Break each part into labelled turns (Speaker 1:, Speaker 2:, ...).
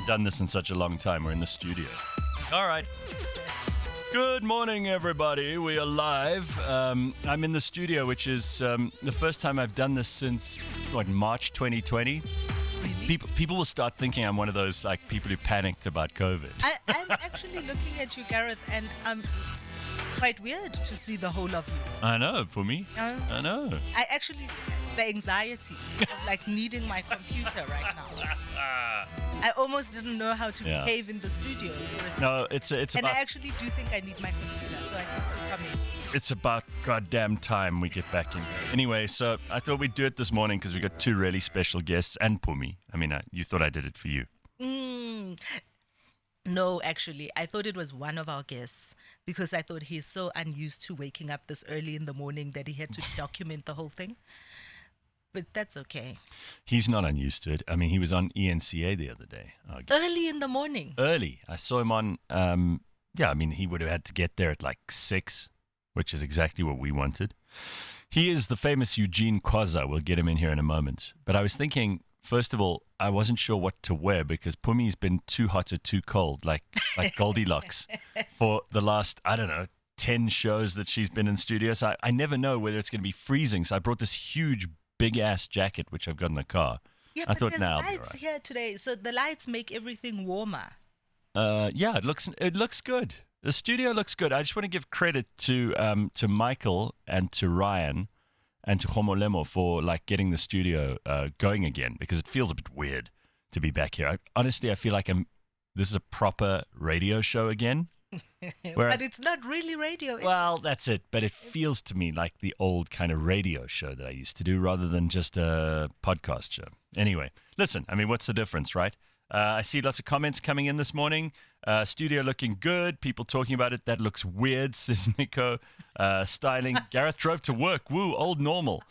Speaker 1: done this in such a long time. We're in the studio. All right. Good morning, everybody. We are live. I'm in the studio, which is the first time I've done this since, March 2020. People will start thinking I'm one of those people who panicked about COVID.
Speaker 2: I'm actually looking at you, Gareth, and it's quite weird to see the whole of you.
Speaker 1: I know, Phumi. I know.
Speaker 2: The anxiety of needing my computer right now. I almost didn't know how to behave in the studio.
Speaker 1: No, it's
Speaker 2: and
Speaker 1: about.
Speaker 2: I actually do think I need my computer so I can see coming.
Speaker 1: It's about goddamn time we get back in. Anyway, so I thought we'd do it this morning because we got two really special guests and Phumi. I mean, you thought I did it for you.
Speaker 2: No, actually, I thought it was one of our guests because I thought he's so unused to waking up this early in the morning that he had to document the whole thing. But that's okay.
Speaker 1: He's not unused to it. I mean, he was on ENCA the other day.
Speaker 2: Early in the morning.
Speaker 1: Early. I saw him on, he would have had to get there at 6, which is exactly what we wanted. He is the famous Eugene Khoza. We'll get him in here in a moment. But I was thinking, first of all, I wasn't sure what to wear because Phumi's been too hot or too cold, like Goldilocks, for the last, 10 shows that she's been in studio. So I never know whether it's going to be freezing. So I brought this huge, big-ass jacket, which I've got in the car.
Speaker 2: Yeah,
Speaker 1: I
Speaker 2: but
Speaker 1: thought
Speaker 2: there's
Speaker 1: now
Speaker 2: lights here today, so the lights make everything warmer.
Speaker 1: It looks good. The studio looks good. I just want to give credit to Michael and to Ryan and to Homolemo for getting the studio going again because it feels a bit weird to be back here. Honestly, I feel like this is a proper radio show again.
Speaker 2: But it's not really radio.
Speaker 1: Well, that's it. But it feels to me like the old kind of radio show that I used to do rather than just a podcast show. Anyway, listen, what's the difference, right? I see lots of comments coming in this morning. Studio looking good. People talking about it. That looks weird, says Nico. Styling. Gareth drove to work. Woo, old normal.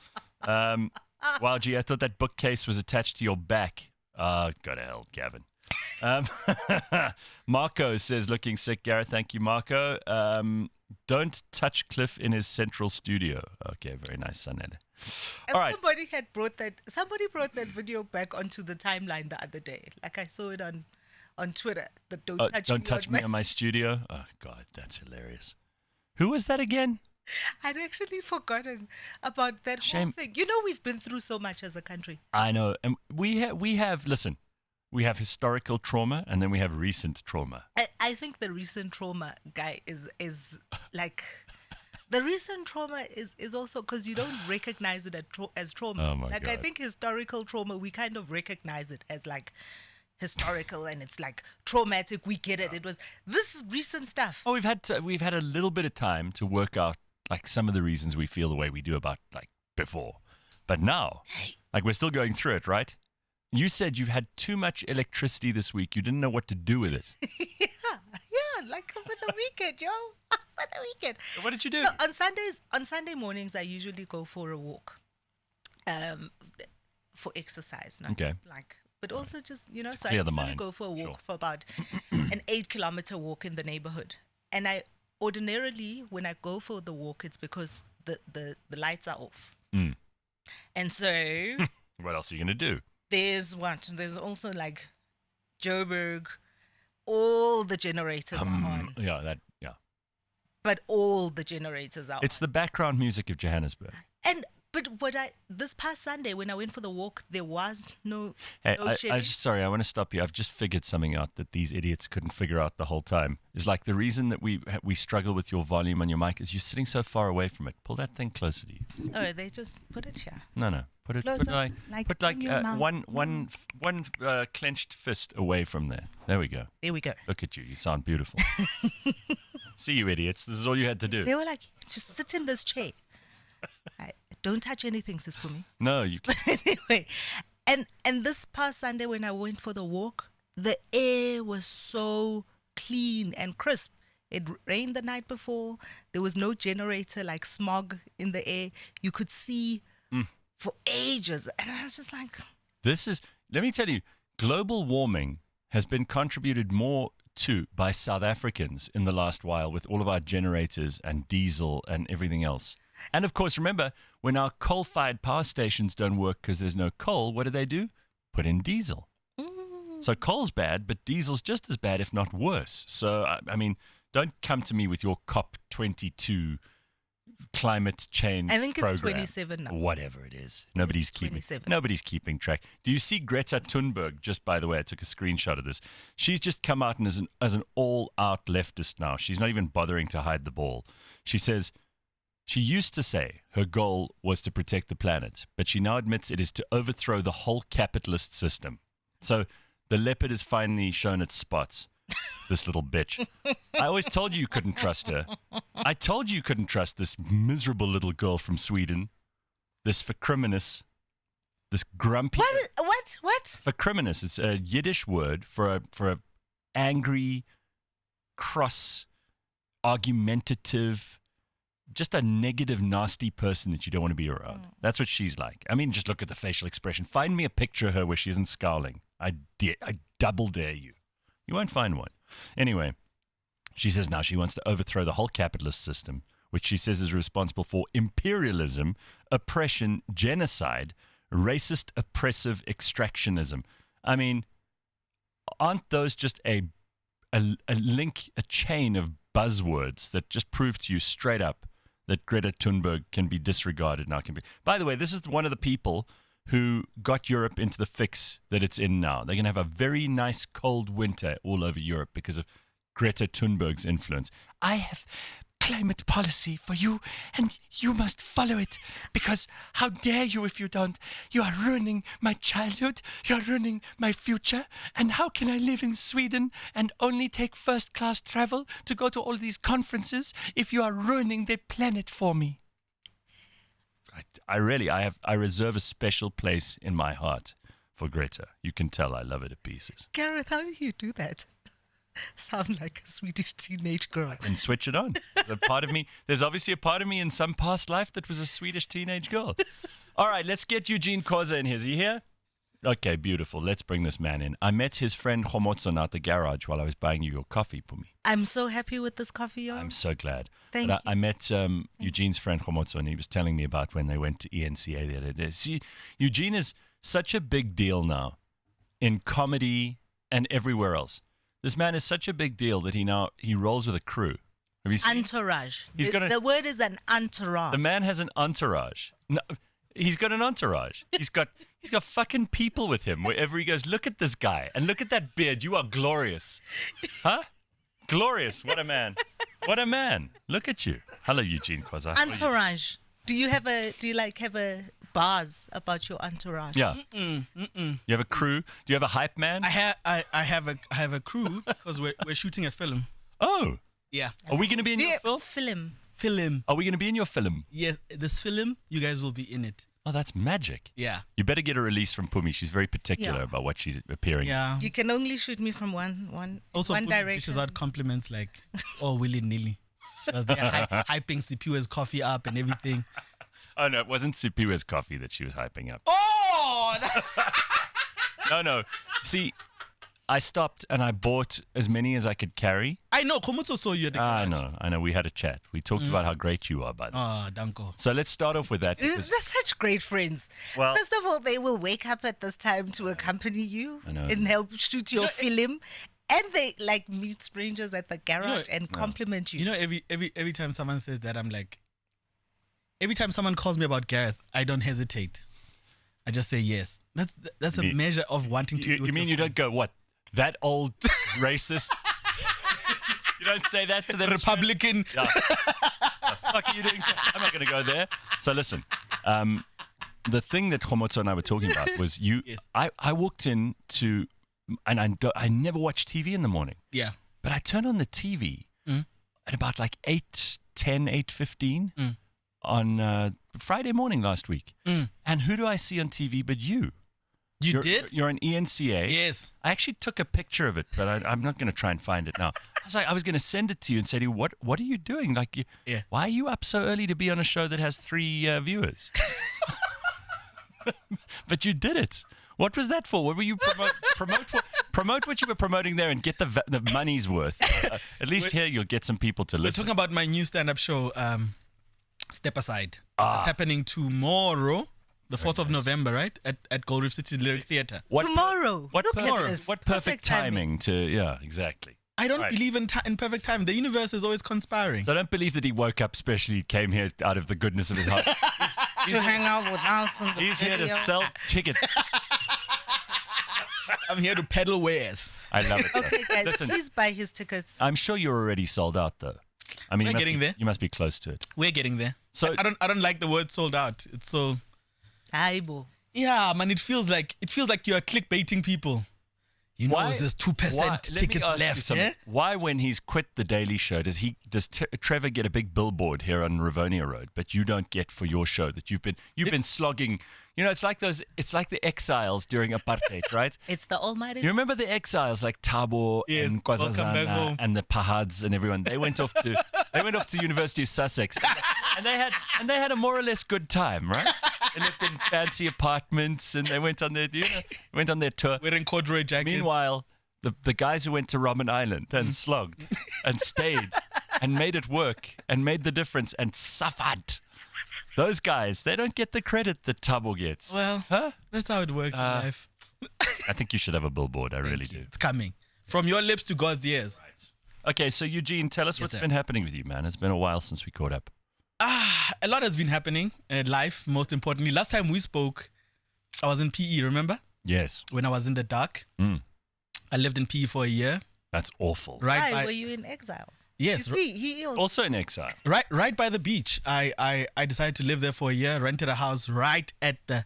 Speaker 1: Wow, gee, I thought that bookcase was attached to your back. Go to hell, Gavin. Marco says, looking sick, Gareth. Thank you, Marco. Don't touch Cliff in his central studio. Okay, very nice, Sanele. All right.
Speaker 2: Somebody brought that video back onto the timeline the other day. I saw it on Twitter. The don't touch me
Speaker 1: on my studio. Oh God, that's hilarious. Who was that again?
Speaker 2: I'd actually forgotten about that whole thing. We've been through so much as a country.
Speaker 1: I know, and we have. Listen, we have historical trauma, and then we have recent trauma.
Speaker 2: I think the recent trauma, guy, is the recent trauma is also because you don't recognize it as trauma.
Speaker 1: Oh my God.
Speaker 2: I think historical trauma, we kind of recognize it as historical and it's traumatic. We get it. It was this recent stuff.
Speaker 1: Oh, we've had a little bit of time to work out some of the reasons we feel the way we do about before, but now, we're still going through it, right? You said you've had too much electricity this week. You didn't know what to do with it.
Speaker 2: yeah, for the weekend, yo. For the weekend.
Speaker 1: So what did you do?
Speaker 2: So on Sunday mornings, I usually go for a walk, for exercise.
Speaker 1: Okay.
Speaker 2: But also just, so
Speaker 1: clear
Speaker 2: I
Speaker 1: the
Speaker 2: usually
Speaker 1: mind.
Speaker 2: go for a walk for about an 8-kilometer walk in the neighborhood. And I ordinarily, when I go for the walk, it's because the lights are off. And so...
Speaker 1: What else are you going to do?
Speaker 2: There's also Joburg, all the generators are on.
Speaker 1: Yeah,
Speaker 2: But all the generators are
Speaker 1: It's the background music of Johannesburg.
Speaker 2: But this past Sunday when I went for the walk, there was no
Speaker 1: Sorry, I want to stop you. I've just figured something out that these idiots couldn't figure out the whole time. Is the reason that we struggle with your volume on your mic is you're sitting so far away from it. Pull that thing closer to you.
Speaker 2: Oh, they just put it here.
Speaker 1: No. Put it
Speaker 2: closer,
Speaker 1: one clenched fist away from there. There we go.
Speaker 2: There we go.
Speaker 1: Look at you. You sound beautiful. See you idiots. This is all you had to do.
Speaker 2: They were just sit in this chair. Don't touch anything, says Phumi.
Speaker 1: No, you can't.
Speaker 2: Anyway, and this past Sunday when I went for the walk, the air was so clean and crisp. It rained the night before. There was no generator, smog in the air. You could see for ages. And I was just
Speaker 1: let me tell you, global warming has been contributed more to by South Africans in the last while with all of our generators and diesel and everything else. And of course, remember, when our coal-fired power stations don't work because there's no coal, what do? Put in diesel. So coal's bad, but diesel's just as bad, if not worse. So, I mean, don't come to me with your COP22 climate change
Speaker 2: I think it's
Speaker 1: program.
Speaker 2: 27 now.
Speaker 1: Whatever it is. Nobody's keeping
Speaker 2: 27.
Speaker 1: Nobody's keeping track. Do you see Greta Thunberg? Just by the way, I took a screenshot of this. She's just come out and as an all-out leftist now. She's not even bothering to hide the ball. She says she used to say her goal was to protect the planet, but she now admits it is to overthrow the whole capitalist system. So the leopard has finally shown its spots. This little bitch. I always told you couldn't trust her. I told you couldn't trust this miserable little girl from Sweden. This vercriminus. This grumpy.
Speaker 2: What?
Speaker 1: Vercriminus. It's a Yiddish word for a angry, cross, argumentative, just a negative, nasty person that you don't want to be around. That's what she's like. I mean, just look at the facial expression. Find me a picture of her where she isn't scowling. I double dare you. You won't find one. Anyway, she says now she wants to overthrow the whole capitalist system, which she says is responsible for imperialism, oppression, genocide, racist, oppressive extractionism. I mean, aren't those just a link, a chain of buzzwords that just prove to you straight up that Greta Thunberg can be disregarded now? By the way, this is one of the people who got Europe into the fix that it's in now. They're going to have a very nice cold winter all over Europe because of Greta Thunberg's influence. I have climate policy for you, and you must follow it, because how dare you if you don't? You are ruining my childhood, you are ruining my future, and how can I live in Sweden and only take first-class travel to go to all these conferences if you are ruining the planet for me? I reserve a special place in my heart for Greta. You can tell I love her to pieces.
Speaker 2: Gareth, how do you do that? Sound like a Swedish teenage girl.
Speaker 1: And switch it on. There's obviously a part of me in some past life that was a Swedish teenage girl. All right, let's get Eugene Khoza in here. Is he here? Okay, beautiful. Let's bring this man in. I met his friend Khomotson at the garage while I was buying you your coffee, Phumi.
Speaker 2: I'm so happy with this coffee, yo.
Speaker 1: I'm so glad.
Speaker 2: Thank you.
Speaker 1: I met Eugene's friend Khomotson, and he was telling me about when they went to ENCA the other day. See, Eugene is such a big deal now in comedy and everywhere else. This man is such a big deal that he rolls with a crew. Have you seen?
Speaker 2: Entourage. The word is an entourage.
Speaker 1: The man has an entourage. No, he's got an entourage. He's got fucking people with him wherever he goes. Look at this guy and look at that beard. You are glorious. Huh? Glorious. What a man. What a man. Look at you. Hello, Eugene Khoza.
Speaker 2: Entourage. Do you have a bars about your entourage?
Speaker 1: Yeah. You have a crew? Do you have a hype man?
Speaker 3: I have a crew because we're shooting a film.
Speaker 1: Oh.
Speaker 3: Yeah.
Speaker 1: Are we going to be in your film?
Speaker 3: Film.
Speaker 1: Are we going to be in your film?
Speaker 3: Yes, this film, you guys will be in it.
Speaker 1: Oh, that's magic.
Speaker 3: Yeah.
Speaker 1: You better get a release from Phumi. She's very particular about what she's appearing in.
Speaker 3: Yeah.
Speaker 2: You can only shoot me from one
Speaker 3: Also,
Speaker 2: one
Speaker 3: Phumi
Speaker 2: direction.
Speaker 3: dishes out compliments like, oh, willy-nilly. She was there hyping Sipiwe's coffee up and everything.
Speaker 1: Oh, no, it wasn't Sipiwe's coffee that she was hyping up.
Speaker 3: Oh!
Speaker 1: No. See, I stopped and I bought as many as I could carry.
Speaker 3: I know. Komoto saw you at the garage.
Speaker 1: I know. We had a chat. We talked about how great you are, bud.
Speaker 3: Oh, danko.
Speaker 1: So let's start off with that.
Speaker 2: They're such great friends.
Speaker 1: Well-
Speaker 2: First of all, they will wake up at this time to accompany you
Speaker 1: I know.
Speaker 2: and help shoot your film. And they like meet strangers at the garage and compliment you.
Speaker 3: You know, every time someone says that, I'm like, every time someone calls me about Gareth, I don't hesitate. I just say yes. That's a measure of wanting to.
Speaker 1: You mean you don't go, what? That old racist? You don't say that to the
Speaker 3: Republican.
Speaker 1: Yeah. The fuck are you doing? I'm not going to go there. So listen, the thing that Khomotso and I were talking about was you.
Speaker 3: Yes.
Speaker 1: I walked in to, and I never watch TV in the morning.
Speaker 3: Yeah.
Speaker 1: But I turned on the TV at about like 8:10, 8:15 on Friday morning last week. And who do I see on TV but you?
Speaker 3: You did?
Speaker 1: You're an ENCA.
Speaker 3: Yes.
Speaker 1: I actually took a picture of it, but I'm not going to try and find it now. I was going to send it to you and say to you, what are you doing? Like, why are you up so early to be on a show that has 3 viewers? But you did it. What was that for? What were you promote what you were promoting there and get the money's worth? At least here you'll get some people to listen.
Speaker 3: We're talking about my new stand-up show, Step Aside. It's happening tomorrow. the 4th of November, right? At Gold Reef City Lyric Theatre.
Speaker 2: Tomorrow.
Speaker 1: What,
Speaker 2: Look at this.
Speaker 1: what perfect timing to, yeah, exactly.
Speaker 3: I don't believe in perfect time. The universe is always conspiring.
Speaker 1: So I don't believe that he woke up specially, came here out of the goodness of his heart.
Speaker 2: To hang out with us in the
Speaker 1: He's here to
Speaker 2: studio.
Speaker 1: sell tickets.
Speaker 3: I'm here to peddle wares.
Speaker 1: I love it. though.
Speaker 2: Okay, guys,
Speaker 1: Listen,
Speaker 2: please buy his tickets.
Speaker 1: I'm sure you're already sold out, though. I mean,
Speaker 3: We're
Speaker 1: you must
Speaker 3: getting
Speaker 1: be,
Speaker 3: there.
Speaker 1: You must be close to it.
Speaker 3: We're getting there.
Speaker 1: So
Speaker 3: I don't like the word sold out. It's so
Speaker 2: Aibo.
Speaker 3: yeah, man. It feels like you're clickbaiting people. You know, there's 2% tickets left. Yeah?
Speaker 1: Why, when he's quit the Daily Show, does Trevor get a big billboard here on Rivonia Road, but you don't get for your show that you've been slogging? You know, it's like the exiles during apartheid, right?
Speaker 2: It's the almighty.
Speaker 1: You remember the exiles like Thabo
Speaker 3: Yes,
Speaker 1: and
Speaker 3: welcome back
Speaker 1: Kwazazana
Speaker 3: home.
Speaker 1: and the Pahads and everyone? They went off to University of Sussex, and they had a more or less good time, right? They lived in fancy apartments, and they went on their tour.
Speaker 3: Wearing corduroy jackets.
Speaker 1: Meanwhile, the guys who went to Robben Island and slogged and stayed and made it work and made the difference and suffered. Those guys, they don't get the credit that Thabo gets.
Speaker 3: Well,
Speaker 1: Huh?
Speaker 3: that's how it works in life.
Speaker 1: I think you should have a billboard. I really do.
Speaker 3: It's coming from your lips to God's ears.
Speaker 1: Okay, so Eugene, tell us
Speaker 3: Yes,
Speaker 1: what's
Speaker 3: sir.
Speaker 1: been happening with you, man. It's been a while since we caught up.
Speaker 3: A lot has been happening in life. Most importantly, last time we spoke, I was in PE. Remember
Speaker 1: Yes.
Speaker 3: when I was in the dark?
Speaker 1: Mm.
Speaker 3: I lived in PE for a year.
Speaker 1: That's awful.
Speaker 3: Right
Speaker 2: Why
Speaker 3: by
Speaker 2: were you in exile?
Speaker 3: yes,
Speaker 2: You see, he also
Speaker 1: Also in exile.
Speaker 3: right by the beach. I decided to live there for a year. Rented a house right at the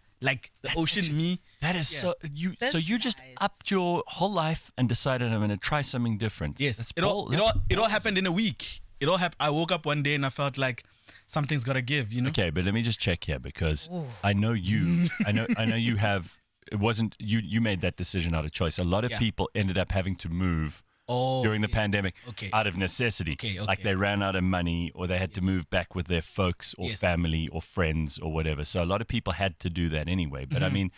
Speaker 3: ocean.
Speaker 1: That is so you.
Speaker 2: That's
Speaker 1: So you just
Speaker 2: nice.
Speaker 1: upped your whole life and decided I'm going to try something different.
Speaker 3: Yes,
Speaker 1: That's
Speaker 3: it all
Speaker 1: ballsy.
Speaker 3: happened in a week. It all happened. I woke up one day and I felt like something's got to give. You know.
Speaker 1: Okay, but let me just check here because I know you. I know you have. It wasn't you. You made that decision out of choice. A lot of
Speaker 3: Yeah.
Speaker 1: people ended up having to move
Speaker 3: Oh,
Speaker 1: during the
Speaker 3: yeah.
Speaker 1: pandemic
Speaker 3: Okay.
Speaker 1: out of necessity.
Speaker 3: Okay,
Speaker 1: Like
Speaker 3: okay.
Speaker 1: they ran out of money or they had to move back with their folks or
Speaker 3: Yes.
Speaker 1: family or friends or whatever. So a lot of people had to do that anyway. But I mean,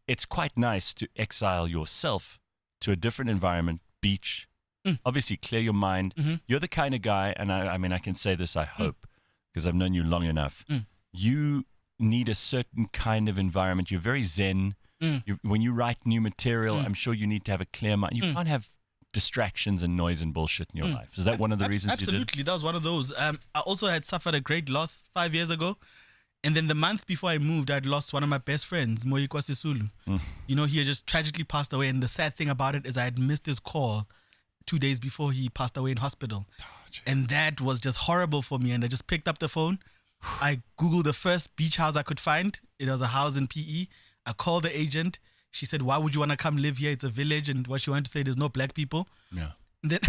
Speaker 1: it's quite nice to exile yourself to a different environment, beach, obviously clear your mind. You're the kind of guy, and I mean, I can say this, I hope, because I've known you long enough. You need a certain kind of environment. You're very zen. When you write new material, I'm sure you need to have a clear mind. You can't have distractions and noise and bullshit in your life. Is that one of the reasons you did?
Speaker 3: Absolutely, that was one of those. I also had suffered a great loss 5 years ago, and then the month before I moved, I'd lost one of my best friends, Moyikwa Sisulu. You know, he had just tragically passed away, and the sad thing about it is I had missed his call 2 days before he passed away in hospital, and that was just horrible for me. And I just picked up the phone, I googled the first beach house I could find. It was a house in PE. I called the agent. She said, "Why would you want to come live here? It's a village." And what she wanted to say, there's no black people.
Speaker 1: Yeah.
Speaker 3: And then,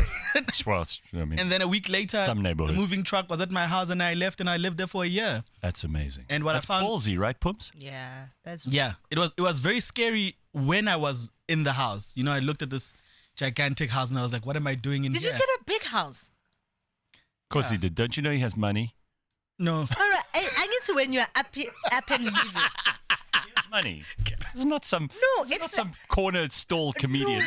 Speaker 1: Well, I mean,
Speaker 3: and then a week later,
Speaker 1: Some
Speaker 3: the
Speaker 1: neighborhoods.
Speaker 3: moving truck was at my house, and I left, and I lived there for a year.
Speaker 1: that's amazing.
Speaker 3: And what
Speaker 1: that's
Speaker 3: I found,
Speaker 1: ballsy, right, Pumps?
Speaker 2: Yeah, that's
Speaker 3: yeah, it was very scary when I was in the house. You know, I looked at this gigantic house, and I was like, "What am I doing in
Speaker 2: Did you
Speaker 3: here?"
Speaker 2: get a big house?
Speaker 1: Of course he did. Don't you know he has money?
Speaker 3: No,
Speaker 2: All right, I need to when you're up and leaving.
Speaker 1: He has money. It's not some.
Speaker 2: No,
Speaker 1: it's not
Speaker 2: it's
Speaker 1: some corner stall comedian.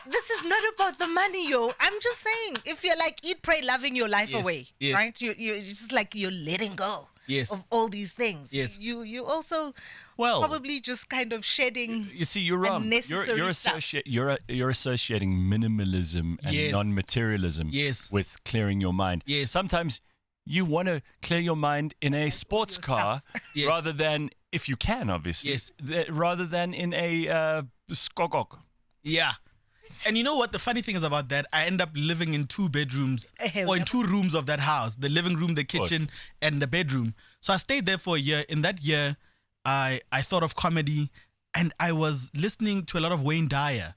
Speaker 2: This is not about the money, yo. I'm just saying, if you're like eat, pray, loving your life
Speaker 3: Yes,
Speaker 2: away,
Speaker 3: yes.
Speaker 2: right? It's just like you're letting go
Speaker 3: Yes.
Speaker 2: of all these things.
Speaker 3: Yes.
Speaker 2: You also
Speaker 1: Well,
Speaker 2: probably just kind of shedding.
Speaker 1: you see, you're wrong.
Speaker 2: Unnecessary stuff.
Speaker 1: You're associating minimalism and
Speaker 3: Yes.
Speaker 1: non-materialism
Speaker 3: Yes.
Speaker 1: with clearing your mind.
Speaker 3: Yes.
Speaker 1: Sometimes you want to clear your mind in a sports
Speaker 2: your
Speaker 1: car
Speaker 3: Yes.
Speaker 1: rather than, if you can, obviously,
Speaker 3: Yes.
Speaker 1: rather than in a skogok.
Speaker 3: Yeah. And you know what the funny thing is about that? I end up living in 2 bedrooms or in 2 rooms of that house, the living room, the kitchen, and the bedroom. So I stayed there for a year. In that year, I thought of comedy, and I was listening to a lot of Wayne Dyer.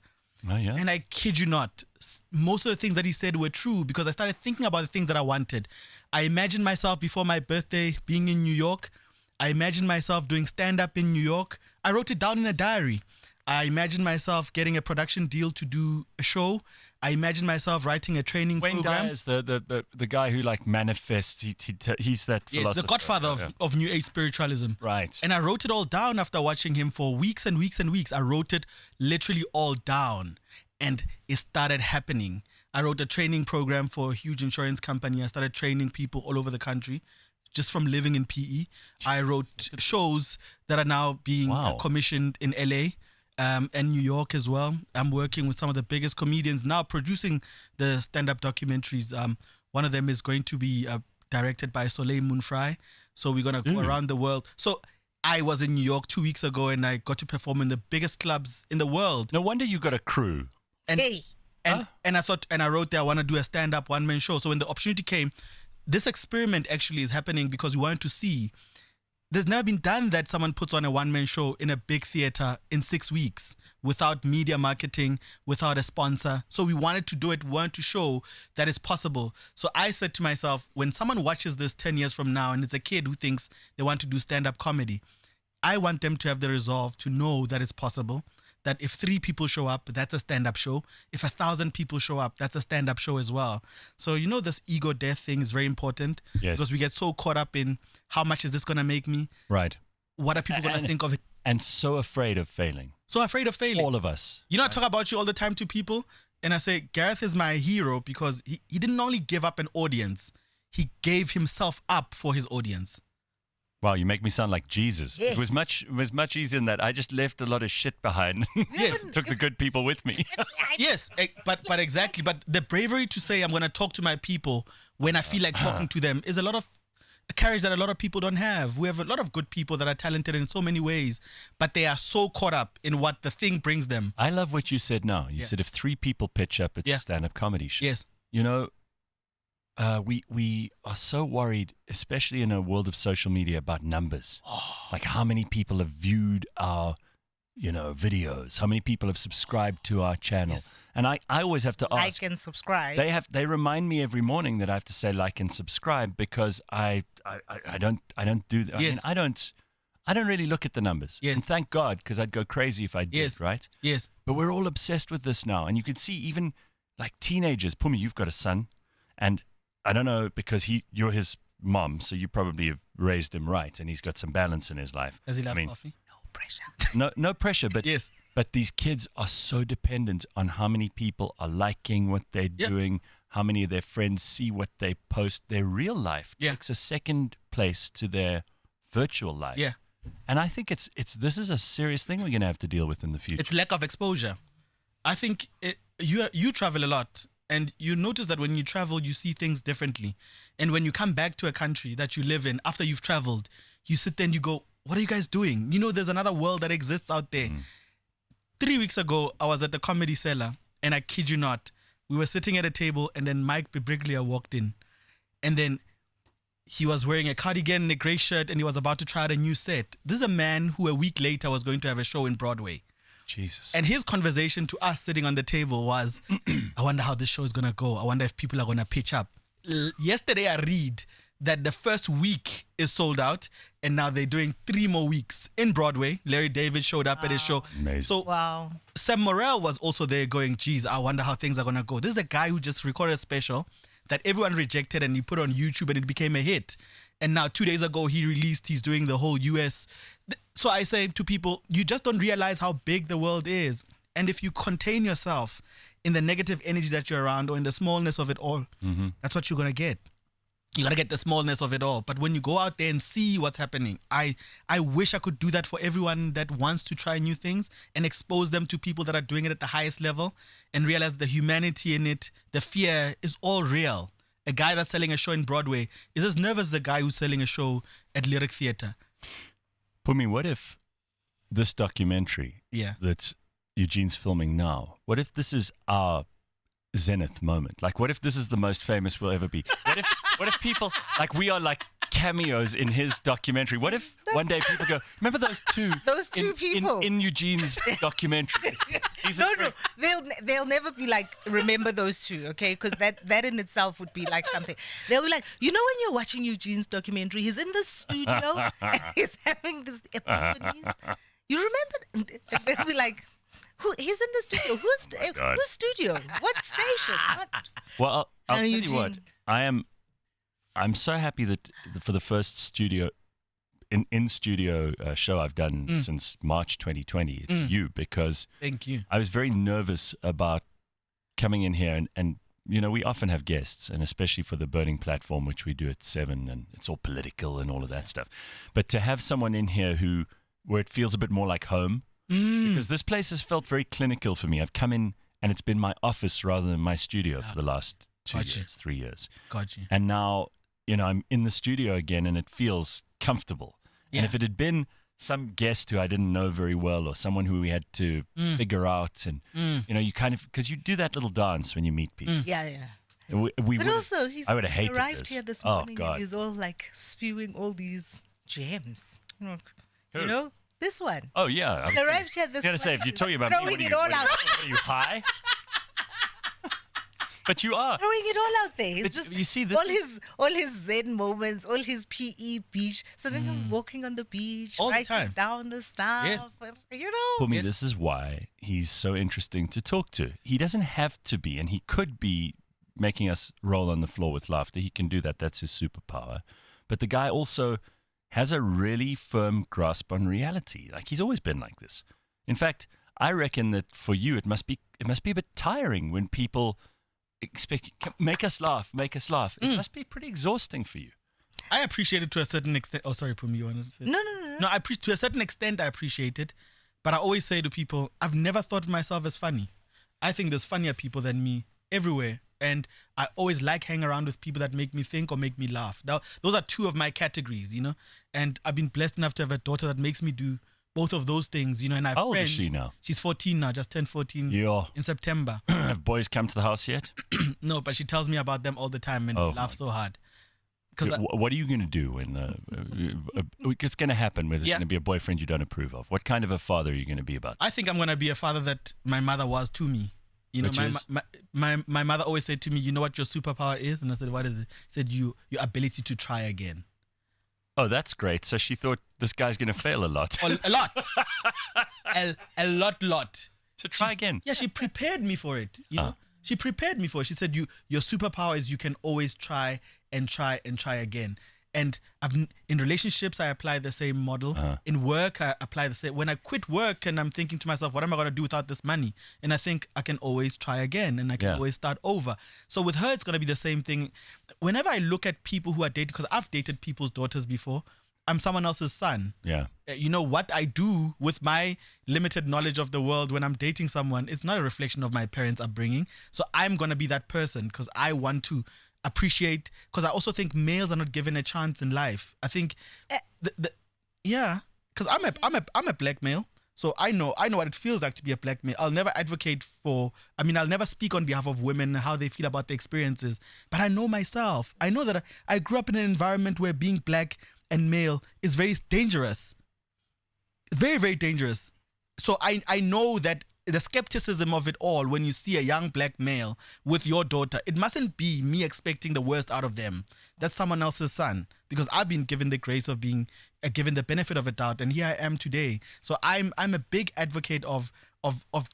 Speaker 1: Oh, yeah.
Speaker 3: And I kid you not, most of the things that he said were true because I started thinking about the things that I wanted. I imagined myself before my birthday being in New York. I imagined myself doing stand-up in New York. I wrote it down in a diary. I imagined myself getting a production deal to do a show. I imagined myself writing a training
Speaker 1: Wayne
Speaker 3: program.
Speaker 1: Dyer is the guy who like manifests. He's that philosopher.
Speaker 3: Yes, the godfather
Speaker 1: Yeah.
Speaker 3: of New Age spiritualism.
Speaker 1: Right.
Speaker 3: And I wrote it all down after watching him for weeks and weeks and weeks. I wrote it literally all down, and it started happening. I wrote a training program for a huge insurance company. I started training people all over the country just from living in PE. I wrote shows that are now being
Speaker 1: Wow.
Speaker 3: commissioned in LA and New York as well. I'm working with some of the biggest comedians now producing the stand-up documentaries. One of them is going to be directed by Soleil Moonfry. So we're going to go around the world. So I was in New York 2 weeks ago and I got to perform in the biggest clubs in the world.
Speaker 1: No wonder you got a crew.
Speaker 3: And
Speaker 2: Hey.
Speaker 3: and I thought, and I wrote there, I want to do a stand-up one-man show. So when the opportunity came, this experiment actually is happening because we wanted to see. There's never been done that someone puts on a one-man show in a big theater in 6 weeks without media marketing, without a sponsor. So we wanted to do it, wanted to show that it's possible. So I said to myself, when someone watches this 10 years from now and it's a kid who thinks they want to do stand-up comedy, I want them to have the resolve to know that it's possible. That if 3 people show up, that's a stand-up show. If 1,000 people show up, that's a stand-up show as well. So, this ego death thing is very important.
Speaker 1: Yes.
Speaker 3: Because we get so caught up in how much is this going to make me?
Speaker 1: Right.
Speaker 3: What are people going to think of it?
Speaker 1: And so afraid of failing.
Speaker 3: So afraid of failing.
Speaker 1: All of us.
Speaker 3: I talk about you all the time to people, and I say, Gareth is my hero because he didn't only give up an audience, he gave himself up for his audience.
Speaker 1: Wow, you make me sound like Jesus.
Speaker 2: Yeah.
Speaker 1: It was much easier than that. I just left a lot of shit behind.
Speaker 3: Yes.
Speaker 1: Took the good people with me.
Speaker 3: Yes, but exactly. But the bravery to say I'm going to talk to my people when I feel like talking to them is a courage that a lot of people don't have. We have a lot of good people that are talented in so many ways, but they are so caught up in what the thing brings them.
Speaker 1: I love what you said now. You said if 3 people pitch up, it's
Speaker 3: Yeah.
Speaker 1: a stand-up comedy show.
Speaker 3: Yes.
Speaker 1: We are so worried, especially in a world of social media, about numbers. Like how many people have viewed our, videos, how many people have subscribed to our channel.
Speaker 3: Yes.
Speaker 1: And I always have to ask.
Speaker 2: Like and subscribe.
Speaker 1: They remind me every morning that I have to say like and subscribe because I don't do that.
Speaker 3: Yes.
Speaker 1: I don't really look at the numbers.
Speaker 3: Yes.
Speaker 1: And thank God, because I'd go crazy if I did,
Speaker 3: Yes.
Speaker 1: right?
Speaker 3: Yes.
Speaker 1: But we're all obsessed with this now. And you can see even like teenagers. Phumi, you've got a son. And I don't know, because you're his mom, so you probably have raised him right. And he's got some balance in his life.
Speaker 3: Does he love coffee?
Speaker 2: No pressure.
Speaker 1: No pressure. But
Speaker 3: Yes.
Speaker 1: But these kids are so dependent on how many people are liking what they're
Speaker 3: Yeah.
Speaker 1: doing, how many of their friends see what they post. Their real life
Speaker 3: Yeah.
Speaker 1: takes a second place to their virtual life.
Speaker 3: Yeah.
Speaker 1: And I think this is a serious thing we're going to have to deal with in the future.
Speaker 3: It's lack of exposure. I think you travel a lot, and you notice that when you travel, you see things differently. And when you come back to a country that you live in after you've traveled, you sit there and you go, what are you guys doing? There's another world that exists out there. 3 weeks ago, I was at the Comedy Cellar, and I kid you not, we were sitting at a table, and then Mike Bibriglia walked in. And then he was wearing a cardigan and a gray shirt, and he was about to try out a new set. This is a man who a week later was going to have a show in Broadway.
Speaker 1: Jesus.
Speaker 3: And his conversation to us sitting on the table was, I wonder how this show is going to go. I wonder if people are going to pitch up. Yesterday, I read that the first week is sold out, and now they're doing 3 more weeks in Broadway. Larry David showed up at his show.
Speaker 1: Amazing.
Speaker 3: So
Speaker 2: Wow.
Speaker 3: Sam Morrell was also there going, geez, I wonder how things are going to go. This is a guy who just recorded a special that everyone rejected, and he put on YouTube, and it became a hit. And now 2 days ago, he's doing the whole US. So I say to people, you just don't realize how big the world is. And if you contain yourself in the negative energy that you're around or in the smallness of it all, that's what you're going to get. You're going to get the smallness of it all. But when you go out there and see what's happening, I wish I could do that for everyone that wants to try new things and expose them to people that are doing it at the highest level and realize the humanity in it, the fear is all real. A guy that's selling a show in Broadway is as nervous as a guy who's selling a show at Lyric Theatre.
Speaker 1: Phumi, what if this documentary
Speaker 3: Yeah.
Speaker 1: that Eugene's filming now, what if this is our zenith moment? Like, what if this is the most famous we'll ever be? What if people, like, we are like cameos in his documentary? What if one day people go, remember those two?
Speaker 2: Those two people.
Speaker 1: In Eugene's documentary.
Speaker 2: No, they'll never be like, remember those two, okay? Because that in itself would be like something. They'll be like, when you're watching Eugene's documentary, he's in the studio and he's having this epiphanies. You remember? And they'll be like, he's in the studio. Whose studio? What station? What?
Speaker 1: Well, I'll tell
Speaker 2: Eugene.
Speaker 1: you what. I'm so happy that for the first studio show I've done since March 2020, it's you, because
Speaker 3: Thank you.
Speaker 1: I was very nervous about coming in here and we often have guests, and especially for the Burning Platform, which we do at 7, and it's all political and all of that stuff. But to have someone in here where it feels a bit more like home, because this place has felt very clinical for me. I've come in, and it's been my office rather than my studio for the last 2 years, 3 years.
Speaker 3: Got you.
Speaker 1: And now, I'm in the studio again, and it feels comfortable.
Speaker 3: Yeah.
Speaker 1: And if it had been some guest who I didn't know very well, or someone who we had to figure out, and you kind of, because you do that little dance when you meet people.
Speaker 2: Yeah.
Speaker 1: And
Speaker 2: But also,
Speaker 1: I would have hated
Speaker 2: arrived
Speaker 1: this.
Speaker 2: here this
Speaker 1: Oh,
Speaker 2: morning
Speaker 1: God.
Speaker 2: and he's all like spewing all these gems.
Speaker 1: Who?
Speaker 2: This one.
Speaker 1: Oh yeah,
Speaker 2: He arrived here this
Speaker 1: I was gonna say, if you're talking about me,
Speaker 2: throwing it all out.
Speaker 1: Are you high? But you are.
Speaker 2: Throwing it all out there. He's
Speaker 1: But
Speaker 2: just
Speaker 1: you see, this
Speaker 2: all his Zen moments, all his PE beach. So then I'm walking on the beach,
Speaker 3: All the
Speaker 2: writing
Speaker 3: time.
Speaker 2: down the stuff.
Speaker 3: Yes.
Speaker 1: For me,
Speaker 3: Yes.
Speaker 1: this is why he's so interesting to talk to. He doesn't have to be, and he could be making us roll on the floor with laughter. He can do that. That's his superpower. But the guy also has a really firm grasp on reality. Like, he's always been like this. In fact, I reckon that for you, it must be a bit tiring when people expect make us laugh. It must be pretty exhausting for you.
Speaker 3: I appreciate it to a certain extent. Oh, sorry, Phumi, you wanted to say?
Speaker 2: No.
Speaker 3: No, to a certain extent, I appreciate it. But I always say to people, I've never thought of myself as funny. I think there's funnier people than me everywhere. And I always like hanging around with people that make me think or make me laugh. Now, those are two of my categories, And I've been blessed enough to have a daughter that makes me do both of those things, And I have
Speaker 1: How old is
Speaker 3: friends.
Speaker 1: she now?
Speaker 3: She's 14 now, just turned 14
Speaker 1: Yeah.
Speaker 3: in September.
Speaker 1: Have boys come to the house yet?
Speaker 3: No, but she tells me about them all the time and laughs so hard. Because
Speaker 1: What are you going to do when it's going to happen? Where there's
Speaker 3: Yeah.
Speaker 1: going to be a boyfriend you don't approve of? What kind of a father are you going to be about?
Speaker 3: I think I'm going to be a father that my mother was to me.
Speaker 1: Which is?
Speaker 3: My mother always said to me, you know what your superpower is? And I said, what is it? She said, your ability to try again.
Speaker 1: Oh, that's great. So she thought this guy's going to fail a lot.
Speaker 3: A lot. a lot.
Speaker 1: To try again.
Speaker 3: Yeah, she prepared me for it. She prepared me for it. She said, your superpower is you can always try and try and try again. And in relationships, I apply the same model. In work, I apply the same. When I quit work and I'm thinking to myself, what am I going to do without this money? And I think I can always try again and I can always start over. So with her, it's going to be the same thing. Whenever I look at people who are dating, because I've dated people's daughters before, I'm someone else's son.
Speaker 1: Yeah.
Speaker 3: What I do with my limited knowledge of the world when I'm dating someone, it's not a reflection of my parents' upbringing. So I'm going to be that person because I want to appreciate, because I also think males are not given a chance in life. I think, because I'm a black male, so I know what it feels like to be a black male. I'll never advocate I'll never speak on behalf of women and how they feel about their experiences, but I know myself. I know that I grew up in an environment where being black and male is very dangerous, very, very dangerous. So I know that the skepticism of it all, when you see a young black male with your daughter, it mustn't be me expecting the worst out of them. That's someone else's son, because I've been given the grace of being given the benefit of a doubt, and here I am today. So I'm a big advocate of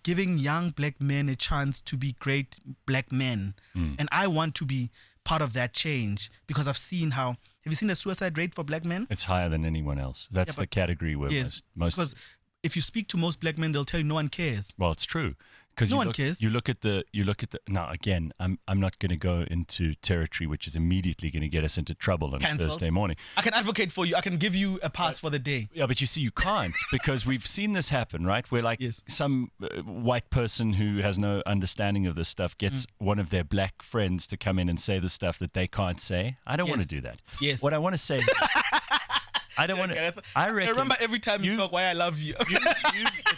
Speaker 3: giving young black men a chance to be great black men, and I want to be part of that change because I've seen how. Have you seen the suicide rate for black men?
Speaker 1: It's higher than anyone else. That's the category where most.
Speaker 3: Because if you speak to most black men, they'll tell you no one cares.
Speaker 1: Well, it's true. Because
Speaker 3: no one cares.
Speaker 1: You look at the. Now, again, I'm not going to go into territory which is immediately going to get us into trouble on
Speaker 3: Cancelled.
Speaker 1: Thursday morning.
Speaker 3: I can advocate for you. I can give you a pass for the day.
Speaker 1: Yeah, but you see, you can't because we've seen this happen, right? Where some white person who has no understanding of this stuff gets one of their black friends to come in and say the stuff that they can't say. I don't want to do that.
Speaker 3: Yes.
Speaker 1: What I want to say. I don't want to. I reckon.
Speaker 3: I remember every time you talk why I love you.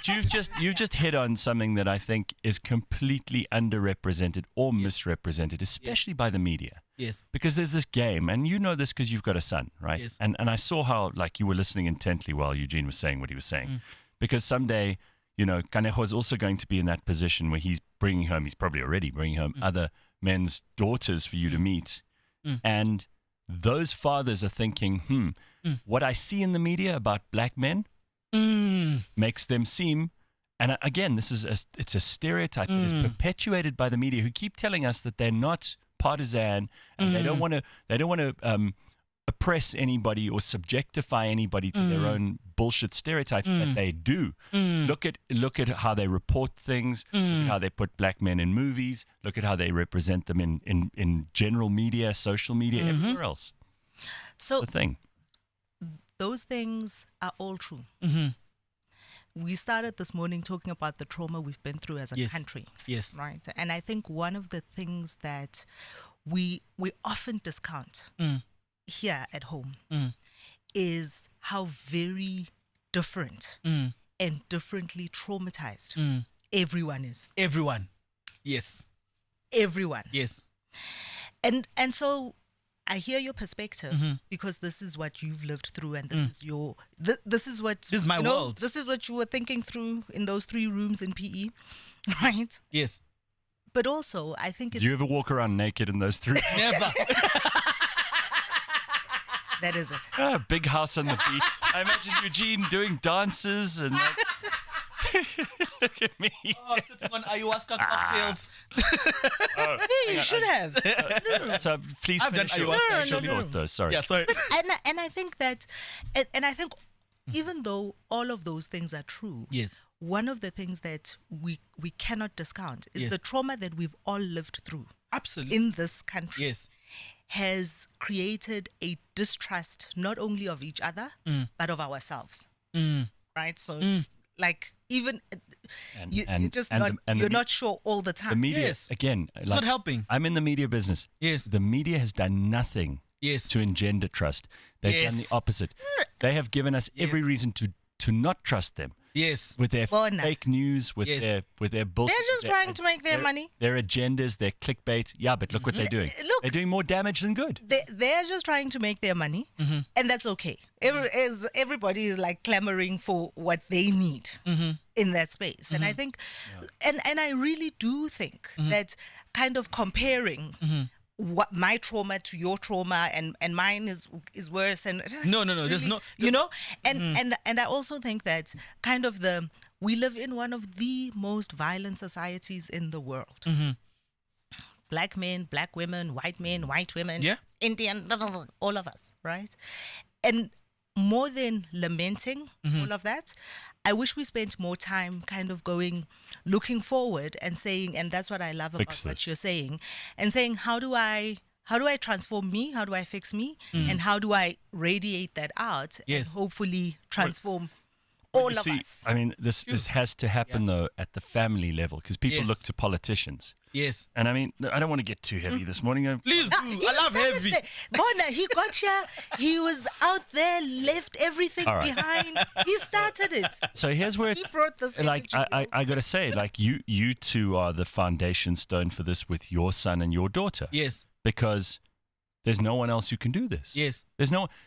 Speaker 1: You've just hit on something that I think is completely underrepresented or misrepresented, especially by the media.
Speaker 3: Yes.
Speaker 1: Because there's this game, and you know this because you've got a son, right?
Speaker 3: Yes.
Speaker 1: And I saw how you were listening intently while Eugene was saying what he was saying, because someday, Kaneho is also going to be in that position where he's probably already bringing home other men's daughters for you to meet, and those fathers are thinking, what I see in the media about black men makes them seem, and again, it's a stereotype that is perpetuated by the media, who keep telling us that they're not partisan and they don't want to oppress anybody or subjectify anybody to their own bullshit stereotypes, but they do. Look at how they report things. Look at how they put black men in movies. Look at how they represent them in general media, social media, everywhere else.
Speaker 2: So
Speaker 1: The thing.
Speaker 2: those things are all true. We started this morning talking about the trauma we've been through as a country.
Speaker 3: Yes.
Speaker 2: Right. And I think one of the things that we often discount here at home is how very different and differently traumatized everyone is.
Speaker 3: Everyone. Yes.
Speaker 2: Everyone.
Speaker 3: Yes.
Speaker 2: And so I hear your perspective because this is what you've lived through, and this is your this is what
Speaker 3: This is my world.
Speaker 2: This is what you were thinking through in those 3 rooms in PE, right?
Speaker 3: Yes.
Speaker 2: But also, I think
Speaker 1: Do you ever walk around naked in those 3?
Speaker 3: Never.
Speaker 2: that is it.
Speaker 1: Big house on the beach. I imagine Eugene doing dances and like, look at me.
Speaker 3: Oh, sipping on ayahuasca cocktails.
Speaker 2: Hey, you should have.
Speaker 1: So please
Speaker 3: I've done
Speaker 1: finish your
Speaker 3: ayahuasca,
Speaker 1: actual
Speaker 3: actually.
Speaker 1: thought though. Sorry.
Speaker 3: Yeah, sorry.
Speaker 2: And I think that, and I think even though all of those things are true,
Speaker 3: Yes.
Speaker 2: one of the things that we cannot discount is
Speaker 3: Yes.
Speaker 2: the trauma that we've all lived through
Speaker 3: Absolutely.
Speaker 2: in this country.
Speaker 3: Yes.
Speaker 2: Has created a distrust not only of each other but of ourselves, right? So like even you're just not you're not sure all the time.
Speaker 1: The media
Speaker 3: Yes.
Speaker 1: again.
Speaker 3: It's not helping.
Speaker 1: I'm in the media business.
Speaker 3: Yes.
Speaker 1: The media has done nothing
Speaker 3: Yes.
Speaker 1: to engender trust. They've done the
Speaker 3: Yes.
Speaker 1: opposite. They have given us every reason to not trust them.
Speaker 3: Yes.
Speaker 1: With their
Speaker 2: Well, no.
Speaker 1: fake news, with
Speaker 3: Yes.
Speaker 1: their bullshit.
Speaker 2: They're just trying to make their money.
Speaker 1: Their agendas, their clickbait. Yeah, but look what they're doing.
Speaker 2: Look.
Speaker 1: They're doing more damage than good.
Speaker 2: They're just trying to make their money, and that's okay. Everybody is like clamoring for what they need in that space, and I think, and I really do think that kind of comparing what my trauma to your trauma and mine is worse, and
Speaker 3: No. There's no.
Speaker 2: you know, and I also think that kind of we live in one of the most violent societies in the world. Black men, black women, white men, white women,
Speaker 3: Yeah.
Speaker 2: Indian, blah, blah, blah, all of us, right? And more than lamenting all of that, I wish we spent more time kind of looking forward and saying, and that's what I love about
Speaker 1: Fix
Speaker 2: what
Speaker 1: this.
Speaker 2: you're saying, and saying, how do I transform me? How do I fix me? And how do I radiate that out
Speaker 3: Yes.
Speaker 2: and hopefully transform all of
Speaker 1: See,
Speaker 2: us?
Speaker 1: I mean, this has to happen though at the family level because people
Speaker 3: Yes.
Speaker 1: look to politicians.
Speaker 3: Yes.
Speaker 1: And I mean, I don't want to get too heavy this morning.
Speaker 3: Please do. I love heavy.
Speaker 2: Bona, he got here. He was out there, left everything
Speaker 1: All right.
Speaker 2: behind. He started it.
Speaker 1: So here's where
Speaker 2: He brought this
Speaker 1: like
Speaker 2: energy.
Speaker 1: I got to say, like you two are the foundation stone for this with your son and your daughter.
Speaker 3: Yes.
Speaker 1: Because there's no one else who can do this.
Speaker 3: Yes.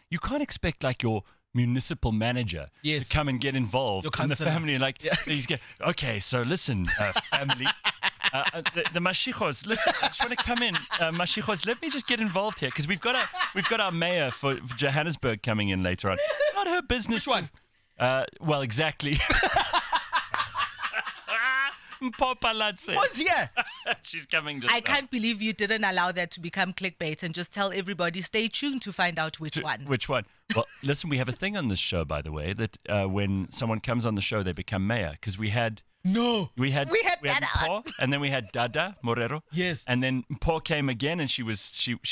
Speaker 1: You can't expect like your municipal manager
Speaker 3: Yes.
Speaker 1: to come and get involved
Speaker 3: Your
Speaker 1: in the
Speaker 3: councillor.
Speaker 1: family and like
Speaker 3: Yeah.
Speaker 1: he's get okay, so listen, family. The Mashikos, listen, I just want to come in. Mashikos, let me just get involved here because we've got our mayor for Johannesburg coming in later on. Not her business.
Speaker 3: Which one?
Speaker 1: Well, exactly. Mpho Phalatse.
Speaker 3: What's here?
Speaker 1: She's coming just
Speaker 2: I
Speaker 1: now.
Speaker 2: can't believe you didn't allow that to become clickbait and just tell everybody, stay tuned to find out which one.
Speaker 1: Which one? Well, listen, we have a thing on this show, by the way, that when someone comes on the show, they become mayor because we had
Speaker 3: No.
Speaker 1: Dada
Speaker 2: Dada.
Speaker 1: Mpho, and then we had Dada Morero.
Speaker 3: Yes.
Speaker 1: And then Mpho came again, and she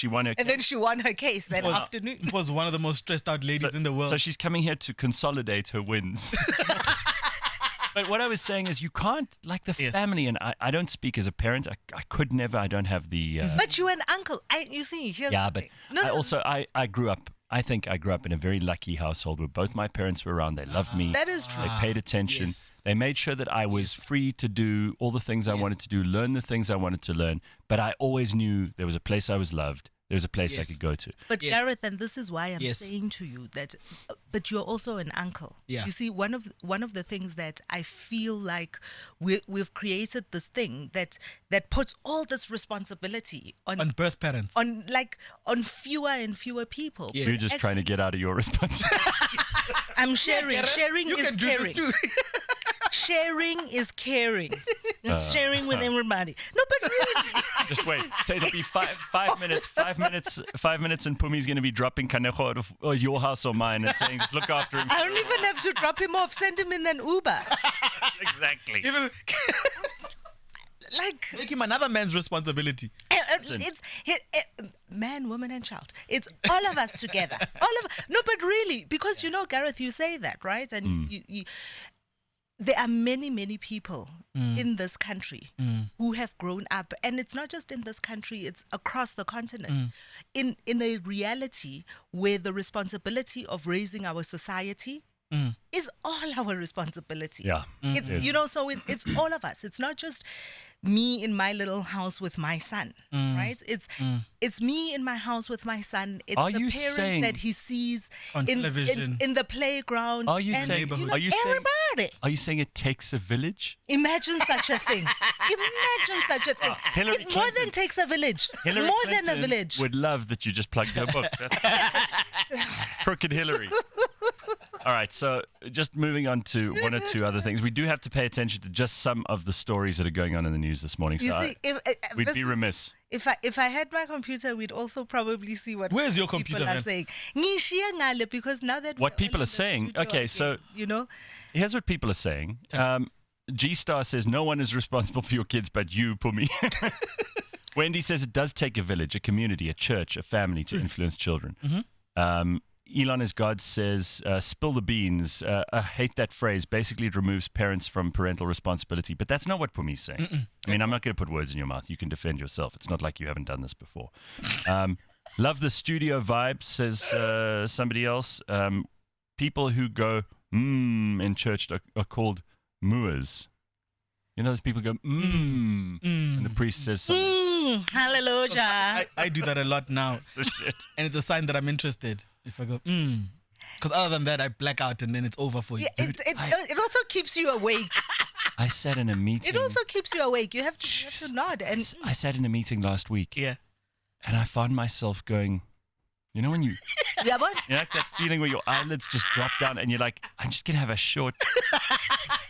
Speaker 1: won her.
Speaker 2: And then she won her case that
Speaker 3: Was-
Speaker 2: afternoon.
Speaker 3: It was one of the most stressed out ladies in the world.
Speaker 1: So she's coming here to consolidate her wins. But what I was saying is, you can't like the
Speaker 3: Yes.
Speaker 1: family, and I don't speak as a parent. I could never. I don't have the.
Speaker 2: But you're an uncle. You see, here's
Speaker 1: Yeah,
Speaker 2: the
Speaker 1: but
Speaker 2: thing. No,
Speaker 1: I grew up. I think I grew up in a very lucky household where both my parents were around. They loved me.
Speaker 2: that is true.
Speaker 1: They paid attention.
Speaker 3: Yes.
Speaker 1: They made sure that I was free to do all the things I
Speaker 3: Yes.
Speaker 1: wanted to do, learn the things I wanted to learn. But I always knew there was a place I was loved. There was a place I
Speaker 3: Yes.
Speaker 1: could go to.
Speaker 2: But
Speaker 3: Yes.
Speaker 2: Gareth, and this is why I'm
Speaker 3: Yes.
Speaker 2: saying to you that, but you're also an uncle.
Speaker 3: Yeah.
Speaker 2: You see, one of the things that I feel like we've created this thing that puts all this responsibility
Speaker 3: on birth parents.
Speaker 2: on fewer and fewer people.
Speaker 3: Yeah.
Speaker 1: You're just trying to get out of your responsibility.
Speaker 2: I'm sharing.
Speaker 3: Gareth,
Speaker 2: Sharing
Speaker 3: you
Speaker 2: is
Speaker 3: can do
Speaker 2: caring.
Speaker 3: this too.
Speaker 2: sharing is caring. Sharing with everybody. No, but really.
Speaker 1: Just wait. It'll be 5 minutes. 5 minutes. 5 minutes, and Pumi's going to be dropping Kanejo out of your house or mine and saying, "Just look after him."
Speaker 2: I don't even have to drop him off. Send him in an Uber.
Speaker 1: Exactly.
Speaker 3: Give him-
Speaker 2: Like
Speaker 3: Make him another man's responsibility.
Speaker 2: it's man, woman, and child. It's all of us together. No, but really, because Gareth, you say that, right? And you there are many people in this country who have grown up, and it's not just in this country, it's across the continent, in a reality where the responsibility of raising our society is all our responsibility.
Speaker 1: Yeah.
Speaker 2: It's so it's all of us. It's not just me in my little house with my son, right? It's me in my house with my son. It's
Speaker 1: Are
Speaker 2: the
Speaker 1: you
Speaker 2: parents
Speaker 1: saying-
Speaker 2: that he sees
Speaker 3: On television.
Speaker 2: in the playground.
Speaker 1: Are you
Speaker 2: and,
Speaker 1: saying?
Speaker 3: neighborhood.
Speaker 1: Are you saying?
Speaker 2: everybody.
Speaker 1: Are you saying it takes a village?
Speaker 2: Imagine such a thing. Imagine such a thing.
Speaker 1: Hillary
Speaker 2: It more
Speaker 1: Clinton-
Speaker 2: than takes a village.
Speaker 1: Hillary
Speaker 2: More
Speaker 1: Clinton
Speaker 2: than a village.
Speaker 1: would love that you just plugged her book. Crooked Hillary. All right, so just moving on to one or two other things. We do have to pay attention to just some of the stories that are going on in the news this morning.
Speaker 2: You
Speaker 1: So
Speaker 2: see,
Speaker 1: we'd
Speaker 2: this
Speaker 1: be
Speaker 2: is-
Speaker 1: remiss.
Speaker 2: If I had my computer, we'd also probably see what
Speaker 3: Where's your
Speaker 2: people
Speaker 3: computer,
Speaker 2: are
Speaker 3: man?
Speaker 2: saying. Ngishiya ngale, because now that
Speaker 1: What
Speaker 2: we're
Speaker 1: people
Speaker 2: all
Speaker 1: are
Speaker 2: in the
Speaker 1: saying-
Speaker 2: studio
Speaker 1: okay, so-
Speaker 2: again,
Speaker 1: Here's what people are saying. G-Star says, no one is responsible for your kids but you, Phumi. Wendy says it does take a village, a community, a church, a family to influence children. Elon as God says, spill the beans. I hate that phrase. Basically, it removes parents from parental responsibility. But that's not what Pumi's saying. I mean, I'm not going to put words in your mouth. You can defend yourself. It's not like you haven't done this before. Love the studio vibe, says somebody else. People who go in church are called mooers. You know, those people go and the priest says something.
Speaker 2: Hallelujah.
Speaker 3: I do that a lot now.
Speaker 1: The shit.
Speaker 3: And it's a sign that I'm interested. If I go, because other than that, I black out and then it's over for you.
Speaker 2: Yeah, it also keeps you awake.
Speaker 1: I sat in a meeting.
Speaker 2: It also keeps you awake. You have to nod. And
Speaker 1: I sat in a meeting last week.
Speaker 3: Yeah.
Speaker 1: And I found myself going, you know, when you
Speaker 2: yeah, but
Speaker 1: like that feeling where your eyelids just drop down and you're like, I'm just going to have a short,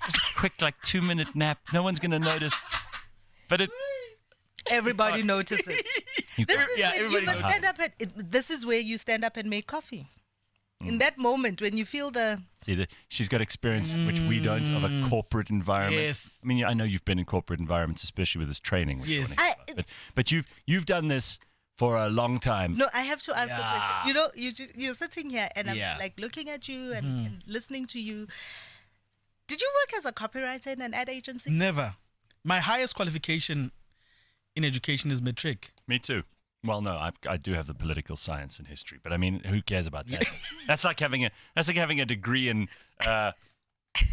Speaker 1: just a quick, 2-minute nap. No one's going to notice. But
Speaker 2: everybody notices.
Speaker 1: you
Speaker 2: This is when you
Speaker 3: everybody
Speaker 2: must
Speaker 1: knows.
Speaker 2: stand up this is where you stand up and make coffee. In that moment when you feel
Speaker 1: see, she's got experience, which we don't, of a corporate environment.
Speaker 3: Yes.
Speaker 1: I mean, I know you've been in corporate environments, especially with this training. We're
Speaker 3: Yes.
Speaker 1: talking about. But you've done this for a long time.
Speaker 2: No, I have to ask the
Speaker 3: Yeah.
Speaker 2: question. You're sitting here and I'm
Speaker 3: Yeah.
Speaker 2: looking at you and listening to you. Did you work as a copywriter in an ad agency?
Speaker 3: Never. My highest qualification in education is matric.
Speaker 1: Me too. Well, no, I do have the political science and history, but I mean, who cares about that? That's like having a degree in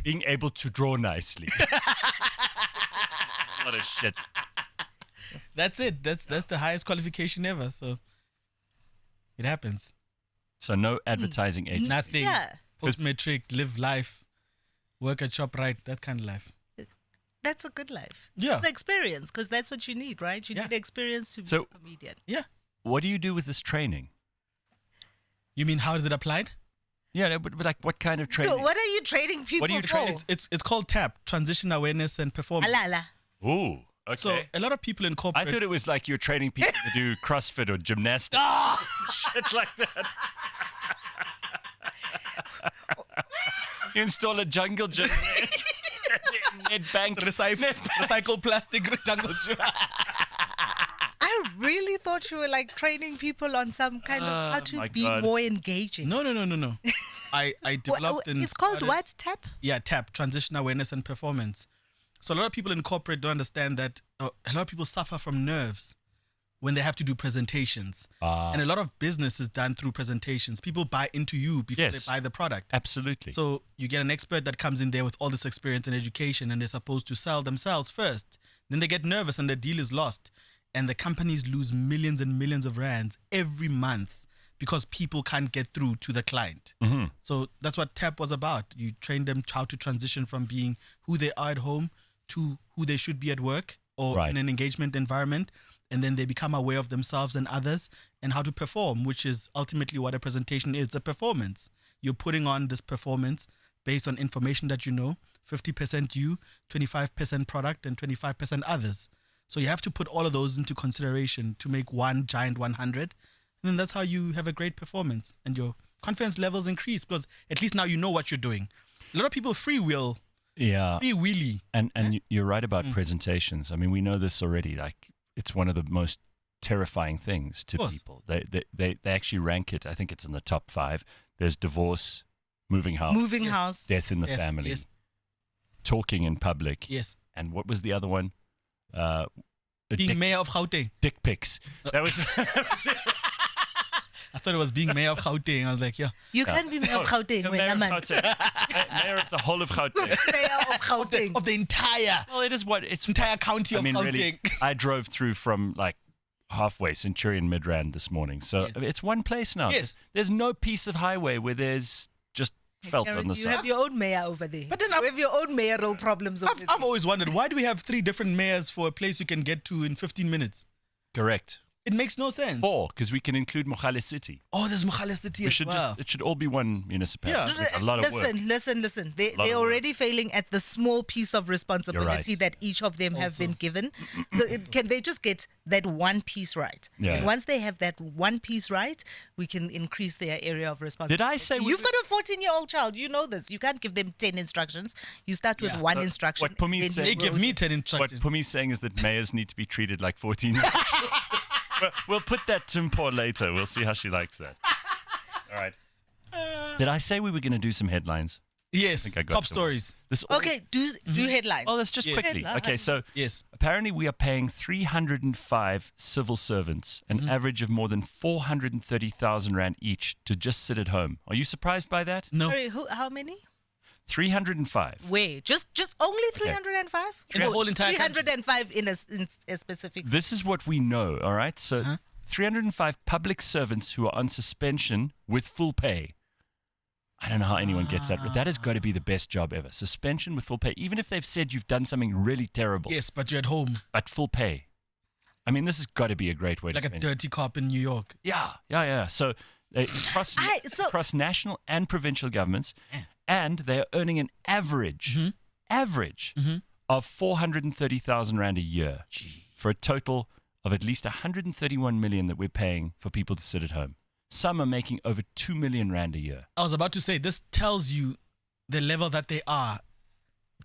Speaker 1: being able to draw nicely. What a shit.
Speaker 3: That's it. That's the highest qualification ever. So it happens.
Speaker 1: So no advertising agency.
Speaker 3: Nothing.
Speaker 2: Yeah.
Speaker 3: Post matric, live life, work at ShopRite, that kind of life.
Speaker 2: That's a good life.
Speaker 3: Yeah.
Speaker 2: It's experience, because that's what you need, right? You
Speaker 3: Yeah.
Speaker 2: need experience to be
Speaker 1: So-
Speaker 2: a comedian.
Speaker 3: Yeah.
Speaker 1: What do you do with this training?
Speaker 3: You mean how is it applied?
Speaker 1: Yeah, no, but what kind of training?
Speaker 2: No, what are you trading people
Speaker 1: What are you
Speaker 2: for?
Speaker 3: It's called TAP, Transition Awareness and Performance.
Speaker 2: Ala.
Speaker 1: Ooh, okay.
Speaker 3: So a lot of people in
Speaker 1: I
Speaker 3: corporate.
Speaker 1: thought it was like you're training people to do CrossFit or gymnastics. Shit like that. You install a jungle gym. Net bank.
Speaker 3: Recycle plastic jungle gym.
Speaker 2: I really thought you were training people on some kind of how
Speaker 1: my
Speaker 2: to be
Speaker 1: God.
Speaker 2: more engaging.
Speaker 3: No. I developed and
Speaker 2: it's called
Speaker 3: started-
Speaker 2: what? TAP?
Speaker 3: Yeah, TAP, Transition Awareness and Performance. So a lot of people in corporate don't understand that a lot of people suffer from nerves when they have to do presentations. And a lot of business is done through presentations. People buy into you before
Speaker 1: Yes.
Speaker 3: they buy the product.
Speaker 1: Absolutely.
Speaker 3: So you get an expert that comes in there with all this experience and education, and they're supposed to sell themselves first. Then they get nervous and the deal is lost. And the companies lose millions and millions of rands every month because people can't get through to the client. So that's what TAP was about. You train them how to transition from being who they are at home to who they should be at work or
Speaker 1: Right.
Speaker 3: in an engagement environment. And then they become aware of themselves and others and how to perform, which is ultimately what a presentation is, a performance. You're putting on this performance based on information that you know, 50% you, 25% product, and 25% others. So you have to put all of those into consideration to make one giant 100. And then that's how you have a great performance and your confidence levels increase, because at least now you know what you're doing. A lot of people freewheeling.
Speaker 1: And you're right about presentations. I mean, we know this already. Like, it's one of the most terrifying things to people. They actually rank it. I think it's in the top 5. There's divorce, moving house, death in the family, talking in public.
Speaker 3: Yes.
Speaker 1: And what was the other one?
Speaker 3: Being mayor of Gauteng.
Speaker 1: Dick pics. That was.
Speaker 3: I thought it was being mayor of Gauteng. I was like, yeah.
Speaker 2: You can't be mayor of Gauteng.
Speaker 1: Mayor of Gauteng. Mayor of the whole of Gauteng.
Speaker 2: Mayor of Gauteng.
Speaker 3: Of the entire.
Speaker 1: Well, it is what it's
Speaker 3: entire county of Gauteng.
Speaker 1: Really, I drove through from like halfway Centurion Midrand this morning, so it's one place now.
Speaker 3: Yes.
Speaker 1: There's no piece of highway where there's just felt
Speaker 2: Aaron,
Speaker 1: on the
Speaker 2: you
Speaker 1: side.
Speaker 2: have your own mayor over there.
Speaker 3: But then
Speaker 2: you have your own mayoral problems over there.
Speaker 3: I've always wondered, why do we have 3 different mayors for a place you can get to in 15 minutes?
Speaker 1: Correct.
Speaker 3: It makes no sense.
Speaker 1: 4, because we can include Mogale City.
Speaker 3: Oh, there's Mogale City as well.
Speaker 1: It should all be one municipality.
Speaker 3: Yeah.
Speaker 1: There's a lot of work.
Speaker 2: Listen. They're already failing at the small piece of responsibility that each of them have been given. Can they just get that one piece right?
Speaker 1: Yeah.
Speaker 2: And once they have that one piece right, we can increase their area of responsibility.
Speaker 1: Did I say
Speaker 2: you've got a 14-year-old child? You know this. You can't give them 10 instructions. You start with one instruction.
Speaker 1: What Phumi said,
Speaker 3: they give me 10 instructions.
Speaker 1: What Phumi's saying is that mayors need to be treated like 14-year-olds. We'll put that to Mpho later. We'll see how she likes that. All right. Did I say we were going to do some headlines?
Speaker 3: Yes. Top stories.
Speaker 2: Okay, do headlines.
Speaker 1: Oh, let's just quickly. Okay, so
Speaker 3: yes.
Speaker 1: Apparently we are paying 305 civil servants an average of more than 430,000 Rand each to just sit at home. Are you surprised by that?
Speaker 3: No.
Speaker 2: Sorry, how many?
Speaker 1: 305.
Speaker 2: Where? Just only 305?
Speaker 3: In the whole entire
Speaker 2: 305 in a specific.
Speaker 1: This is what we know, all right? So 305 public servants who are on suspension with full pay. I don't know how anyone gets that, but that has got to be the best job ever. Suspension with full pay. Even if they've said you've done something really terrible.
Speaker 3: Yes, but you're at home.
Speaker 1: But full pay. I mean, this has got to be a great way to spend.
Speaker 3: Like a dirty cop in New York.
Speaker 1: Yeah. So across national and provincial governments, and they are earning an average of 430,000 Rand a year for a total of at least 131 million that we're paying for people to sit at home. Some are making over 2 million Rand a year.
Speaker 3: I was about to say, this tells you the level that they are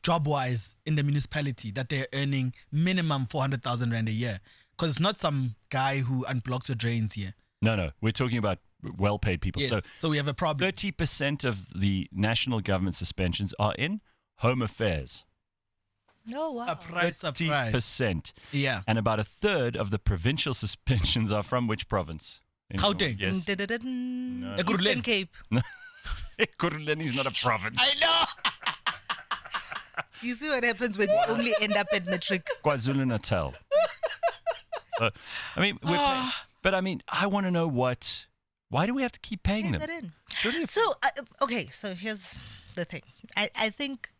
Speaker 3: job-wise in the municipality, that they're earning minimum 400,000 Rand a year. Because it's not some guy who unblocks your drains here.
Speaker 1: No. We're talking about well-paid people.
Speaker 3: Yes, so we have a problem.
Speaker 1: 30% of the national government suspensions are in home affairs.
Speaker 2: Oh, wow.
Speaker 3: Surprise.
Speaker 1: 30%.
Speaker 3: Yeah.
Speaker 1: And about a third of the provincial suspensions are from which province?
Speaker 3: Gauteng.
Speaker 1: Yes.
Speaker 2: No. Eastern Cape.
Speaker 1: Ekurhuleni is not a province.
Speaker 3: I know.
Speaker 2: You see what happens when you only end up at matric.
Speaker 1: KwaZulu-Natal. So, I mean, but I mean, I want to know why do we have to keep paying them?
Speaker 2: So, so here's the thing. I think,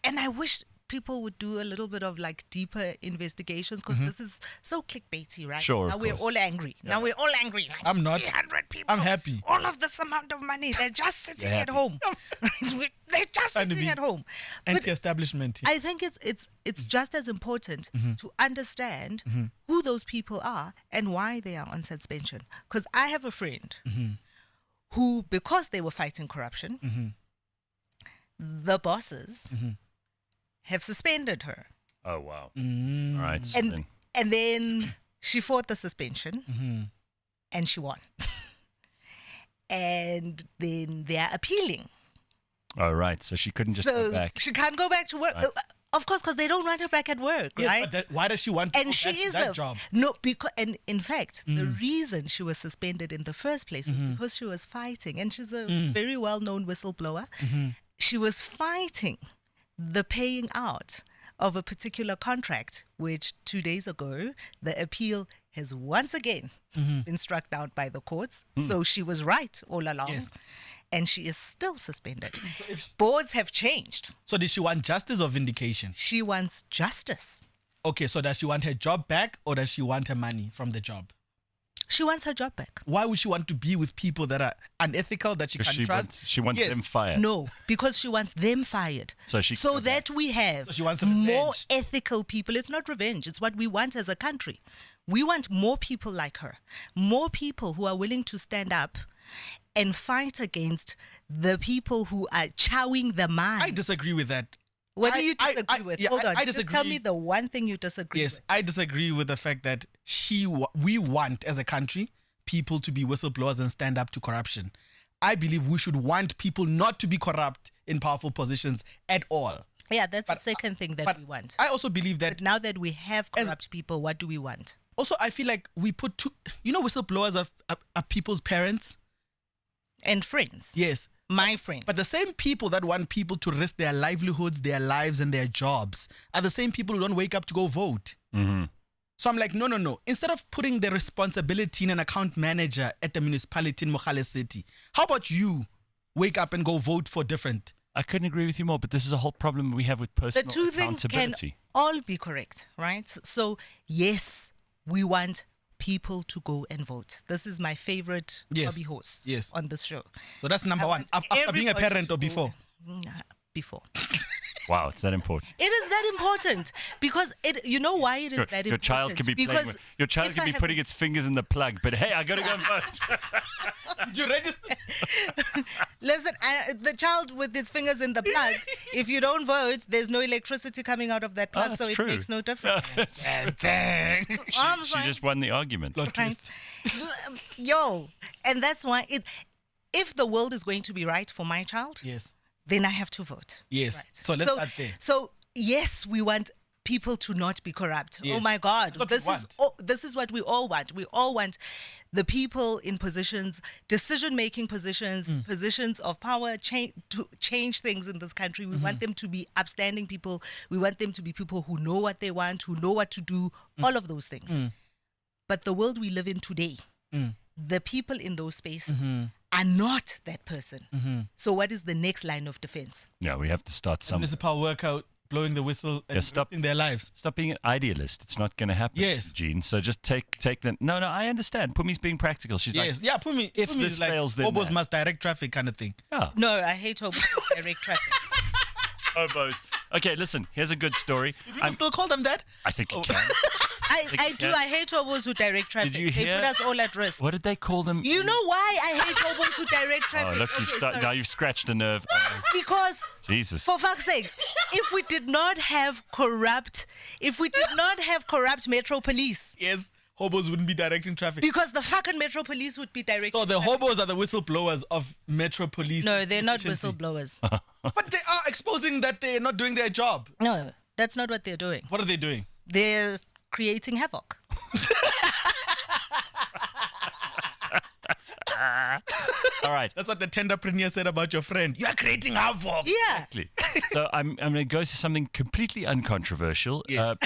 Speaker 2: and I wish people would do a little bit of like deeper investigations, because this is so clickbaity, right?
Speaker 1: Sure.
Speaker 2: Now we're all angry.
Speaker 1: Yeah.
Speaker 2: Now we're all angry. Like,
Speaker 3: I'm not.
Speaker 2: 300 people.
Speaker 3: I'm happy.
Speaker 2: All of this amount of money, they're just sitting at home. They're just sitting at home.
Speaker 3: Anti-establishment.
Speaker 2: I think it's just as important to understand who those people are and why they are on suspension. Because I have a friend who, because they were fighting corruption, the bosses have suspended her.
Speaker 1: Oh, wow. All right. So
Speaker 2: and then she fought the suspension and she won. And then they're appealing.
Speaker 1: Oh, right. So she couldn't just go back.
Speaker 2: She can't go back to work.
Speaker 1: Right.
Speaker 2: Of course, because they don't want her back at work,
Speaker 3: Yes,
Speaker 2: right?
Speaker 3: but why does she want to
Speaker 2: and
Speaker 3: go
Speaker 2: she
Speaker 3: back
Speaker 2: is
Speaker 3: to that job?
Speaker 2: No, because, and in fact, the reason she was suspended in the first place was because she was fighting, and she's a very well-known whistleblower. She was fighting the paying out of a particular contract, which 2 days ago, the appeal has once again been struck down by the courts. So she was right all along.
Speaker 3: Yes.
Speaker 2: And she is still suspended. Boards have changed.
Speaker 3: So does she want justice or vindication?
Speaker 2: She wants justice.
Speaker 3: Okay, so does she want her job back or does she want her money from the job?
Speaker 2: She wants her job back.
Speaker 3: Why would she want to be with people that are unethical, that she can't trust?
Speaker 1: She wants
Speaker 3: Yes.
Speaker 1: them fired.
Speaker 2: No, because she wants them fired.
Speaker 1: So
Speaker 2: that we have
Speaker 3: So she wants
Speaker 2: more
Speaker 3: revenge.
Speaker 2: ethical people. It's not revenge. It's what we want as a country. We want more people like her. More people who are willing to stand up and fight against the people who are chowing the man.
Speaker 3: I disagree with that.
Speaker 2: What do you disagree with?
Speaker 3: Yeah,
Speaker 2: Hold on.
Speaker 3: I
Speaker 2: Just
Speaker 3: disagree.
Speaker 2: tell me the one thing you disagree
Speaker 3: Yes,
Speaker 2: with.
Speaker 3: I disagree with the fact that we want as a country people to be whistleblowers and stand up to corruption. I believe we should want people not to be corrupt in powerful positions at all.
Speaker 2: Yeah, that's
Speaker 3: But-
Speaker 2: the second thing that
Speaker 3: but
Speaker 2: we want.
Speaker 3: I also believe that
Speaker 2: But now that we have corrupt people, what do we want?
Speaker 3: also I feel like we put whistleblowers are people's parents.
Speaker 2: And friends.
Speaker 3: Yes.
Speaker 2: My friend.
Speaker 3: But the same people that want people to risk their livelihoods, their lives, and their jobs are the same people who don't wake up to go vote.
Speaker 1: Mm-hmm.
Speaker 3: So I'm like, no. Instead of putting the responsibility in an account manager at the municipality in Mogale City, how about you wake up and go vote for different?
Speaker 1: I couldn't agree with you more, but this is a whole problem we have with
Speaker 2: The
Speaker 1: personal
Speaker 2: two things can
Speaker 1: accountability.
Speaker 2: all be correct, right? So, yes, we want people to go and vote. This is my favorite
Speaker 3: Yes.
Speaker 2: hobby horse
Speaker 3: Yes.
Speaker 2: on this show.
Speaker 3: So that's number one.
Speaker 2: want
Speaker 3: After being a
Speaker 2: everybody
Speaker 3: parent
Speaker 2: to
Speaker 3: or
Speaker 2: go
Speaker 3: before?
Speaker 2: Before.
Speaker 1: Wow, it's that important.
Speaker 2: It is that important because you know why it is that
Speaker 1: Your
Speaker 2: important?
Speaker 1: child could be playing
Speaker 2: because
Speaker 1: with, your child
Speaker 2: if
Speaker 1: could
Speaker 2: I
Speaker 1: be
Speaker 2: have
Speaker 1: putting its fingers in the plug, but hey, I gotta go and vote.
Speaker 3: Did you register?
Speaker 2: Listen, the child with his fingers in the plug, if you don't vote, there's no electricity coming out of that plug, so
Speaker 1: that's
Speaker 2: it
Speaker 1: true.
Speaker 2: makes no difference.
Speaker 3: Dang.
Speaker 2: I'm
Speaker 1: She
Speaker 2: sorry.
Speaker 1: just won the argument.
Speaker 3: Plot twist.
Speaker 2: Right. Yo, and that's why if the world is going to be right for my child,
Speaker 3: Yes.
Speaker 2: then I have to vote.
Speaker 3: Yes.
Speaker 2: Right.
Speaker 3: So let's start there.
Speaker 2: So yes, we want people to not be corrupt.
Speaker 3: Yes.
Speaker 2: Oh my God,
Speaker 3: That's what we
Speaker 2: this is what we all want. We all want the people in positions, decision-making positions, positions of power, to change things in this country. We want them to be upstanding people. We want them to be people who know what they want, who know what to do, all of those things. But the world we live in today, the people in those spaces are not that person. So what is the next line of defense?
Speaker 1: Yeah, we have to start somewhere.
Speaker 3: Municipal workout, blowing the whistle and
Speaker 1: stop.
Speaker 3: risking their lives.
Speaker 1: Stop being an idealist. It's not going to happen.
Speaker 3: Yes.
Speaker 1: Gene. So just take the. No, I understand. Pumi's being practical. She's
Speaker 3: Yes. Yeah, Phumi.
Speaker 1: if
Speaker 3: Phumi
Speaker 1: this
Speaker 3: is like
Speaker 1: fails, then
Speaker 3: hobos
Speaker 1: that.
Speaker 3: must direct traffic kind of thing.
Speaker 1: like, yeah,
Speaker 2: No, I hate direct traffic.
Speaker 1: hobos. Okay, listen. Here's a good story.
Speaker 3: You still call them that?
Speaker 1: I think you can.
Speaker 2: I do. I hate hobos who direct traffic.
Speaker 1: you
Speaker 2: They
Speaker 1: hear?
Speaker 2: put us all at risk.
Speaker 1: What did they call them?
Speaker 2: You know why I hate hobos who direct
Speaker 1: Oh,
Speaker 2: traffic?
Speaker 1: look,
Speaker 2: Okay, sorry.
Speaker 1: now you've scratched a nerve. Oh,
Speaker 2: Because,
Speaker 1: Jesus.
Speaker 2: for fuck's sakes, if we did not have corrupt Metro Police,
Speaker 3: Yes. Hobos wouldn't be directing traffic.
Speaker 2: because the fucking Metro Police would be directing.
Speaker 3: So the
Speaker 2: traffic.
Speaker 3: hobos are the whistleblowers of Metro Police.
Speaker 2: No, they're not
Speaker 3: efficiency.
Speaker 2: whistleblowers.
Speaker 3: But they are exposing that they're not doing their job.
Speaker 2: No, that's not what they're doing.
Speaker 3: What are they doing?
Speaker 2: They're creating havoc.
Speaker 1: All right.
Speaker 3: That's what the tenderpreneur said about your friend. You are creating havoc.
Speaker 2: Yeah.
Speaker 1: Exactly. So I'm going to go to something completely uncontroversial.
Speaker 3: Yes.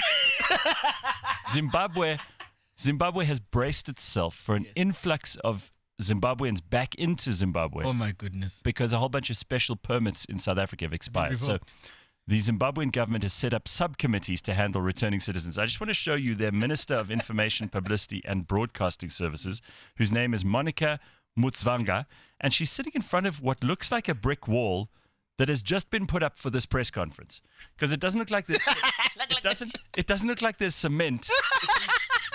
Speaker 1: Zimbabwe has braced itself for an influx of Zimbabweans back into Zimbabwe
Speaker 3: Oh my goodness.
Speaker 1: because a whole bunch of special permits in South Africa have expired. So
Speaker 3: revoked.
Speaker 1: the Zimbabwean government has set up subcommittees to handle returning citizens. I just want to show you their Minister of Information, Publicity and Broadcasting Services, whose name is Monica Mutsvanga, and she's sitting in front of what looks like a brick wall that has just been put up for this press conference, because it doesn't look like this. It doesn't look like there's cement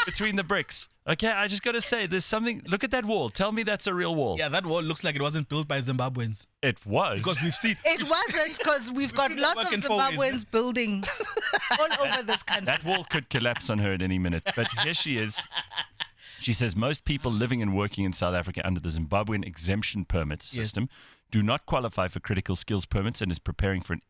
Speaker 1: between the bricks. Okay, I just got to say, there's something. Look at that wall. Tell me that's a real wall.
Speaker 3: Yeah, that wall looks like it wasn't built by Zimbabweans.
Speaker 1: It was.
Speaker 3: Because we've seen.
Speaker 2: It wasn't, because we've got
Speaker 3: seen
Speaker 2: lots
Speaker 3: that
Speaker 2: of
Speaker 3: work in 4 ways.
Speaker 2: Zimbabweans building all over this country.
Speaker 1: That wall could collapse on her at any minute. But here she is. She says most people living and working in South Africa under the Zimbabwean exemption permit system do not qualify for critical skills permits, and is preparing for an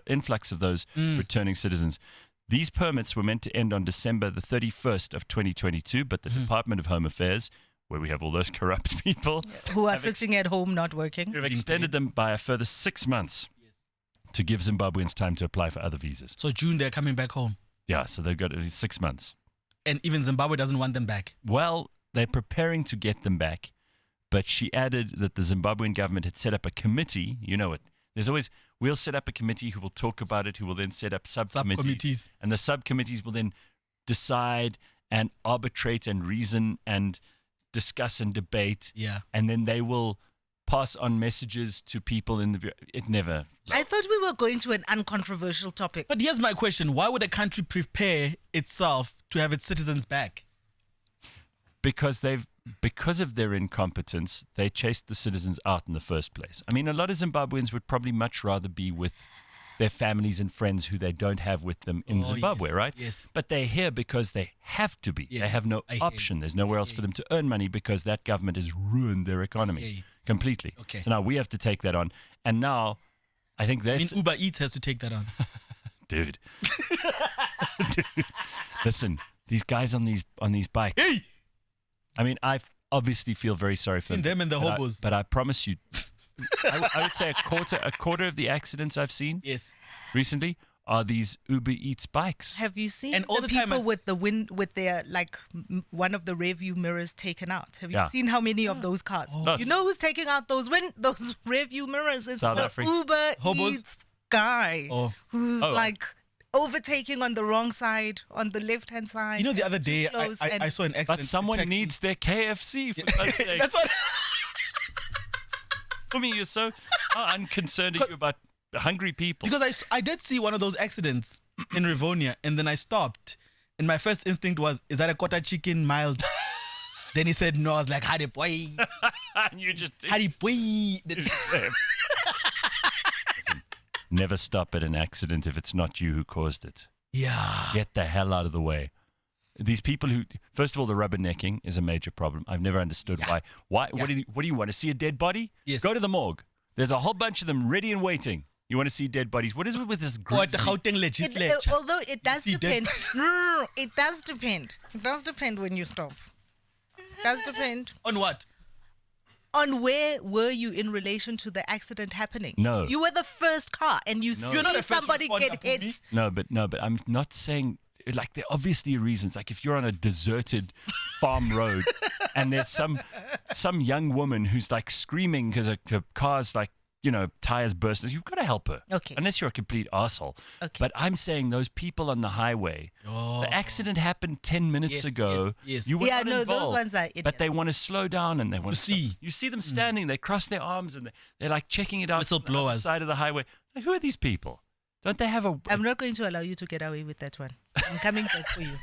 Speaker 1: influx of those returning citizens. These permits were meant to end on December the 31st of 2022, but the Department of Home Affairs, where we have all those corrupt people,
Speaker 2: Who are sitting at home not working.
Speaker 1: have extended them by a further 6 months to give Zimbabweans time to apply for other visas.
Speaker 3: So June, they're coming back home.
Speaker 1: Yeah, so they've got 6 months.
Speaker 3: And even Zimbabwe doesn't want them back.
Speaker 1: Well, they're preparing to get them back, but she added that the Zimbabwean government had set up a committee. You know it. There's always, we'll set up a committee who will talk about it, who will then set up subcommittees. And the subcommittees will then decide and arbitrate and reason and discuss and debate,
Speaker 3: Yeah.
Speaker 1: and then they will pass on messages to people in the. It never.
Speaker 2: I thought we were going to an uncontroversial topic.
Speaker 3: But here's my question: why would a country prepare itself to have its citizens back?
Speaker 1: Because of their incompetence, they chased the citizens out in the first place. I mean, a lot of Zimbabweans would probably much rather be with their families and friends who they don't have with them in Zimbabwe,
Speaker 3: yes,
Speaker 1: right?
Speaker 3: yes.
Speaker 1: But they're here because they have to be.
Speaker 3: Yes,
Speaker 1: They have no
Speaker 3: I hear
Speaker 1: option.
Speaker 3: you.
Speaker 1: There's nowhere else for them to earn money because that government has ruined their
Speaker 3: hear
Speaker 1: economy
Speaker 3: you.
Speaker 1: completely.
Speaker 3: Okay.
Speaker 1: So now we have to take that on. And now, I think
Speaker 3: I mean,
Speaker 1: that's...
Speaker 3: Uber Eats has to take that on.
Speaker 1: Dude. Dude. Listen, these guys on these bikes.
Speaker 3: Hey!
Speaker 1: I mean, I obviously feel very sorry for
Speaker 3: In them and the
Speaker 1: but
Speaker 3: hobos.
Speaker 1: but I promise you, I would say a quarter of the accidents I've seen
Speaker 3: Yes.
Speaker 1: recently are these Uber Eats bikes.
Speaker 2: Have you seen
Speaker 3: And all
Speaker 2: the
Speaker 3: the time
Speaker 2: people
Speaker 3: I
Speaker 2: with the with their one of the rear view mirrors taken out? Have you
Speaker 1: Yeah.
Speaker 2: seen how many of those cars?
Speaker 1: Lots.
Speaker 2: You know who's taking out those rear view mirrors? It's
Speaker 1: South
Speaker 2: the
Speaker 1: Africa.
Speaker 2: Uber
Speaker 3: Hobos?
Speaker 2: Eats guy
Speaker 3: Oh.
Speaker 2: who's
Speaker 1: Oh.
Speaker 2: like overtaking on the wrong side, on the left hand side.
Speaker 3: You know, the other day
Speaker 2: close
Speaker 3: I
Speaker 2: and-
Speaker 3: saw an accident.
Speaker 1: But someone
Speaker 3: taxi.
Speaker 1: needs their KFC, for God's sake.
Speaker 3: That's what.
Speaker 1: Phumi, you're so how unconcerned are you about hungry people?
Speaker 3: Because I did see one of those accidents in Rivonia, and then I stopped, and my first instinct was, is that a quarter chicken mild? Then he said no. I was like, "Hadi boy,
Speaker 1: And you just
Speaker 3: hadi boy."
Speaker 1: Listen, never stop at an accident if it's not you who caused it.
Speaker 3: Yeah.
Speaker 1: Get the hell out of the way. These people who, first of all, the rubbernecking is a major problem. I've never understood why. Why?
Speaker 3: Yeah.
Speaker 1: What do you want to see a dead body?
Speaker 3: Yes.
Speaker 1: Go to the morgue. There's a whole bunch of them ready and waiting. You want to see dead bodies? What is it with this
Speaker 3: Or at the
Speaker 1: grisly?
Speaker 3: Gauteng legislature.
Speaker 2: Although it does
Speaker 3: see dead-
Speaker 2: depend. No, it does depend. It does depend when you stop. It does depend
Speaker 3: On what?
Speaker 2: on where were you in relation to the accident happening.
Speaker 1: No.
Speaker 2: If you were the first car and you
Speaker 3: You're not
Speaker 2: see
Speaker 3: a first
Speaker 2: somebody
Speaker 3: responder,
Speaker 2: get hit.
Speaker 3: Phumi.
Speaker 1: No, but I'm not saying, like, there are obviously reasons. Like, if you're on a deserted farm road and there's some young woman who's like screaming because her car's like, you know, tires burst, you've got to help her.
Speaker 2: Okay.
Speaker 1: Unless you're a complete arsehole.
Speaker 2: Okay.
Speaker 1: But I'm saying those people on the highway,
Speaker 3: Oh.
Speaker 1: the accident happened 10 minutes
Speaker 3: Yes,
Speaker 1: ago.
Speaker 3: yes.
Speaker 1: You were
Speaker 2: Yeah,
Speaker 1: not
Speaker 2: no,
Speaker 1: involved,
Speaker 2: those ones are
Speaker 1: But they
Speaker 2: idiots.
Speaker 1: want to slow down and they want
Speaker 3: To see.
Speaker 1: You see them standing, they cross their arms and they're like checking it out on the other
Speaker 3: Whistleblowers.
Speaker 1: side of the highway. Like, who are these people? Don't they have a...
Speaker 2: I'm not going to allow you to get away with that one. I'm coming back for you.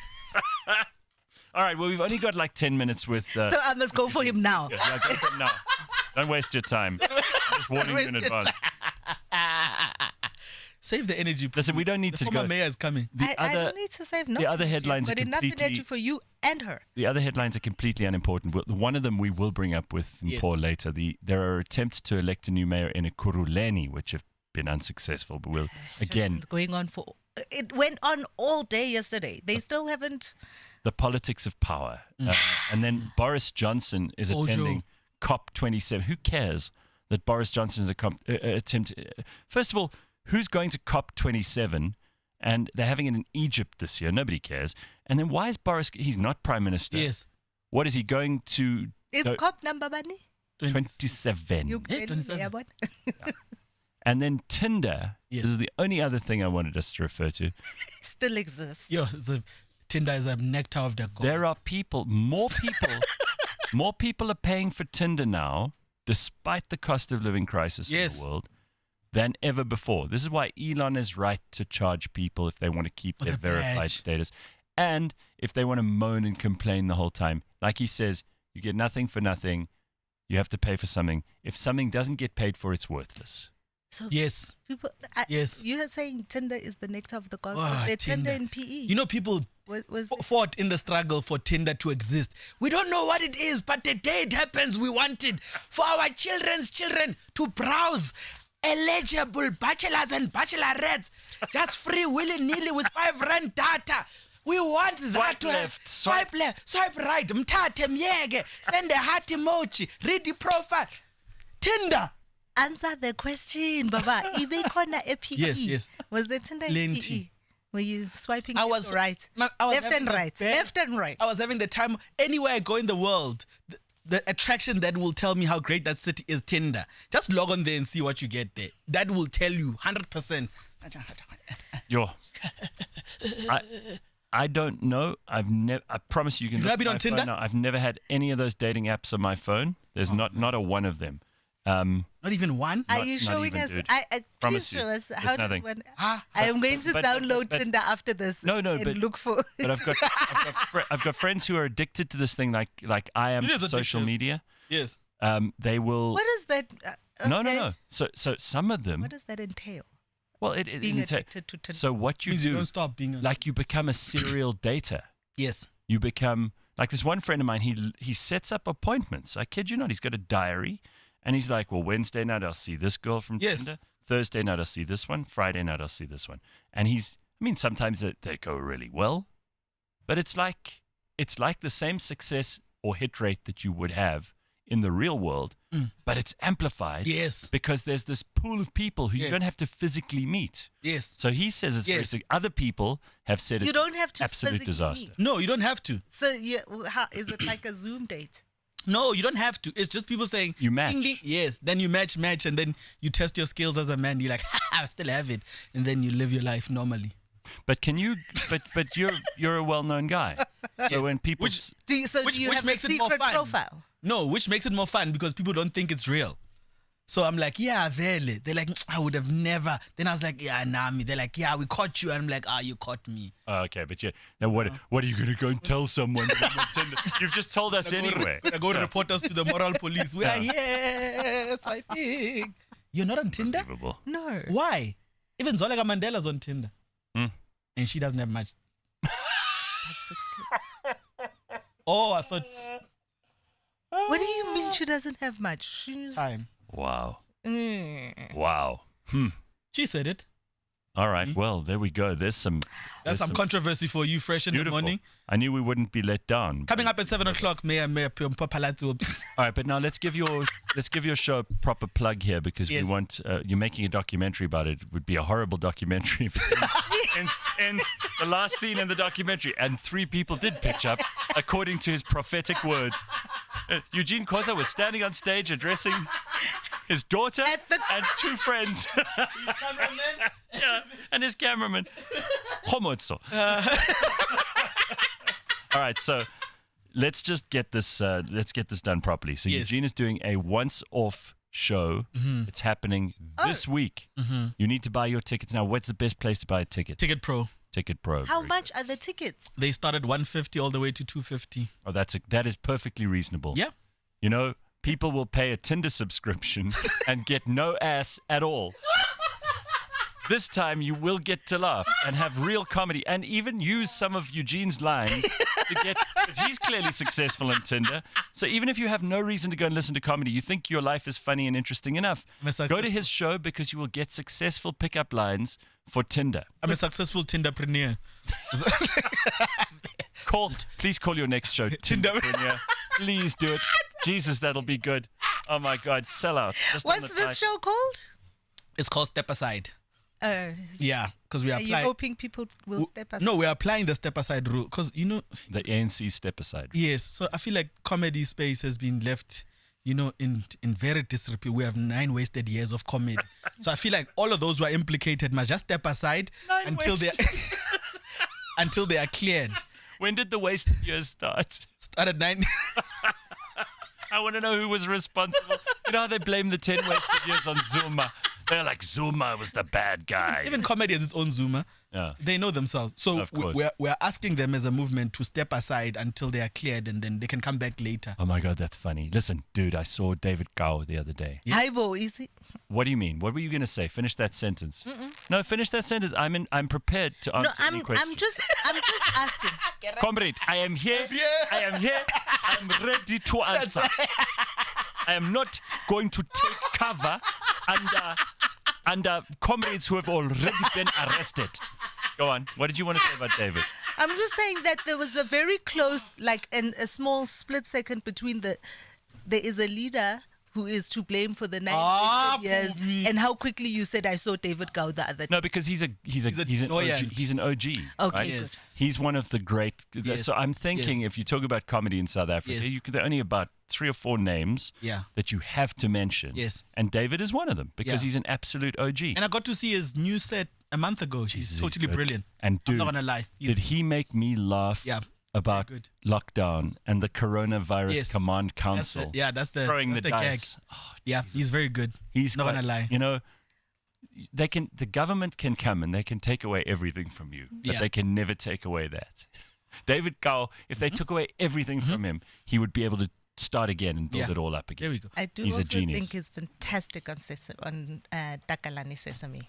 Speaker 1: All right, well, we've only got like 10 minutes with...
Speaker 2: So I must go for him now.
Speaker 1: Yeah, go for it now. Don't waste your time. I'm just warning you in advance.
Speaker 3: Save the energy.
Speaker 1: Listen, we don't need
Speaker 3: the
Speaker 1: to
Speaker 3: former
Speaker 1: go.
Speaker 3: mayor is coming.
Speaker 2: I
Speaker 1: other-
Speaker 2: don't need to save no.
Speaker 1: the other headlines are
Speaker 2: but enough
Speaker 1: completely-
Speaker 2: energy for you and her.
Speaker 1: The other headlines are completely unimportant. One of them we will bring up with
Speaker 3: Yes.
Speaker 1: Mpho later. There are attempts to elect a new mayor in Ekurhuleni, which have been unsuccessful. But we'll, again,
Speaker 2: It's going on for. It went on all day yesterday. They still haven't.
Speaker 1: the politics of power. And then Boris Johnson is
Speaker 3: Ojo.
Speaker 1: attending COP27. Who cares that Boris Johnson is attempt? First of all, who's going to COP27? And they're having it in Egypt this year. Nobody cares. And then why is Boris? He's not prime minister.
Speaker 3: Yes.
Speaker 1: What is he going to?
Speaker 2: It's
Speaker 1: go-
Speaker 2: cop number bunny.
Speaker 1: 27.
Speaker 2: You
Speaker 3: Yeah,
Speaker 2: can
Speaker 3: 27.
Speaker 2: yeah, what?
Speaker 1: And then Tinder.
Speaker 3: Yes.
Speaker 1: This is the only other thing I wanted us to refer to.
Speaker 2: Still exists.
Speaker 3: Yo, Tinder is a nectar of the gods.
Speaker 1: There are more people are paying for Tinder now, despite the cost of living crisis in
Speaker 3: Yes.
Speaker 1: the world, than ever before. This is why Elon is right to charge people if they want to keep
Speaker 3: With
Speaker 1: their
Speaker 3: a
Speaker 1: verified
Speaker 3: badge.
Speaker 1: status. And if they want to moan and complain the whole time. Like he says, you get nothing for nothing. You have to pay for something. If something doesn't get paid for, it's worthless.
Speaker 2: So
Speaker 3: Yes.
Speaker 2: people,
Speaker 3: Yes.
Speaker 2: You are saying Tinder is the nectar of the gods.
Speaker 3: Oh,
Speaker 2: Was there
Speaker 3: Tinder.
Speaker 2: Tinder in PE?
Speaker 3: You know, people
Speaker 2: was
Speaker 3: fought in the struggle for Tinder to exist. We don't know what it is, but the day it happens, we want it for our children's children to browse eligible bachelors and bachelorettes, just free willy-nilly with 5 rand data. We want that
Speaker 1: Swipe
Speaker 3: to
Speaker 1: left,
Speaker 3: swipe left, swipe right. Mtate myege, send a heart emoji, read the profile. Tinder.
Speaker 2: answer the question, Baba. Ibe khona PE.
Speaker 3: Yes, yes.
Speaker 2: Was there Tinder in
Speaker 3: Plenty.
Speaker 2: PE? Were you swiping
Speaker 3: I
Speaker 2: left
Speaker 3: was
Speaker 2: or right?
Speaker 3: I was
Speaker 2: Left
Speaker 3: having
Speaker 2: and
Speaker 3: the
Speaker 2: right.
Speaker 3: best-
Speaker 2: Left and right.
Speaker 3: I was having the time anywhere I go in the world. The attraction that will tell me how great that city is Tinder. Just log on there and see what you get there. That will tell you 100%.
Speaker 1: I don't know. I promise you can.
Speaker 3: You've
Speaker 1: look
Speaker 3: never been
Speaker 1: at
Speaker 3: on
Speaker 1: my
Speaker 3: Tinder?
Speaker 1: phone now. I've never had any of those dating apps on my phone. There's not a one of them.
Speaker 3: Not even one?
Speaker 2: Are
Speaker 1: Not-
Speaker 2: you
Speaker 1: not
Speaker 2: showing
Speaker 1: even,
Speaker 2: us?
Speaker 1: dude.
Speaker 2: Please
Speaker 1: Promise you.
Speaker 2: show us.
Speaker 1: There's
Speaker 2: How does
Speaker 1: nothing.
Speaker 2: one?
Speaker 3: Ah,
Speaker 2: I am going to
Speaker 1: but-
Speaker 2: download
Speaker 1: but-
Speaker 2: Tinder after this.
Speaker 1: No,
Speaker 2: and
Speaker 1: but-
Speaker 2: look for.
Speaker 1: But I've got friends who are addicted to this thing, like I am
Speaker 3: It is
Speaker 1: to social
Speaker 3: addictive.
Speaker 1: media.
Speaker 3: yes.
Speaker 1: They will.
Speaker 2: What is that?
Speaker 1: No.
Speaker 2: Okay.
Speaker 1: So some of them.
Speaker 2: What does that entail?
Speaker 1: Well, it
Speaker 2: Being
Speaker 1: entails.
Speaker 2: addicted to Tinder.
Speaker 1: So what you
Speaker 3: Means you
Speaker 1: do,
Speaker 3: don't stop being a...
Speaker 1: like you become a serial dater.
Speaker 3: Yes.
Speaker 1: You become like this one friend of mine. He sets up appointments. I kid you not. He's got a diary, and he's like, well, Wednesday night I'll see this girl from
Speaker 3: Yes.
Speaker 1: Tinder. Thursday night I'll see this one. Friday night I'll see this one. And sometimes they go really well, but it's like the same success or hit rate that you would have in the real world, but it's amplified.
Speaker 3: Yes.
Speaker 1: Because there's this pool of people who you
Speaker 3: Yes.
Speaker 1: don't have to physically meet.
Speaker 3: Yes.
Speaker 1: So he says it's
Speaker 3: Yes.
Speaker 1: other people have said
Speaker 2: You
Speaker 1: it's
Speaker 2: don't have to
Speaker 1: absolute
Speaker 2: physically
Speaker 1: disaster.
Speaker 2: meet.
Speaker 3: No, you don't have to.
Speaker 2: So how is it like a Zoom date?
Speaker 3: No, you don't have to. It's just people saying...
Speaker 1: You match.
Speaker 3: ding, ding. Yes. Then you match, and then you test your skills as a man. You're like, I still have it. And then you live your life normally.
Speaker 1: But can you? But you're a well-known guy. So
Speaker 3: Yes.
Speaker 1: when people,
Speaker 3: Which-
Speaker 2: Do you
Speaker 3: Which
Speaker 2: have a
Speaker 3: makes it more
Speaker 2: secret
Speaker 3: fun.
Speaker 2: profile?
Speaker 3: No, which makes it more fun because people don't think it's real. So I'm like, yeah, vele. They're like, I would have never. Then I was like, yeah, Nami. They're like, yeah, we caught you. And I'm like, you caught me.
Speaker 1: oh, okay, but now what are you gonna go and tell someone? That I'm on Tinder? You've just told us anyway.
Speaker 3: I go report us to the moral police. We are, yes, I think. You're not on Tinder?
Speaker 1: Unbelievable.
Speaker 2: No.
Speaker 3: Why? Even Zolega Mandela's on Tinder.
Speaker 1: Hmm.
Speaker 3: And she doesn't have much.
Speaker 2: That's 6 kids.
Speaker 3: Oh, I thought
Speaker 2: What do you mean she doesn't have much? She's.
Speaker 3: time.
Speaker 1: Wow.
Speaker 2: Mm.
Speaker 1: Wow.
Speaker 3: She said it.
Speaker 1: All right. Well, there we go. There's some.
Speaker 3: That's
Speaker 1: there's
Speaker 3: some controversy for you, fresh in
Speaker 1: beautiful.
Speaker 3: the morning.
Speaker 1: I knew we wouldn't be let down.
Speaker 3: Coming up at 7 o'clock, Mayor Mpho Phalatse will...
Speaker 1: All right, but now let's give your show a proper plug here because
Speaker 3: Yes.
Speaker 1: we want you're making a documentary about it. It would be a horrible documentary if it ends the last scene in the documentary and 3 people did pitch up according to his prophetic words. Eugene Khoza was standing on stage addressing his daughter and 2 friends. Yeah, and his cameraman. Homotso. All right, so let's just get this done properly. So
Speaker 3: Yes.
Speaker 1: Eugene is doing a once-off show. It's happening this week. You need to buy your tickets now. What's the best place to buy a ticket?
Speaker 3: Ticket Pro.
Speaker 1: Ticket Pro.
Speaker 2: How
Speaker 1: Very
Speaker 2: much are the tickets?
Speaker 3: They started 150 all the way to 250.
Speaker 1: good. Oh, that is perfectly reasonable.
Speaker 3: Yeah.
Speaker 1: You know, people will pay a Tinder subscription and get no ass at all. This time you will get to laugh and have real comedy and even use some of Eugene's lines to get, because he's clearly successful on Tinder. So even if you have no reason to go and listen to comedy, you think your life is funny and interesting enough,
Speaker 3: I'm a
Speaker 1: go to
Speaker 3: successful-
Speaker 1: his show because you will get successful pickup lines for Tinder.
Speaker 3: I'm a successful Tinderpreneur.
Speaker 1: Please call your next show
Speaker 3: Tinder.
Speaker 1: Tinderpreneur. Please do it. Jesus, that'll be good. Oh my God, sell out. Just on
Speaker 2: What's
Speaker 1: the
Speaker 2: this
Speaker 1: title.
Speaker 2: show called?
Speaker 3: It's called Step Aside. Yeah, because we
Speaker 2: Are you
Speaker 3: apply.
Speaker 2: hoping people will step aside?
Speaker 3: No, we're applying the Step Aside rule. Because,
Speaker 1: The ANC step aside.
Speaker 3: yes, so I feel like comedy space has been left, in very disrepute. We have 9 wasted years of comedy. So I feel like all of those who are implicated must just step aside
Speaker 1: 9
Speaker 3: until they until they are cleared.
Speaker 1: When did the wasted years start?
Speaker 3: Start at 9.
Speaker 1: I want to know who was responsible. You know how they blame the 10 wasted years on Zuma? They're like, Zuma was the bad guy.
Speaker 3: Even comedy has its own Zoomer.
Speaker 1: Yeah.
Speaker 3: They know themselves. So
Speaker 1: Of course.
Speaker 3: we're asking them as a movement to step aside until they are cleared and then they can come back later.
Speaker 1: Oh my God, that's funny. Listen, dude, I saw David Gao the other day.
Speaker 2: Haibo, is it?
Speaker 1: What do you mean? What were you going to say? Finish that sentence. No, finish that sentence. I'm prepared to answer
Speaker 2: No,
Speaker 1: any question.
Speaker 2: I'm just asking.
Speaker 1: Comrade, I am here. I am here. I'm ready to answer. I am not going to take cover under comrades who have already been arrested. Go on. What did you want to say about David?
Speaker 2: I'm just saying that there was a very close, a small split second between there is a leader who is to blame for the 9 years,
Speaker 3: Phumi.
Speaker 2: and how quickly you said I saw David Gao the other day.
Speaker 1: No, because he's an
Speaker 3: annoyant.
Speaker 1: OG. He's an OG.
Speaker 2: Okay,
Speaker 1: right?
Speaker 3: Yes.
Speaker 1: He's one of the great.
Speaker 3: Yes.
Speaker 1: So I'm thinking,
Speaker 3: Yes.
Speaker 1: if you talk about comedy in South Africa,
Speaker 3: Yes.
Speaker 1: there are only about 3 or 4 names
Speaker 3: Yeah.
Speaker 1: that you have to mention.
Speaker 3: Yes.
Speaker 1: And David is one of them because
Speaker 3: Yeah.
Speaker 1: he's an absolute OG.
Speaker 3: And I got to see his new set a month ago. She's
Speaker 1: Jesus,
Speaker 3: totally
Speaker 1: good.
Speaker 3: brilliant.
Speaker 1: And
Speaker 3: I'm
Speaker 1: dude,
Speaker 3: not gonna lie.
Speaker 1: did he make me laugh
Speaker 3: Yeah.
Speaker 1: about
Speaker 3: good.
Speaker 1: lockdown and the coronavirus
Speaker 3: Yes.
Speaker 1: command
Speaker 3: That's
Speaker 1: council?
Speaker 3: that's the
Speaker 1: Throwing
Speaker 3: that's
Speaker 1: the
Speaker 3: gag.
Speaker 1: dice. Oh,
Speaker 3: Yeah, he's very good.
Speaker 1: he's
Speaker 3: Not
Speaker 1: got-
Speaker 3: gonna lie.
Speaker 1: You know, the government can come and they can take away everything from you, but
Speaker 3: Yeah.
Speaker 1: they can never take away that. David Kau, if they took away everything from him, he would be able to start again and build
Speaker 3: Yeah.
Speaker 1: it all up
Speaker 3: There
Speaker 1: again.
Speaker 3: we go.
Speaker 2: I do
Speaker 1: He's a
Speaker 2: also
Speaker 1: genius.
Speaker 2: think he's fantastic on Takalani Sesame.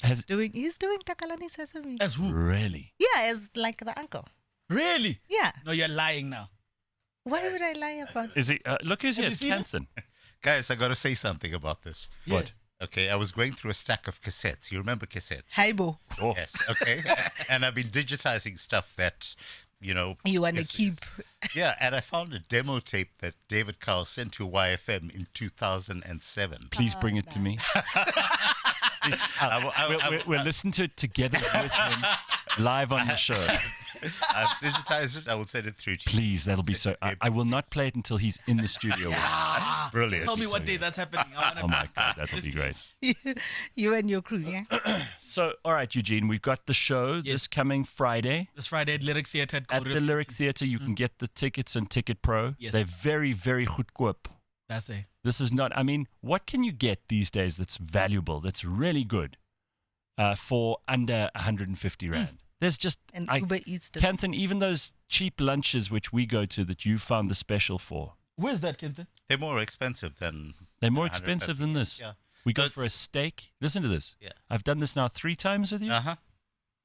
Speaker 1: He's
Speaker 2: He's doing Takalani Sesame.
Speaker 3: As who?
Speaker 1: really?
Speaker 2: Yeah, as like the uncle.
Speaker 3: Really?
Speaker 2: Yeah.
Speaker 3: No, you're lying now.
Speaker 2: Why would I lie about?
Speaker 1: Is he? Look who's here.
Speaker 3: Have
Speaker 1: It's
Speaker 3: you seen it?
Speaker 1: Kanthan.
Speaker 4: Guys, I got to say something about this.
Speaker 1: What?
Speaker 3: Yes.
Speaker 4: Okay, I was going through a stack of cassettes. You remember cassettes?
Speaker 2: Haibo.
Speaker 1: Oh,
Speaker 4: Yes. Okay. And I've been digitizing stuff that,
Speaker 2: You want to
Speaker 4: is-
Speaker 2: keep?
Speaker 4: Yeah, and I found a demo tape that David Kau sent to YFM in 2007.
Speaker 1: please bring it to me. Please, we'll listen to it together with him live on the show.
Speaker 4: I've digitized it. I will send it through to you.
Speaker 1: Please, that'll be so. I will not play it until he's in the studio. with us.
Speaker 4: Brilliant.
Speaker 3: Tell me
Speaker 1: so
Speaker 3: what day
Speaker 1: good.
Speaker 3: that's happening. I wanna
Speaker 1: Oh my God, that'll be great.
Speaker 2: You and your crew, yeah.
Speaker 1: So, all right, Eugene, we've got the show
Speaker 3: Yes.
Speaker 1: this coming Friday
Speaker 3: This Friday at Lyric Theatre at
Speaker 1: at the Lyric Theatre. You can get the tickets on Ticket Pro.
Speaker 3: Yes.
Speaker 1: They're very, very goedkoop.
Speaker 3: That's it.
Speaker 1: This is not. I mean, what can you get these days that's valuable? That's really good for under 150 rand. There's just
Speaker 2: And
Speaker 1: I,
Speaker 2: Uber Eats.
Speaker 1: Kanthan, even those cheap lunches which we go to that you found the special for,
Speaker 3: Where's that, Kanthan?
Speaker 4: They're more expensive than.
Speaker 1: they're more
Speaker 4: 150.
Speaker 1: expensive than this.
Speaker 4: Yeah.
Speaker 1: We go
Speaker 4: But-
Speaker 1: for a steak. Listen to this.
Speaker 4: Yeah.
Speaker 1: I've done this now 3 times with you.
Speaker 4: Uh-huh.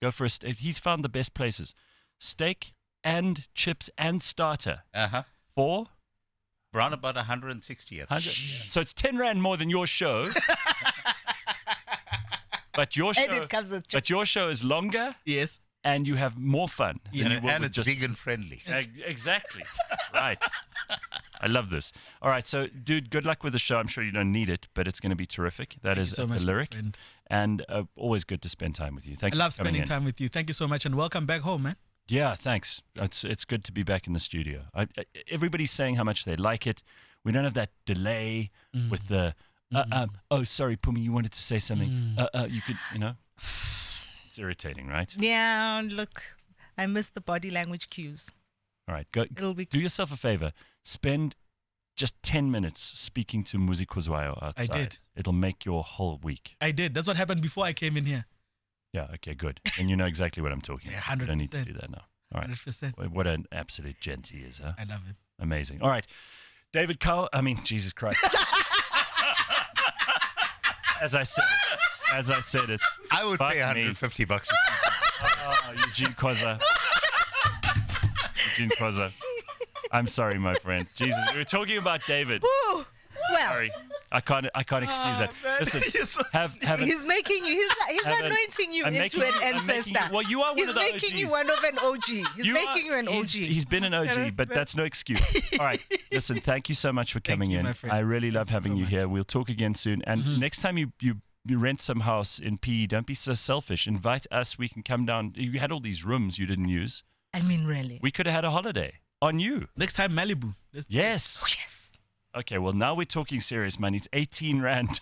Speaker 1: Go for a steak. He's found the best places. Steak and chips and starter
Speaker 4: Uh-huh.
Speaker 1: for
Speaker 4: Around about 160.
Speaker 1: 100. So it's 10 rand more than your show. But your
Speaker 2: And
Speaker 1: show,
Speaker 2: it comes with
Speaker 1: but your show is longer
Speaker 3: Yes.
Speaker 1: and you have more fun.
Speaker 3: Yeah.
Speaker 1: than you
Speaker 4: And,
Speaker 1: will
Speaker 4: and
Speaker 1: with
Speaker 4: it's vegan friendly.
Speaker 1: Exactly. Right. I love this. All right. So, dude, good luck with the show. I'm sure you don't need it, but it's going to be terrific. That
Speaker 3: Thank you
Speaker 1: is
Speaker 3: so
Speaker 1: the
Speaker 3: much, my
Speaker 1: lyric.
Speaker 3: friend.
Speaker 1: And always good to spend time with you. Thank
Speaker 3: I
Speaker 1: you.
Speaker 3: love
Speaker 1: for coming
Speaker 3: spending
Speaker 1: in.
Speaker 3: time with you. Thank you so much, and welcome back home, man.
Speaker 1: Yeah, thanks. It's good to be back in the studio. Everybody's saying how much they like it. We don't have that delay with the. Oh, sorry, Phumi, you wanted to say something. You could, It's irritating, right?
Speaker 2: Yeah, look, I missed the body language cues.
Speaker 1: All right, go.
Speaker 2: It'll be
Speaker 1: Do yourself a favor. Spend just 10 minutes speaking to Muzi Kozwayo outside.
Speaker 3: did.
Speaker 1: It'll make your whole week.
Speaker 3: I did. That's what happened before I came in here.
Speaker 1: Yeah. Okay. Good. And you know exactly what I'm talking
Speaker 3: Yeah,
Speaker 1: about. You don't need to
Speaker 3: 100%.
Speaker 1: do that now. All right.
Speaker 3: 100%.
Speaker 1: What an absolute gent he is, huh?
Speaker 3: I love it.
Speaker 1: Amazing. All right. David Kau, Jesus Christ. As I said it.
Speaker 4: I would
Speaker 1: Fuck
Speaker 4: pay
Speaker 1: me.
Speaker 4: $150.
Speaker 1: Oh, Eugene Khoza. Eugene Khoza. I'm sorry, my friend. Jesus, we were talking about David.
Speaker 2: Ooh, well,
Speaker 1: Sorry. I can't excuse that.
Speaker 3: man.
Speaker 1: Listen,
Speaker 3: You're so-
Speaker 1: have
Speaker 2: he's making you. He's
Speaker 1: have an-
Speaker 2: anointing you
Speaker 1: I'm
Speaker 2: into
Speaker 1: making
Speaker 2: an
Speaker 1: you- I'm making
Speaker 2: ancestor.
Speaker 1: you- well, you are one
Speaker 2: He's
Speaker 1: of the
Speaker 2: making you
Speaker 1: OGs.
Speaker 2: one of an OG. He's making you an OG.
Speaker 1: He's been an OG, but that's no excuse. All right. Listen, thank you so much for coming
Speaker 3: you,
Speaker 1: in.
Speaker 3: my friend.
Speaker 1: I really love
Speaker 3: Thank you
Speaker 1: having
Speaker 3: so
Speaker 1: you
Speaker 3: much.
Speaker 1: here. We'll talk again soon. And next time you rent some house in PE, don't be so selfish. Invite us. We can come down. You had all these rooms you didn't use.
Speaker 2: I mean, really.
Speaker 1: We could have had a holiday on you.
Speaker 3: Next time, Malibu. Let's do it.
Speaker 1: Yes.
Speaker 2: Oh, yes.
Speaker 1: Okay, well, now we're talking serious money. It's 18 rand.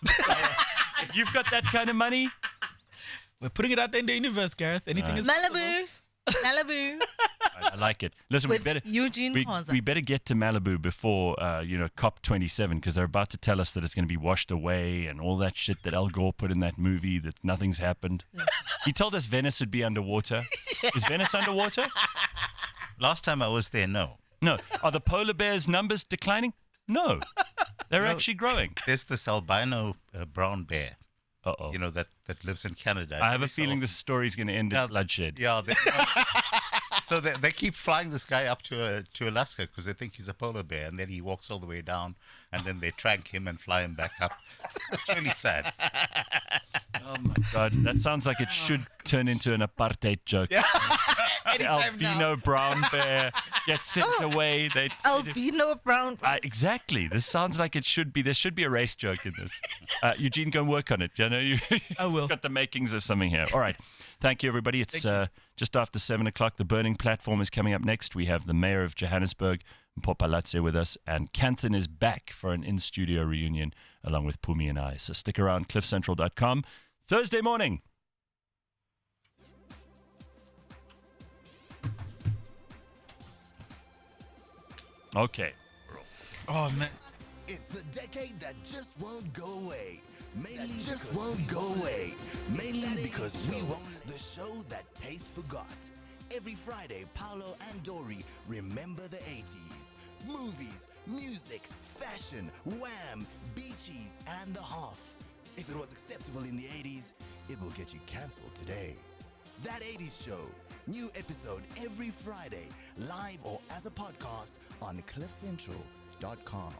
Speaker 1: If you've got that kind of money,
Speaker 3: We're putting it out there in the universe, Gareth. Anything is possible.
Speaker 2: Malibu.
Speaker 1: I like it. Listen,
Speaker 2: With
Speaker 1: we better
Speaker 2: Eugene
Speaker 1: we
Speaker 2: Khoza.
Speaker 1: better get to Malibu before COP27 because they're about to tell us that it's going to be washed away and all that shit that Al Gore put in that movie that nothing's happened. He told us Venice would be underwater. Is Venice underwater?
Speaker 4: Last time I was there, no.
Speaker 1: No. Are the polar bears' numbers declining? No. They're
Speaker 4: No.
Speaker 1: actually growing.
Speaker 4: There's this albino brown bear,
Speaker 1: Uh-oh.
Speaker 4: that lives in Canada.
Speaker 1: I have a
Speaker 4: Every so
Speaker 1: feeling this story's going to end in
Speaker 4: Yeah,
Speaker 1: bloodshed.
Speaker 4: Yeah. So they keep flying this guy up to Alaska because they think he's a polar bear, and then he walks all the way down, and then they trank him and fly him back up. It's really sad.
Speaker 1: Oh, my God. That sounds like it should turn into an apartheid joke. The
Speaker 3: Anytime now.
Speaker 1: albino brown bear gets sent away. They
Speaker 2: Albino brown.
Speaker 1: Exactly. This sounds like it should be. There should be a race joke in this. Eugene, go and work on it. You know,
Speaker 3: I will.
Speaker 1: got the makings of something here. All right. Thank you, everybody. It's just after 7 o'clock. The Burning Platform is coming up next. We have the mayor of Johannesburg, Mpho Phalatse, with us. And Kanthan is back for an in-studio reunion along with Phumi and I. So stick around, cliffcentral.com. Thursday morning. Okay.
Speaker 3: Oh, man.
Speaker 5: It's the decade that just won't go away. Mainly because we want the show that taste forgot. Every Friday, Paolo and Dory remember the 80s. Movies, music, fashion, Wham, Beachies, and the Hoff. If it was acceptable in the 80s, it will get you cancelled today. That 80s Show. New episode every Friday, live or as a podcast on cliffcentral.com.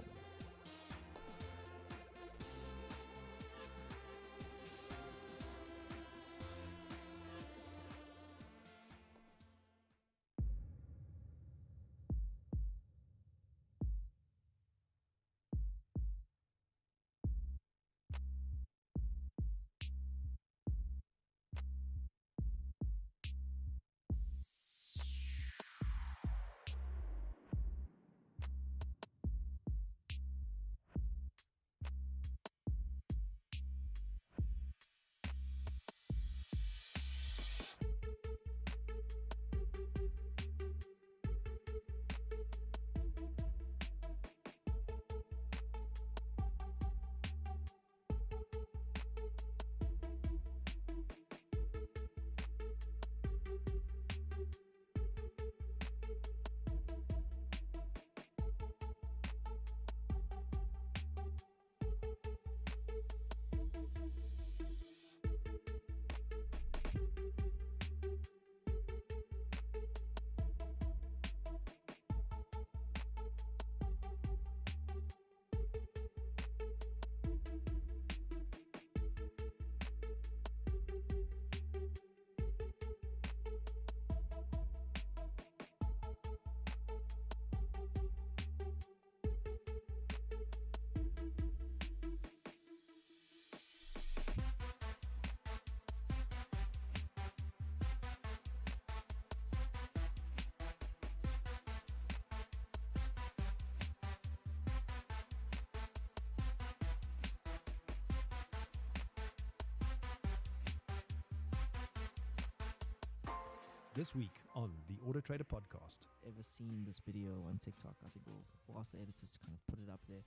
Speaker 6: This week on the Auto Trader podcast.
Speaker 7: Ever seen this video on TikTok? I think we'll ask the editors to kind of put it up there.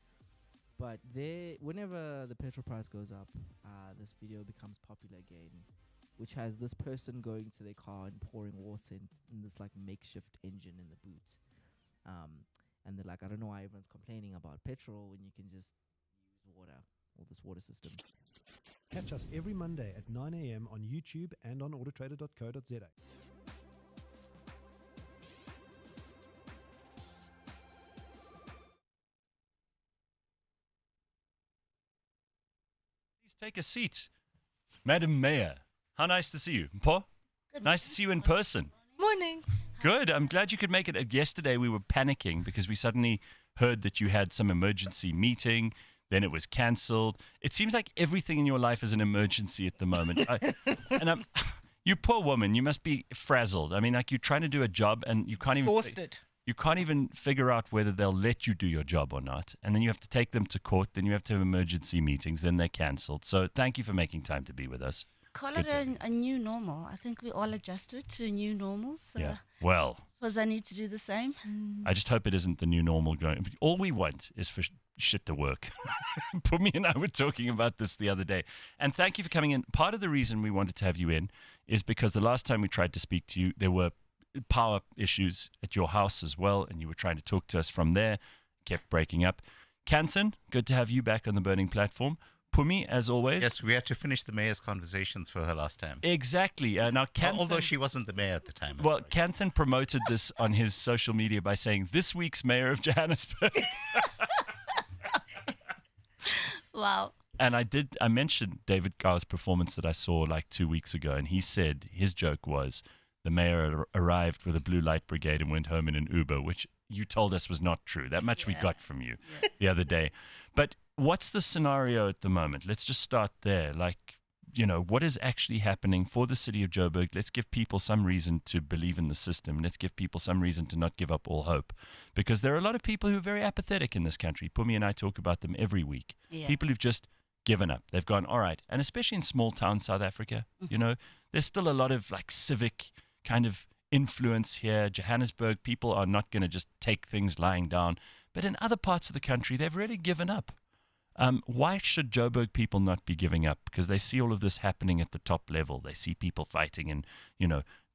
Speaker 7: But whenever the petrol price goes up, this video becomes popular again, which has this person going to their car and pouring water in this like makeshift engine in the boot. And they're like, I don't know why everyone's complaining about petrol when you can just use water or this water system.
Speaker 6: Catch us every Monday at 9 a.m. on YouTube and on autotrader.co.za.
Speaker 1: Take a seat. Madam Mayor, how nice to see you. Mpho, nice to see you in person.
Speaker 2: Morning.
Speaker 1: Good. I'm glad you could make it. Yesterday we were panicking because we suddenly heard that you had some emergency meeting. Then it was cancelled. It seems like everything in your life is an emergency at the moment. You poor woman, you must be frazzled. I mean, like you're trying to do a job and you can't even...
Speaker 2: Exhausted.
Speaker 1: You can't even figure out whether they'll let you do your job or not. And then you have to take them to court. Then you have to have emergency meetings. Then they're cancelled. So thank you for making time to be with us.
Speaker 8: Call it a new normal. I think we all adjusted to a new normal. So
Speaker 1: Yeah. Well,
Speaker 8: I suppose I need to do the same.
Speaker 1: I just hope it isn't the new normal going. All we want is for shit to work. Phumi and I were talking about this the other day. And thank you for coming in. Part of the reason we wanted to have you in is because the last time we tried to speak to you, there were power issues at your house as well, and you were trying to talk to us from there, kept breaking up. Kanthan, good to have you back on the Burning Platform. Phumi, as always.
Speaker 4: Yes, we had to finish the mayor's conversations for her last time.
Speaker 1: Exactly. Now, Kanthan,
Speaker 4: Although she wasn't the mayor at the time.
Speaker 1: well, Kanthan promoted this on his social media by saying, this week's mayor of Johannesburg.
Speaker 8: Wow.
Speaker 1: And I mentioned David Gow's performance that I saw like 2 weeks ago, and he said his joke was, the mayor arrived with a blue light brigade and went home in an Uber, which you told us was not true. That much we got from you the other day. But what's the scenario at the moment? Let's just start there. Like, you know, what is actually happening for the city of Joburg? Let's give people some reason to believe in the system. Let's give people some reason to not give up all hope. Because there are a lot of people who are very apathetic in this country. Phumi and I talk about them every week.
Speaker 8: Yeah.
Speaker 1: People who've just given up. They've gone, all right. And especially in small town South Africa, you know, there's still a lot of like civic kind of influence here. Johannesburg, people are not going to just take things lying down. But in other parts of the country, they've really given up. Why should Joburg people not be giving up? Because they see all of this happening at the top level. They see people fighting in,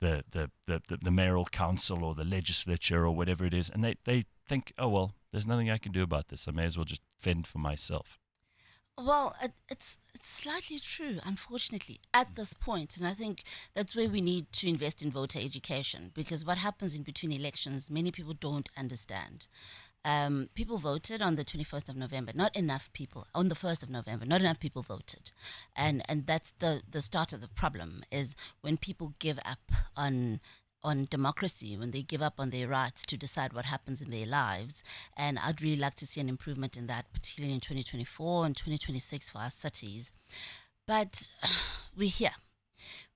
Speaker 1: the mayoral council or the legislature or whatever it is. And they think, oh, well, there's nothing I can do about this. I may as well just fend for myself.
Speaker 8: Well, it's slightly true, unfortunately, at this point. And I think that's where we need to invest in voter education, because what happens in between elections, many people don't understand. People voted on the 21st of November. Not enough people. On the 1st of November, not enough people voted. And that's the start of the problem, is when people give up on democracy, when they give up on their rights to decide what happens in their lives. And I'd really like to see an improvement in that, particularly in 2024 and 2026 for our cities. But we're here.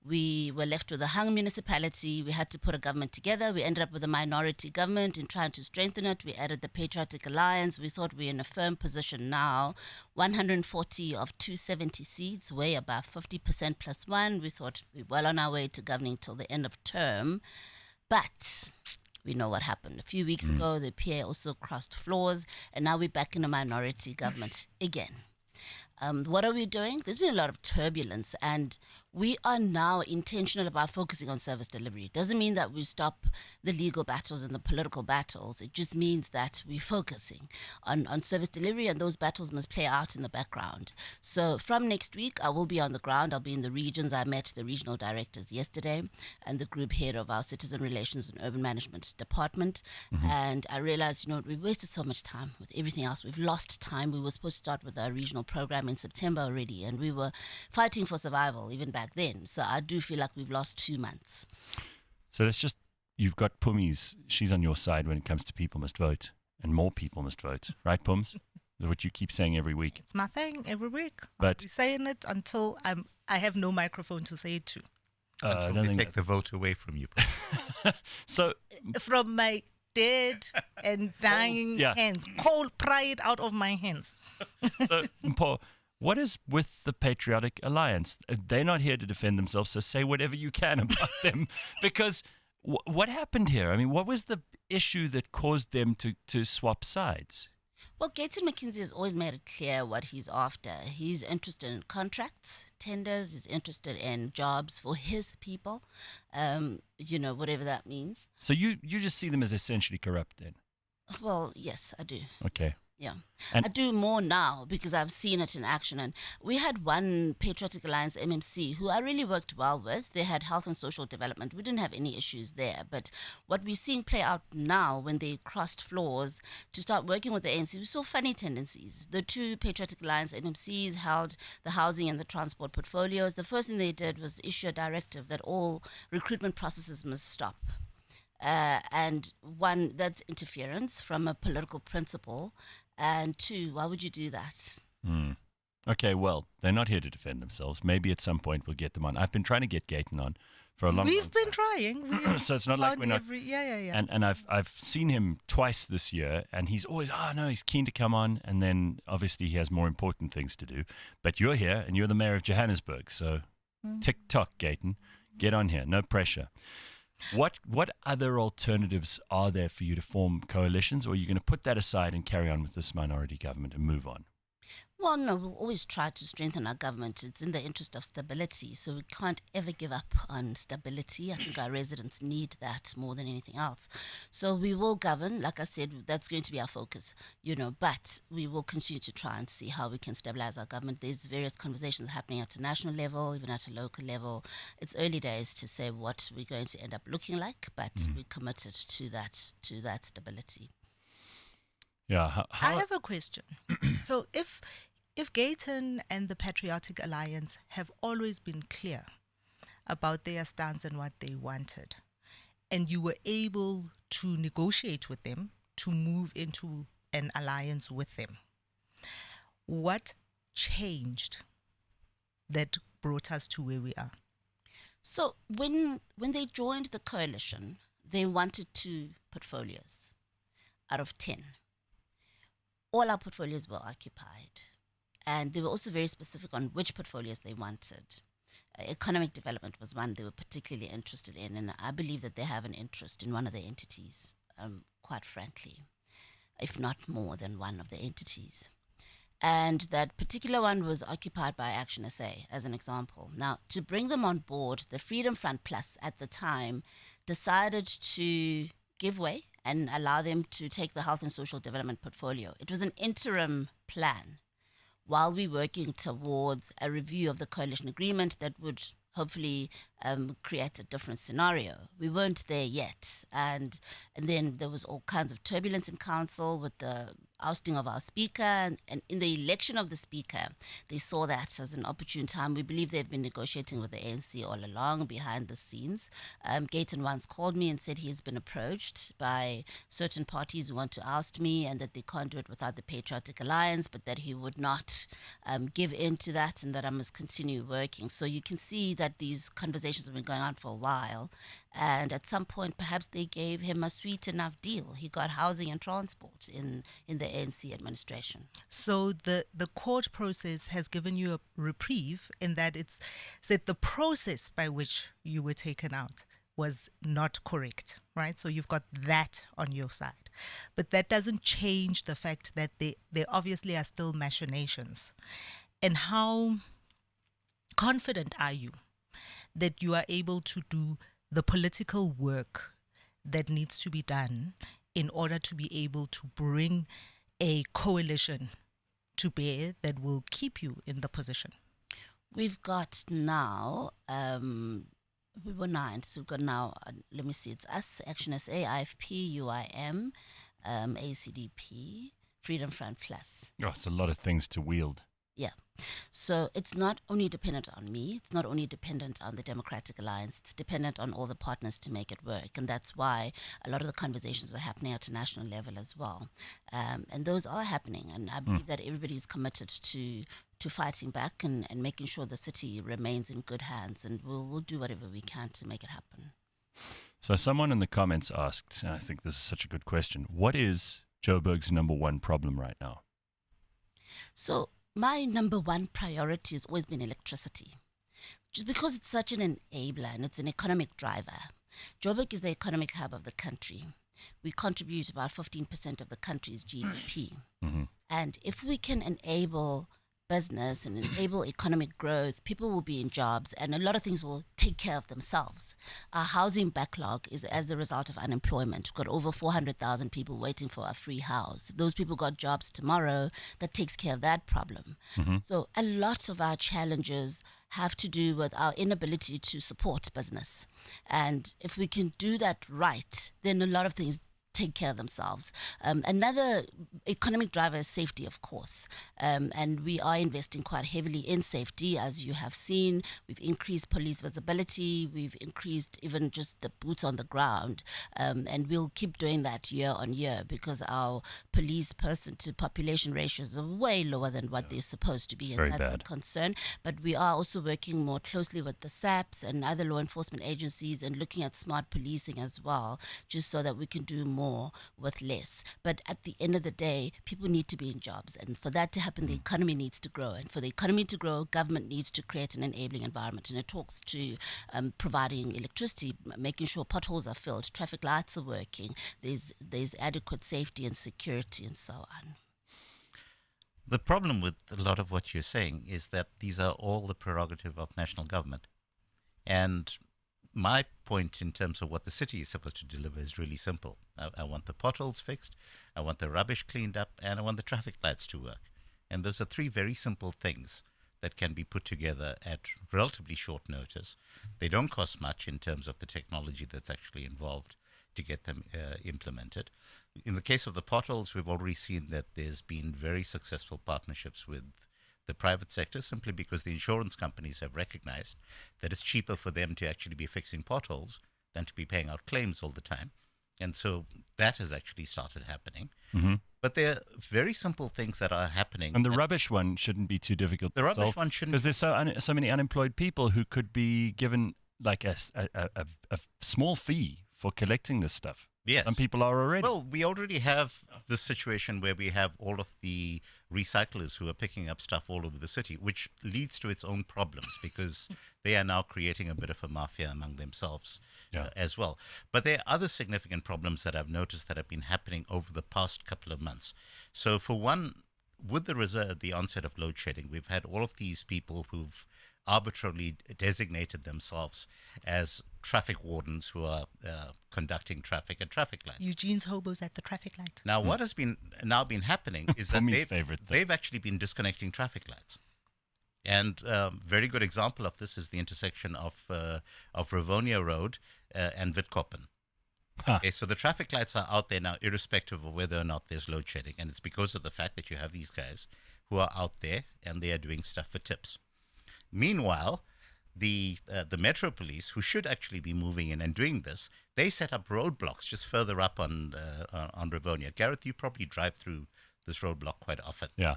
Speaker 8: We were left with a hung municipality. We had to put a government together. We ended up with a minority government. In trying to strengthen it, we added the Patriotic Alliance. We thought we're in a firm position now. 140 of 270 seats, way above 50% plus one. We thought we're well on our way to governing till the end of term. But we know what happened. A few weeks ago, the PA also crossed floors, and now we're back in a minority government again. What are we doing? There's been a lot of turbulence, and we are now intentional about focusing on service delivery. It doesn't mean that we stop the legal battles and the political battles. It just means that we're focusing on service delivery, and those battles must play out in the background. So from next week, I will be on the ground. I'll be in the regions. I met the regional directors yesterday and the group head of our Citizen Relations and Urban Management Department. And I realized, we wasted so much time with everything else. We've lost time. We were supposed to start with our regional program in September already, and we were fighting for survival even back then. So I do feel like we've lost 2 months.
Speaker 1: So that's just, you've got Phumi's, she's on your side when it comes to people must vote, and more people must vote, right, Phums? That's what you keep saying every week.
Speaker 2: It's my thing every week.
Speaker 1: But
Speaker 2: I'll be saying it until I have no microphone to say it to.
Speaker 4: Until they take the vote away from you.
Speaker 1: So
Speaker 2: From my dead and dying hands. Cold, pry it out of my hands.
Speaker 1: So, Mpho, what is with the Patriotic Alliance? They're not here to defend themselves, so say whatever you can about them. Because what happened here? I mean, what was the issue that caused them to swap sides?
Speaker 8: Well, Gaten McKenzie has always made it clear what he's after. He's interested in contracts, tenders. He's interested in jobs for his people, whatever that means.
Speaker 1: So you just see them as essentially corrupt then?
Speaker 8: Well, yes, I do.
Speaker 1: Okay.
Speaker 8: Yeah.
Speaker 1: And
Speaker 8: I do more now because I've seen it in action. And we had one Patriotic Alliance MMC who I really worked well with. They had health and social development. We didn't have any issues there. But what we're seeing play out now when they crossed floors to start working with the ANC, we saw funny tendencies. The two Patriotic Alliance MMCs held the housing and the transport portfolios. The first thing they did was issue a directive that all recruitment processes must stop. And one, that's interference from a political principle. And two, why would you do that?
Speaker 1: Okay, well, they're not here to defend themselves. Maybe at some point we'll get them on. I've been trying to get Gaten on for a long time.
Speaker 2: We've been trying.
Speaker 1: So it's not like we're not.
Speaker 2: Yeah.
Speaker 1: And I've seen him twice this year, and he's always, he's keen to come on. And then obviously he has more important things to do. But you're here, and you're the mayor of Johannesburg. So tick-tock, Gaten. Get on here. No pressure. What other alternatives are there for you to form coalitions, or are you going to put that aside and carry on with this minority government and move on?
Speaker 8: Well, no, we'll always try to strengthen our government. It's in the interest of stability, so we can't ever give up on stability. I think our residents need that more than anything else. So we will govern. Like I said, that's going to be our focus, but we will continue to try and see how we can stabilize our government. There's various conversations happening at a national level, even at a local level. It's early days to say what we're going to end up looking like, but we're committed to that stability.
Speaker 1: Yeah.
Speaker 2: I have a question. So if Gaten and the Patriotic Alliance have always been clear about their stance and what they wanted, and you were able to negotiate with them to move into an alliance with them, what changed that brought us to where we are?
Speaker 8: So when they joined the coalition, they wanted 2 portfolios out of 10. All our portfolios were occupied. And they were also very specific on which portfolios they wanted. Economic development was one they were particularly interested in, and I believe that they have an interest in one of the entities, quite frankly, if not more than one of the entities. And that particular one was occupied by Action SA, as an example. Now, to bring them on board, the Freedom Front Plus at the time decided to give way and allow them to take the health and social development portfolio. It was an interim plan while we're working towards a review of the coalition agreement that would hopefully create a different scenario. We weren't there yet. And then there was all kinds of turbulence in council with the ousting of our speaker. And in the election of the speaker, they saw that as an opportune time. We believe they've been negotiating with the ANC all along behind the scenes. Gayton once called me and said he's been approached by certain parties who want to oust me and that they can't do it without the Patriotic Alliance, but that he would not give in to that and that I must continue working. So you can see that these conversations have been going on for a while. And at some point, perhaps they gave him a sweet enough deal. He got housing and transport in the ANC administration.
Speaker 2: So the court process has given you a reprieve in that it's said the process by which you were taken out was not correct, right? So you've got that on your side. But that doesn't change the fact that there obviously are still machinations. And how confident are you that you are able to do the political work that needs to be done in order to be able to bring a coalition to bear that will keep you in the position?
Speaker 8: We've got now, we were 9, so we've got now, let me see, it's us, Action SA, IFP, UIM, ACDP, Freedom Front Plus.
Speaker 1: Oh, it's a lot of things to wield.
Speaker 8: Yeah. So it's not only dependent on me, it's not only dependent on the Democratic Alliance, it's dependent on all the partners to make it work. And that's why a lot of the conversations are happening at a national level as well. And those are happening. And I believe that everybody's committed to fighting back and making sure the city remains in good hands. And we'll do whatever we can to make it happen.
Speaker 1: So someone in the comments asked, and I think this is such a good question, what is Joburg's number one problem right now?
Speaker 8: So my number one priority has always been electricity. Just because it's such an enabler and it's an economic driver. Joburg is the economic hub of the country. We contribute about 15% of the country's GDP.
Speaker 1: Mm-hmm.
Speaker 8: And if we can enable business and enable economic growth, people will be in jobs and a lot of things will take care of themselves. Our housing backlog is as a result of unemployment. We've got over 400,000 people waiting for a free house. If those people got jobs tomorrow, that takes care of that problem.
Speaker 1: Mm-hmm.
Speaker 8: So a lot of our challenges have to do with our inability to support business. And if we can do that right, then a lot of things take care of themselves. Another economic driver is safety, of course. And we are investing quite heavily in safety, as you have seen. We've increased police visibility. We've increased even just the boots on the ground. And we'll keep doing that year on year because our police person to population ratios are way lower than what they're supposed to be.
Speaker 1: Very
Speaker 8: And that's
Speaker 1: bad.
Speaker 8: a concern. But we are also working more closely with the SAPs and other law enforcement agencies and looking at smart policing as well, just so that we can do more with less. But at the end of the day, people need to be in jobs. And for that to happen, the economy needs to grow. And for the economy to grow, government needs to create an enabling environment. And it talks to providing electricity, making sure potholes are filled, traffic lights are working, there's adequate safety and security and so on.
Speaker 4: The problem with a lot of what you're saying is that these are all the prerogative of national government. And my point in terms of what the city is supposed to deliver is really simple. I want the potholes fixed, I want the rubbish cleaned up, and I want the traffic lights to work. And those are 3 very simple things that can be put together at relatively short notice. They don't cost much in terms of the technology that's actually involved to get them implemented. In the case of the potholes, we've already seen that there's been very successful partnerships with the private sector simply because the insurance companies have recognized that it's cheaper for them to actually be fixing potholes than to be paying out claims all the time. And so that has actually started happening.
Speaker 1: Mm-hmm.
Speaker 4: But there are very simple things that are happening.
Speaker 1: And the rubbish one shouldn't be too difficult
Speaker 4: The
Speaker 1: to
Speaker 4: rubbish
Speaker 1: solve,
Speaker 4: one shouldn't.
Speaker 1: because there's so many unemployed people who could be given like a small fee for collecting this stuff.
Speaker 4: Yes.
Speaker 1: Some people are already.
Speaker 4: Well, we already have this situation where we have all of the recyclers who are picking up stuff all over the city, which leads to its own problems because they are now creating a bit of a mafia among themselves as well. But there are other significant problems that I've noticed that have been happening over the past couple of months. So for one, with the onset of load shedding, we've had all of these people who've arbitrarily designated themselves as traffic wardens who are conducting traffic at traffic lights.
Speaker 2: Eugene's hobos at the traffic light.
Speaker 4: Now, what has been happening is that
Speaker 1: Phumi's favorite thing.
Speaker 4: they've actually been disconnecting traffic lights. And very good example of this is the intersection of Rivonia Road and Witkoppen.
Speaker 1: Huh.
Speaker 4: Okay, so the traffic lights are out there now, irrespective of whether or not there's load shedding, and it's because of the fact that you have these guys who are out there and they are doing stuff for tips. Meanwhile, the Metro Police, who should actually be moving in and doing this, they set up roadblocks just further up on Rivonia. Gareth, you probably drive through this roadblock quite often.
Speaker 1: Yeah.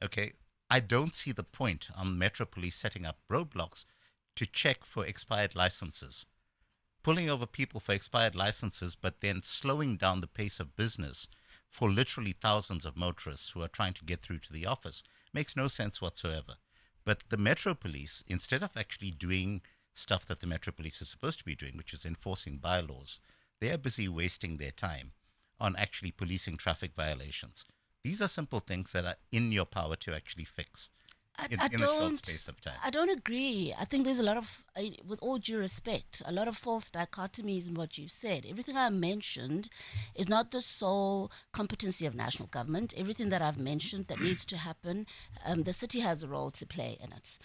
Speaker 4: Okay, I don't see the point on Metro Police setting up roadblocks to check for expired licenses. Pulling over people for expired licenses, but then slowing down the pace of business for literally thousands of motorists who are trying to get through to the office makes no sense whatsoever. But the Metro Police, instead of actually doing stuff that the Metro Police is supposed to be doing, which is enforcing bylaws, they are busy wasting their time on actually policing traffic violations. These are simple things that are in your power to actually fix in a short space of time.
Speaker 8: I don't agree. I think there's a lot of, with all due respect, a lot of false dichotomies in what you've said. Everything I mentioned is not the sole competency of national government. Everything that I've mentioned that needs to happen, the city has a role to play in it.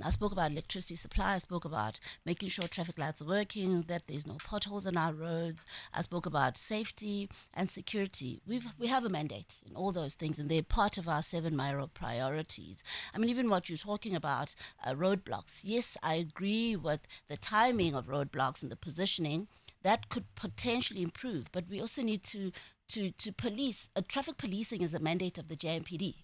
Speaker 8: I spoke about electricity supply. I spoke about making sure traffic lights are working, that there's no potholes on our roads. I spoke about safety and security. We have a mandate in all those things, and they're part of our 7 Myro priorities. I mean, even what you're talking about, roadblocks. Yes, I agree with the timing of roadblocks and the positioning. That could potentially improve, but we also need to police. Traffic policing is a mandate of the JMPD.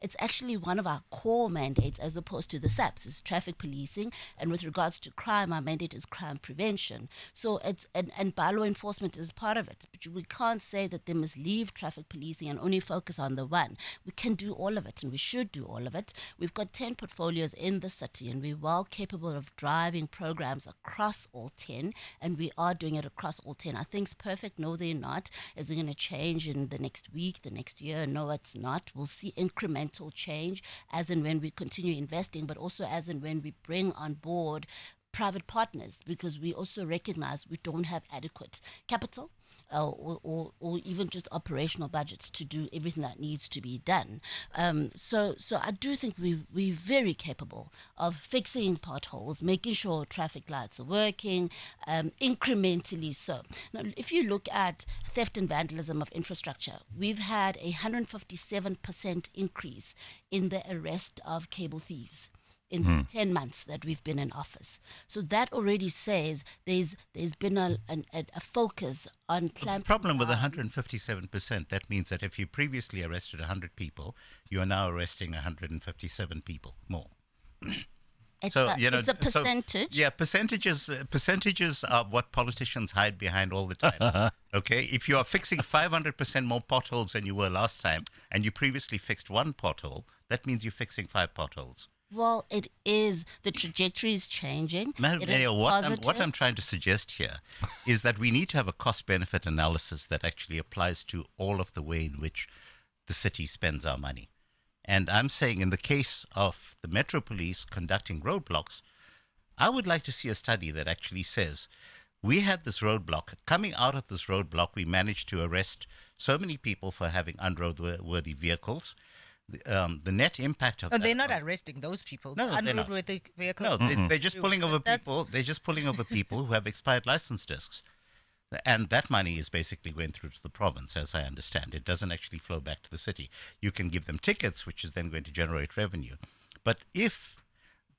Speaker 8: It's actually one of our core mandates as opposed to the SAPs, is traffic policing. And with regards to crime, our mandate is crime prevention. So it's and bylaw enforcement is part of it. But we can't say that they must leave traffic policing and only focus on the one. We can do all of it, and we should do all of it. We've got 10 portfolios in the city, and we're well capable of driving programs across all 10, and we are doing it across all 10. Are things perfect? No, they're not. Is it going to change in the next week, the next year? No, it's not. We'll see incremental change as and when we continue investing, but also as and when we bring on board private partners, because we also recognize we don't have adequate capital or even just operational budgets to do everything that needs to be done. So I do think we're very capable of fixing potholes, making sure traffic lights are working, incrementally so. Now, if you look at theft and vandalism of infrastructure, we've had a 157% increase in the arrest of cable thieves in 10 months that we've been in office. So that already says there's been a focus on clamping.
Speaker 4: The problem with 157%, that means that if you previously arrested 100 people, you are now arresting 157 people more.
Speaker 8: It's a percentage.
Speaker 4: Percentages are what politicians hide behind all the time. Okay, if you are fixing 500% more potholes than you were last time, and you previously fixed 1 pothole, that means you're fixing 5 potholes.
Speaker 8: Well, it is. The trajectory is changing.
Speaker 4: What I'm trying to suggest here is that we need to have a cost-benefit analysis that actually applies to all of the way in which the city spends our money. And I'm saying in the case of the Metro Police conducting roadblocks, I would like to see a study that actually says, we had this roadblock. Coming out of this roadblock, we managed to arrest so many people for having unroadworthy vehicles. The net impact of that.
Speaker 2: They're not arresting those people.
Speaker 4: No, they're not.
Speaker 2: Unroadworthy vehicles.
Speaker 4: No, they're just pulling over people. They're just pulling over people who have expired license discs. And that money is basically going through to the province, as I understand. It doesn't actually flow back to the city. You can give them tickets, which is then going to generate revenue. But if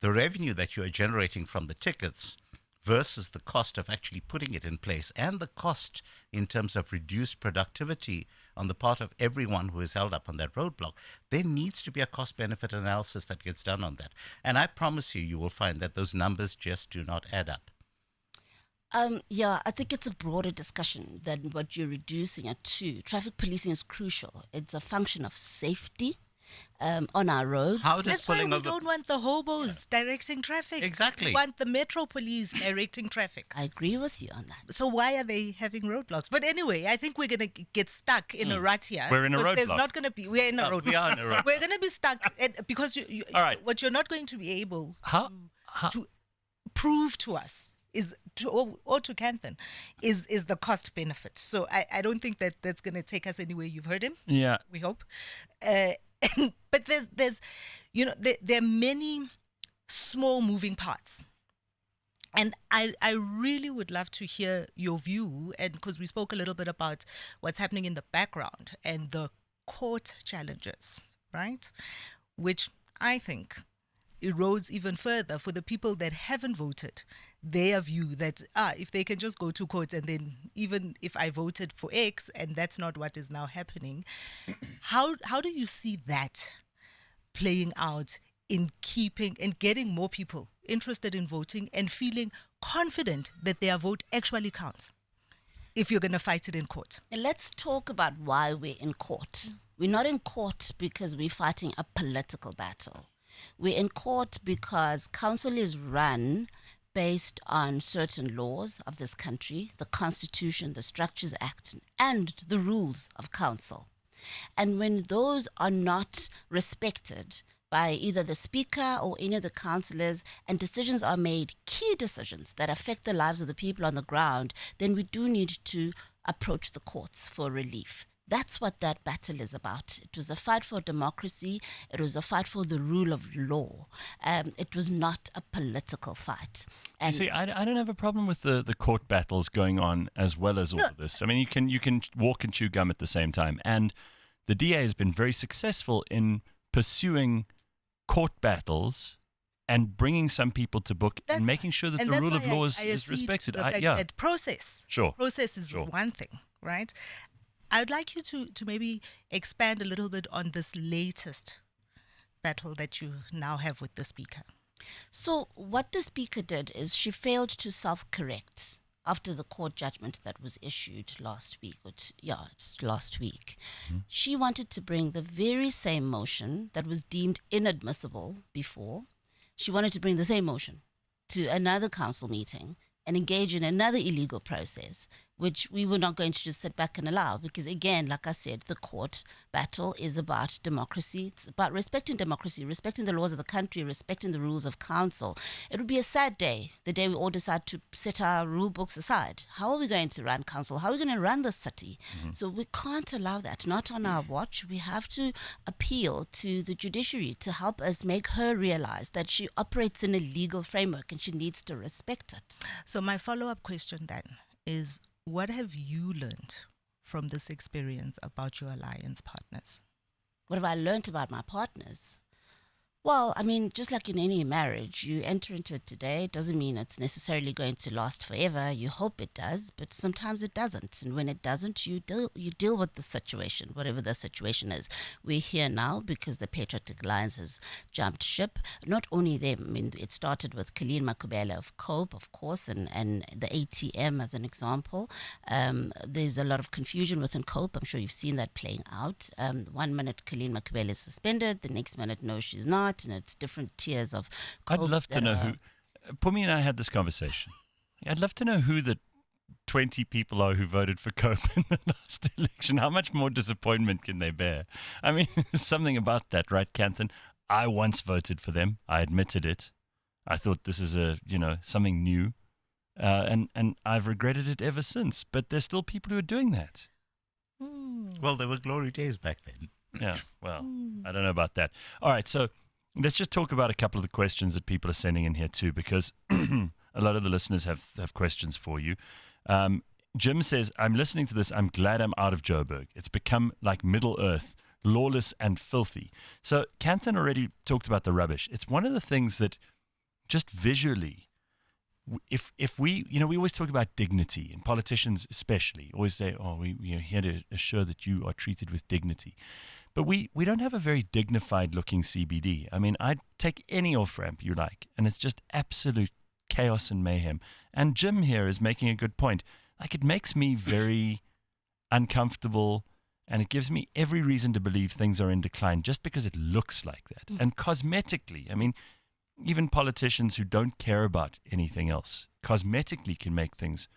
Speaker 4: the revenue that you are generating from the tickets versus the cost of actually putting it in place and the cost in terms of reduced productivity on the part of everyone who is held up on that roadblock, there needs to be a cost-benefit analysis that gets done on that. And I promise you will find that those numbers just do not add up.
Speaker 8: Yeah, I think it's a broader discussion than what you're reducing it to. Traffic policing is crucial. It's a function of safety on our roads.
Speaker 4: How does
Speaker 2: That's why
Speaker 4: pulling
Speaker 2: we
Speaker 4: over?
Speaker 2: don't want the hobos directing traffic.
Speaker 4: Exactly.
Speaker 2: We want the metro police directing traffic.
Speaker 8: I agree with you on that.
Speaker 2: So why are they having roadblocks? But anyway, I think we're going to get stuck in a rut here.
Speaker 1: We're in a
Speaker 2: because There's
Speaker 1: roadblock.
Speaker 2: not going to be. We're in a roadblock.
Speaker 4: We are in a roadblock.
Speaker 2: We're going to be stuck because
Speaker 1: All right.
Speaker 2: what you're not going to be able
Speaker 1: How?
Speaker 2: to prove to us is or to Kanthan is the cost benefit. So I don't think that that's going to take us anywhere. You've heard him.
Speaker 1: Yeah.
Speaker 2: We hope. But there's there are many small moving parts. And I really would love to hear your view, and because we spoke a little bit about what's happening in the background and the court challenges, right? Which I think erodes even further for the people that haven't voted their view that if they can just go to court, and then even if I voted for X and that's not what is now happening, how do you see that playing out in keeping and getting more people interested in voting and feeling confident that their vote actually counts if you're going to fight it in court?
Speaker 8: And let's talk about why we're in court. We're not in court because we're fighting a political battle. We're in court because council is run based on certain laws of this country, the Constitution, the Structures Act, and the rules of council. And when those are not respected by either the speaker or any of the councillors, and decisions are made, key decisions that affect the lives of the people on the ground, then we do need to approach the courts for relief. That's what that battle is about. It was a fight for democracy. It was a fight for the rule of law. It was not a political fight.
Speaker 1: You
Speaker 8: And
Speaker 1: see, I don't have a problem with the court battles going on as well as all of this. I mean, you can walk and chew gum at the same time. And the DA has been very successful in pursuing court battles and bringing some people to book and making sure that
Speaker 2: and
Speaker 1: the
Speaker 2: that's
Speaker 1: rule of
Speaker 2: why
Speaker 1: law
Speaker 2: I
Speaker 1: is
Speaker 2: accede
Speaker 1: respected.
Speaker 2: to the fact that process is
Speaker 1: Sure.
Speaker 2: one thing, right? I would like you to maybe expand a little bit on this latest battle that you now have with the speaker.
Speaker 8: so what the speaker did is she failed to self-correct after the court judgment that was issued last week. It's last week. She wanted to bring the very same motion that was deemed inadmissible before. She wanted to bring the same motion to another council meeting and engage in another illegal process, which we were not going to just sit back and allow, because again, like I said, the court battle is about democracy. It's about respecting democracy, respecting the laws of the country, respecting the rules of council. It would be a sad day, the day we all decide to set our rule books aside. How are we going to run council? How are we going to run the city? So we can't allow that, not on our watch. We have to appeal to the judiciary to help us make her realize that she operates in a legal framework and she needs to respect it.
Speaker 2: So my follow-up question then is, what have you learned from this experience about your alliance partners?
Speaker 8: What have I learned about my partners? Well, I mean, just like in any marriage, you enter into it today. It doesn't mean it's necessarily going to last forever. You hope it does, but sometimes it doesn't. And when it doesn't, you deal with the situation, whatever the situation is. We're here now because the Patriotic Alliance has jumped ship. Not only them, I mean, it started with Colleen Makubele of COPE, of course, and the ATM as an example. There's a lot of confusion within COPE. I'm sure you've seen that playing out. 1 minute Colleen Makubele is suspended, the next minute, no, she's not. And it's different tiers of
Speaker 1: I'd
Speaker 8: COPE
Speaker 1: love to
Speaker 8: that
Speaker 1: know
Speaker 8: are-
Speaker 1: who. Phumi and I had this conversation. I'd love to know who the 20 people are who voted for Cope in the last election. How much more disappointment can they bear? I mean, there's something about that, right, Kanthan? I once voted for them. I admitted it. I thought this is something new, and I've regretted it ever since. But there's still people who are doing that.
Speaker 4: Well, there were glory days back then.
Speaker 1: Yeah, well, I don't know about that. All right, so let's just talk about a couple of the questions that people are sending in here too, because a lot of the listeners have questions for you. Jim says, I'm listening to this. I'm glad I'm out of Joburg. It's become like Middle Earth, lawless and filthy. So Kanthan already talked about the rubbish. It's one of the things that just visually, if we always talk about dignity, and politicians especially always say, oh, we're here to assure that you are treated with dignity. But we don't have a very dignified looking CBD. I mean, I'd take any off-ramp you like, and it's just absolute chaos and mayhem. And Jim here is making a good point. Like, it makes me very uncomfortable, and it gives me every reason to believe things are in decline just because it looks like that. And cosmetically, I mean, even politicians who don't care about anything else, cosmetically can make things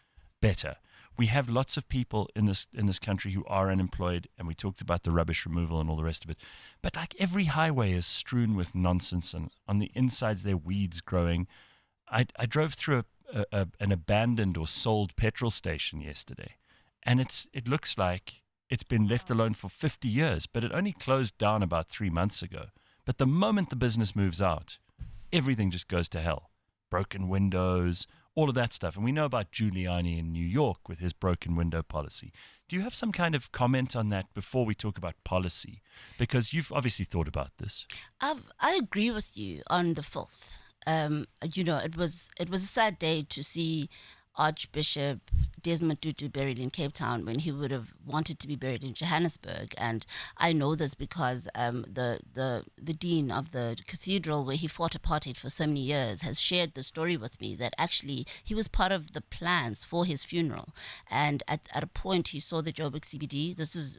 Speaker 1: better. We have lots of people in this country who are unemployed, and we talked about the rubbish removal and all the rest of it. But like, every highway is strewn with nonsense, and on the insides there are weeds growing. I drove through an abandoned or sold petrol station yesterday, and it looks like it's been left alone for 50 years, but it only closed down about 3 months ago. But the moment the business moves out, everything just goes to hell. Broken windows, all of that stuff. And we know about Giuliani in New York with his broken window policy. Do you have some kind of comment on that before we talk about policy? Because you've obviously thought about this.
Speaker 8: I agree with you on the filth. It was a sad day to see Archbishop Desmond Tutu buried in Cape Town when he would have wanted to be buried in Johannesburg. And I know this because the dean of the cathedral where he fought apartheid for so many years has shared the story with me that actually he was part of the plans for his funeral. And at a point he saw the Joburg CBD, this is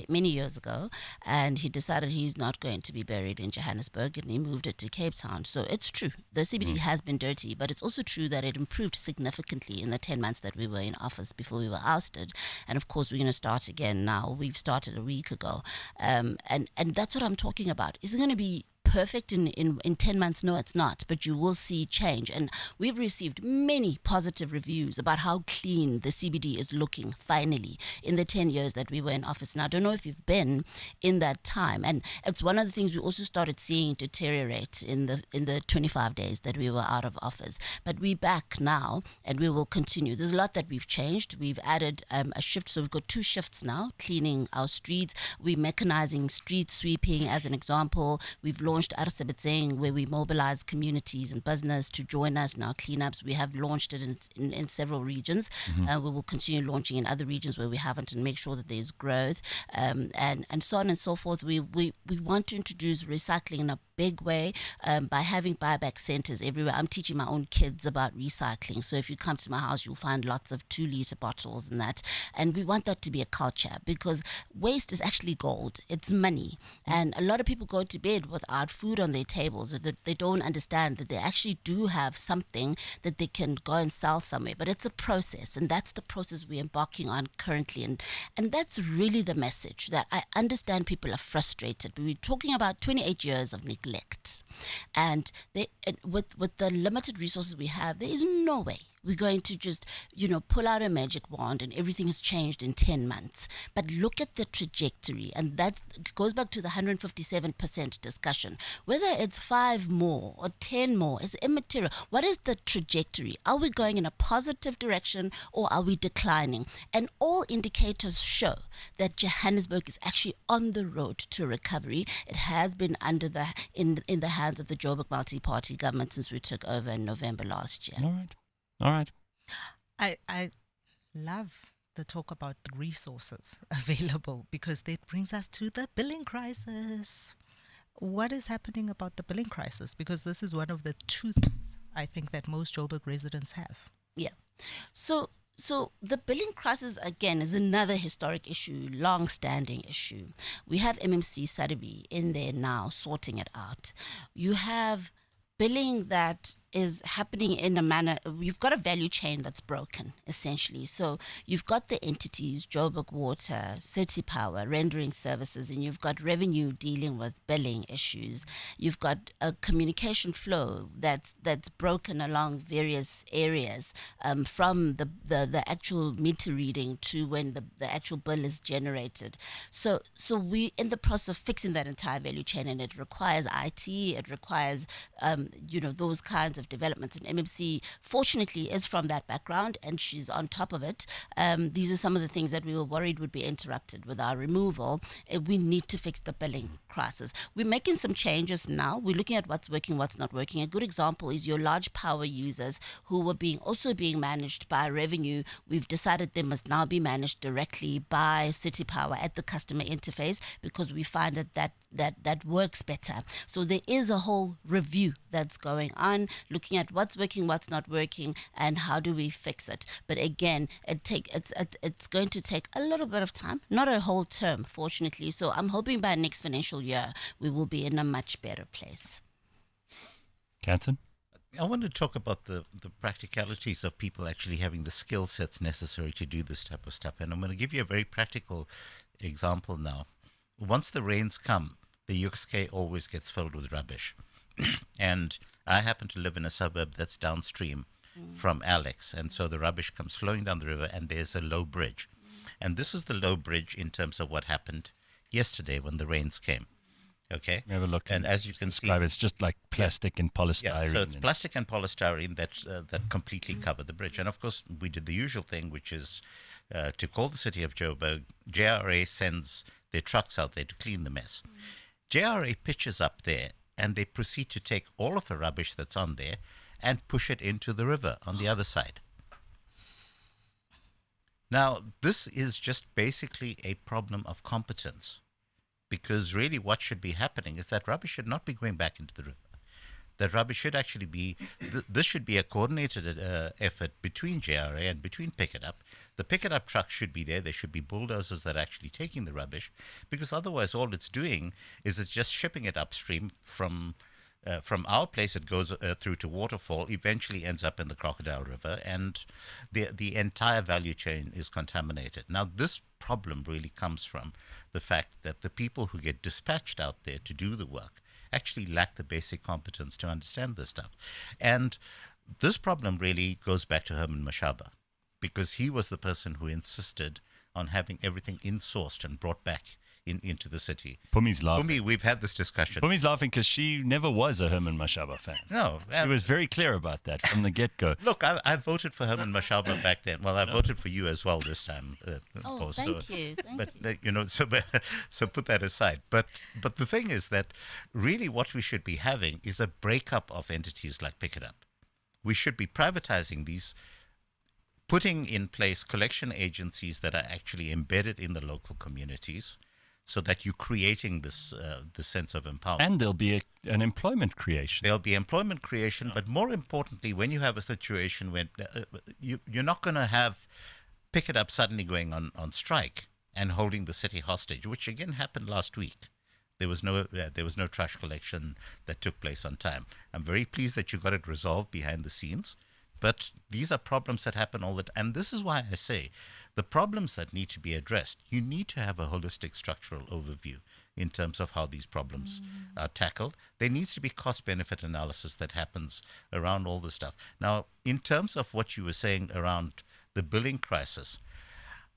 Speaker 8: many years ago, and he decided he's not going to be buried in Johannesburg, and he moved it to Cape Town. So it's true, the CBD has been dirty, but it's also true that it improved significantly in the 10 months that we were in office before we were ousted. And of course, we're going to start again now. We've started a week ago. And that's what I'm talking about. Is it going to be perfect in 10 months? No, it's not, but you will see change. And we've received many positive reviews about how clean the CBD is looking finally in the 10 years that we were in office. And I don't know if you've been in that time, and it's one of the things we also started seeing deteriorate in the 25 days that we were out of office. But we're back now, and we will continue. There's a lot that we've changed. We've added a shift, so we've got 2 shifts now, cleaning our streets. We're mechanizing street sweeping as an example. We've launched Arsebetseng, where we mobilize communities and business to join us in our cleanups. We have launched it in several regions. We will continue launching in other regions where we haven't, and make sure that there's growth, and so on and so forth. We want to introduce recycling in a big way by having buyback centers everywhere. I'm teaching my own kids about recycling. So if you come to my house, you'll find lots of 2-liter bottles and that. And we want that to be a culture, because waste is actually gold. It's money. And a lot of people go to bed without food on their tables. They don't understand that they actually do have something that they can go and sell somewhere. But it's a process, and that's the process we're embarking on currently. And that's really the message, that I understand people are frustrated. But we're talking about 28 years of neglect. And with the limited resources we have, there is no way we're going to just, pull out a magic wand and everything has changed in 10 months. But look at the trajectory, and that goes back to the 157% discussion. Whether it's 5 more or 10 more is immaterial. What is the trajectory? Are we going in a positive direction, or are we declining? And all indicators show that Johannesburg is actually on the road to recovery. It has been in the hands of the Joburg multi-party government since we took over in November last year.
Speaker 1: All right.
Speaker 2: I love the talk about the resources available, because that brings us to the billing crisis. What is happening about the billing crisis? Because this is one of the 2 things I think that most Joburg residents have.
Speaker 8: Yeah. So the billing crisis, again, is another historic issue, long-standing issue. We have MMC Sadabi in there now sorting it out. You have billing that is happening in a manner, you've got a value chain that's broken, essentially. So you've got the entities, Joburg Water, City Power, rendering services, and you've got revenue dealing with billing issues. You've got a communication flow that's broken along various areas, from the actual meter reading to when the actual bill is generated. So we in the process of fixing that entire value chain, and it requires IT, it requires those kinds of developments. And MMC, fortunately, is from that background, and she's on top of it. These are some of the things that we were worried would be interrupted with our removal. We need to fix the billing crisis. We're making some changes now. We're looking at what's working, what's not working. A good example is your large power users who were also being managed by revenue. We've decided they must now be managed directly by City Power at the customer interface, because we find that works better. So there is a whole review that's going on. looking at what's working, what's not working, and how do we fix it. But again, it's going to take a little bit of time, not a whole term, fortunately. So I'm hoping by next financial year we will be in a much better place.
Speaker 1: Kanthan?
Speaker 4: I want to talk about the practicalities of people actually having the skill sets necessary to do this type of stuff. And I'm going to give you a very practical example now. Once the rains come, the UXK always gets filled with rubbish. And I happen to live in a suburb that's downstream from Alex. And so the rubbish comes flowing down the river, and there's a low bridge. And this is the low bridge in terms of what happened yesterday when the rains came. Okay.
Speaker 1: Have a look.
Speaker 4: And as you can see,
Speaker 1: it's just like plastic and polystyrene.
Speaker 4: yeah, so it's plastic and polystyrene that completely cover the bridge. And of course, we did the usual thing, which is to call the city of Joburg. JRA sends their trucks out there to clean the mess. JRA pitches up there, and they proceed to take all of the rubbish that's on there and push it into the river on the other side. Now, this is just basically a problem of competence. Because really what should be happening is that rubbish should not be going back into the river. That rubbish should actually be, this should be a coordinated effort between JRA and between Pick It Up. The Pick It Up trucks should be there. There should be bulldozers that are actually taking the rubbish, because otherwise all it's doing is it's just shipping it upstream from our place. It goes through to Waterfall, eventually ends up in the Crocodile River, and the entire value chain is contaminated. Now, this problem really comes from the fact that the people who get dispatched out there to do the work actually lack the basic competence to understand this stuff. And this problem really goes back to Herman Mashaba, because he was the person who insisted on having everything insourced and brought back into the city.
Speaker 1: Phumi's laughing.
Speaker 4: Phumi, we've had this discussion.
Speaker 1: Phumi's laughing because she never was a Herman Mashaba fan.
Speaker 4: No.
Speaker 1: She was very clear about that from the get-go.
Speaker 4: Look, I voted for Herman Mashaba back then. Well, I voted for you as well this time.
Speaker 8: Thank you.
Speaker 4: So put that aside. But the thing is that really what we should be having is a breakup of entities like Pick It Up. We should be privatizing these, putting in place collection agencies that are actually embedded in the local communities, so that you're creating this sense of empowerment.
Speaker 1: And there'll be an employment creation.
Speaker 4: There'll be employment creation, but more importantly, when you have a situation when you're not going to have Pick It Up suddenly going on strike and holding the city hostage, which again happened last week. There was no trash collection that took place on time. I'm very pleased that you got it resolved behind the scenes, but these are problems that happen all the time. And this is why I say the problems that need to be addressed, you need to have a holistic structural overview in terms of how these problems are tackled. There needs to be cost-benefit analysis that happens around all this stuff. Now, in terms of what you were saying around the billing crisis,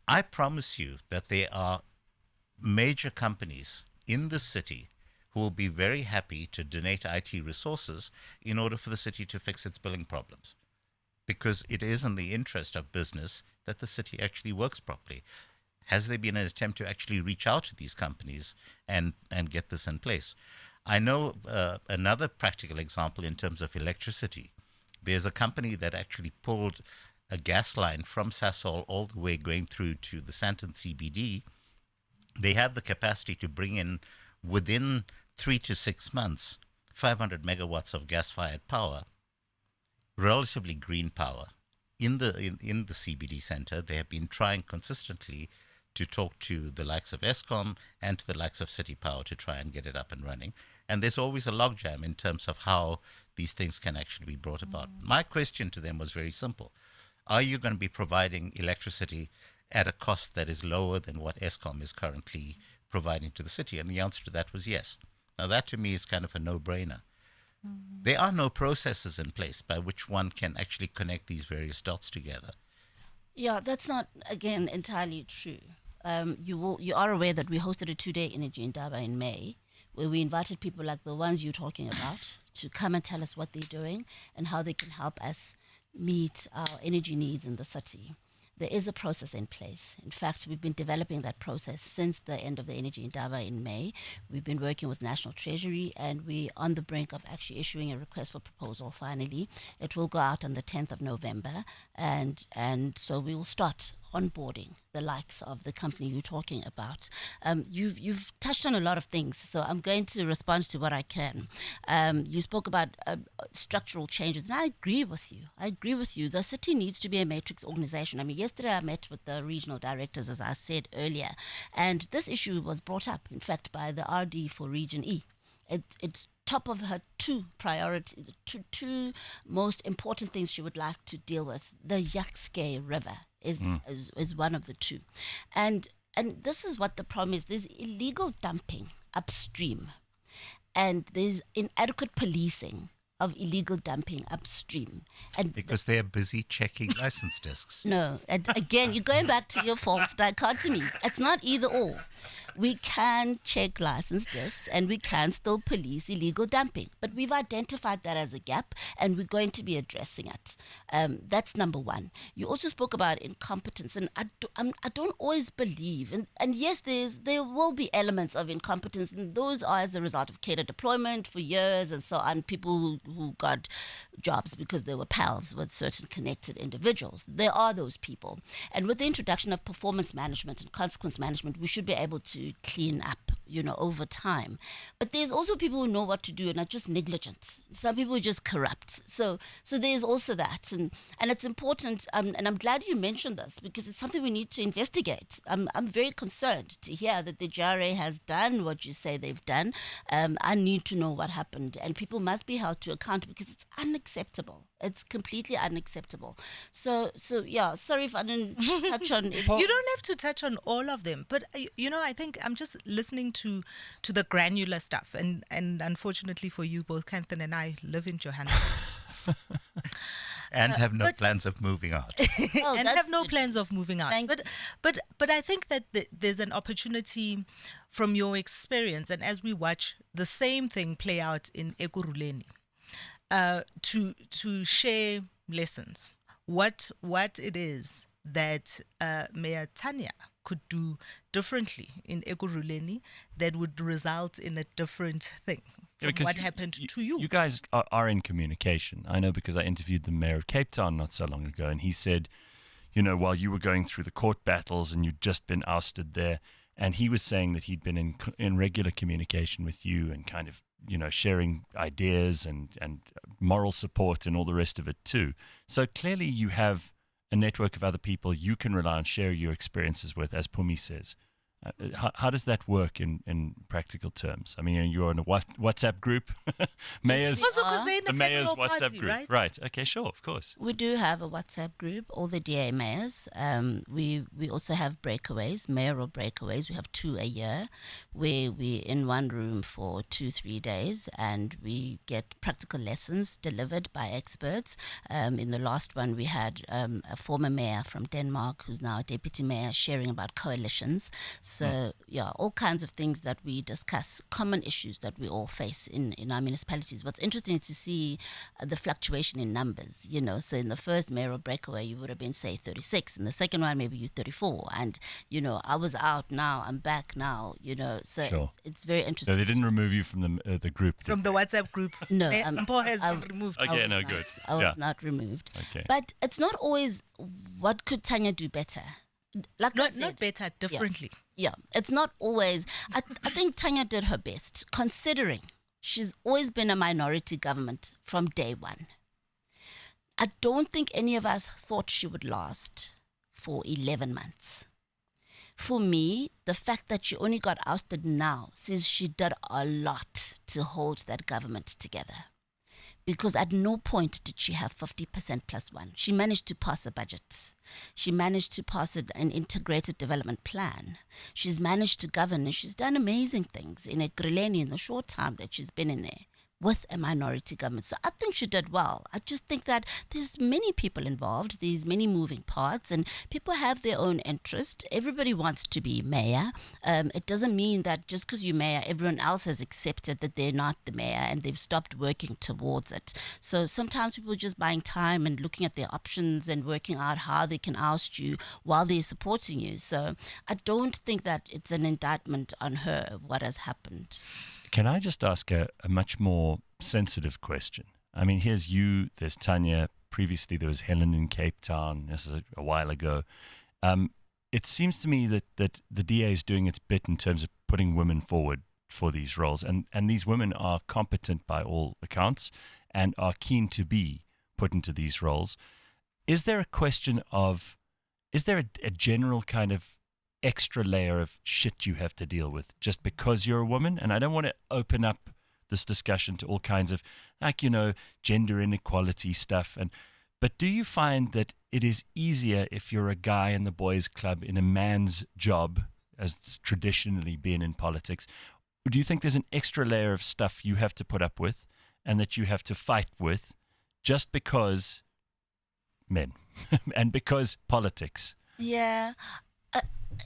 Speaker 4: I promise you that there are major companies in the city who will be very happy to donate IT resources in order for the city to fix its billing problems, because it is in the interest of business that the city actually works properly. Has there been an attempt to actually reach out to these companies and get this in place? I know another practical example in terms of electricity. There's a company that actually pulled a gas line from Sasol all the way going through to the Sandton CBD. They have the capacity to bring in, within 3 to 6 months, 500 megawatts of gas-fired power, relatively green power. In the CBD center, they have been trying consistently to talk to the likes of Eskom and to the likes of City Power to try and get it up and running. And there's always a logjam in terms of how these things can actually be brought about. My question to them was very simple. Are you going to be providing electricity at a cost that is lower than what Eskom is currently providing to the city? And the answer to that was yes. Now, that to me is kind of a no-brainer. There are no processes in place by which one can actually connect these various dots together.
Speaker 8: Yeah, that's not, again, entirely true. You are aware that we hosted a 2-day energy indaba in May, where we invited people like the ones you're talking about to come and tell us what they're doing and how they can help us meet our energy needs in the city. There is a process in place. In fact, we've been developing that process since the end of the Energy Indaba in May. We've been working with National Treasury, and we're on the brink of actually issuing a request for proposal finally. It will go out on the 10th of November, and so we will start onboarding the likes of the company you're talking about. You've touched on a lot of things, so I'm going to respond to what I can. You spoke about structural changes, and I agree with you. The city needs to be a matrix organization. I mean, yesterday I met with the regional directors, as I said earlier, and this issue was brought up, in fact, by the RD for Region E. It's top of her two most important things she would like to deal with. The Yaks-Gay River is one of the two, and this is what the problem is. There's illegal dumping upstream, and there's inadequate policing of illegal dumping upstream, and
Speaker 4: Because they are busy checking license discs.
Speaker 8: no, and again, you're going back to your false dichotomies. It's not either or. We can check license discs and we can still police illegal dumping, but we've identified that as a gap and we're going to be addressing it. That's number one. You also spoke about incompetence, and I don't always believe, and yes, there will be elements of incompetence, and those are as a result of cater deployment for years and so on, people who got jobs because they were pals with certain connected individuals. There are those people. And with the introduction of performance management and consequence management, we should be able to clean up, over time. But there's also people who know what to do and are just negligent. Some people are just corrupt. So there's also that. And it's important, and I'm glad you mentioned this because it's something we need to investigate. I'm very concerned to hear that the JRA has done what you say they've done. I need to know what happened, and people must be held to account because it's unacceptable. It's completely unacceptable. So yeah, sorry if I didn't touch on it.
Speaker 2: You don't have to touch on all of them, but I think I'm just listening to the granular stuff, and unfortunately for you, both Kanthan and I live in Johannesburg.
Speaker 4: And have no plans of moving out.
Speaker 2: And
Speaker 8: that's
Speaker 2: have no
Speaker 8: good.
Speaker 2: plans of moving out.
Speaker 8: Thank
Speaker 2: But I think that there's an opportunity from your experience, and as we watch the same thing play out in Ekurhuleni, to share lessons, what it is that Mayor Tanya could do differently in Ekurhuleni that would result in a different thing from
Speaker 1: because
Speaker 2: what happened to you.
Speaker 1: You guys are in communication. I know because I interviewed the mayor of Cape Town not so long ago, and he said, while you were going through the court battles and you'd just been ousted there, and he was saying that he'd been in regular communication with you and kind of, sharing ideas and moral support and all the rest of it too. So clearly you have a network of other people you can rely on, share your experiences with, as Phumi says. How does that work in practical terms? I mean, you're in a WhatsApp group, mayor's,
Speaker 2: Also 'cause they're in
Speaker 1: the
Speaker 2: a
Speaker 1: mayor's
Speaker 2: federal
Speaker 1: WhatsApp
Speaker 2: party,
Speaker 1: group,
Speaker 2: right?
Speaker 1: Okay, sure, of course.
Speaker 8: We do have a WhatsApp group, all the DA mayors. We also have breakaways, mayoral breakaways. We have 2 a year, where we're in one room for 2-3 days, and we get practical lessons delivered by experts. In the last one, we had a former mayor from Denmark, who's now a deputy mayor, sharing about coalitions. So, yeah, all kinds of things that we discuss, common issues that we all face in our municipalities. What's interesting is to see the fluctuation in numbers, So in the first mayoral breakaway, you would have been, say, 36. In the second one, maybe you're 34. And, I was out now, I'm back now, So
Speaker 1: Sure.
Speaker 8: it's very interesting.
Speaker 1: So they didn't remove you from the group?
Speaker 2: From the WhatsApp group.
Speaker 8: No,
Speaker 2: Mpho has been removed.
Speaker 1: Okay, no, good.
Speaker 8: I was
Speaker 1: Yeah.
Speaker 8: not removed.
Speaker 1: Okay.
Speaker 8: But it's not always what could Tanya do better. Like I said,
Speaker 2: Not better, differently.
Speaker 8: Yeah, it's not always. I think Tanya did her best, considering she's always been a minority government from day one. I don't think any of us thought she would last for 11 months. For me, the fact that she only got ousted now says she did a lot to hold that government together. Because at no point did she have 50% plus one. She managed to pass a budget. She managed to pass an integrated development plan. She's managed to govern, and she's done amazing things in Ekurhuleni in the short time that she's been in there with a minority government. So I think she did well. I just think that there's many people involved, there's many moving parts, and people have their own interest. Everybody wants to be mayor. It doesn't mean that just because you're mayor, everyone else has accepted that they're not the mayor and they've stopped working towards it. So sometimes people are just buying time and looking at their options and working out how they can oust you while they're supporting you. So I don't think that it's an indictment on her, what has happened.
Speaker 1: Can I just ask a much more sensitive question? I mean, here's you, there's Tanya, previously there was Helen in Cape Town, this is a while ago, it seems to me that the DA is doing its bit in terms of putting women forward for these roles. And these women are competent by all accounts and are keen to be put into these roles. Is there a question of, is there a general kind of extra layer of shit you have to deal with just because you're a woman? And I don't want to open up this discussion to all kinds of, like, gender inequality stuff. But do you find that it is easier if you're a guy in the boys' club in a man's job, as it's traditionally been in politics? Or do you think there's an extra layer of stuff you have to put up with and that you have to fight with just because men and because politics?
Speaker 8: Yeah.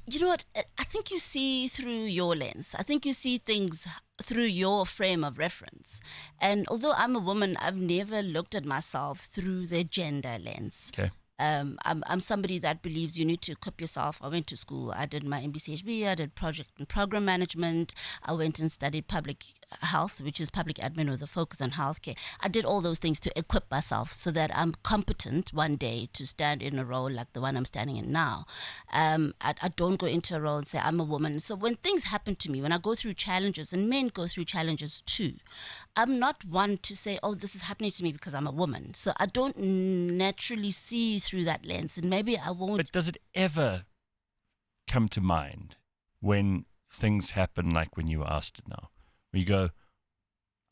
Speaker 8: You know what? I think you see through your lens. I think you see things through your frame of reference. And although I'm a woman, I've never looked at myself through the gender lens.
Speaker 1: Okay.
Speaker 8: I'm somebody that believes you need to equip yourself. I went to school. I did my MBCHB. I did project and program management. I went and studied public health, which is public admin with a focus on healthcare. I did all those things to equip myself so that I'm competent one day to stand in a role like the one I'm standing in now. I don't go into a role and say I'm a woman. So when things happen to me, when I go through challenges, and men go through challenges too, I'm not one to say, oh, this is happening to me because I'm a woman. So I don't naturally see through that lens, and maybe I won't.
Speaker 1: But does it ever come to mind when things happen like when you were asked it now, where you go,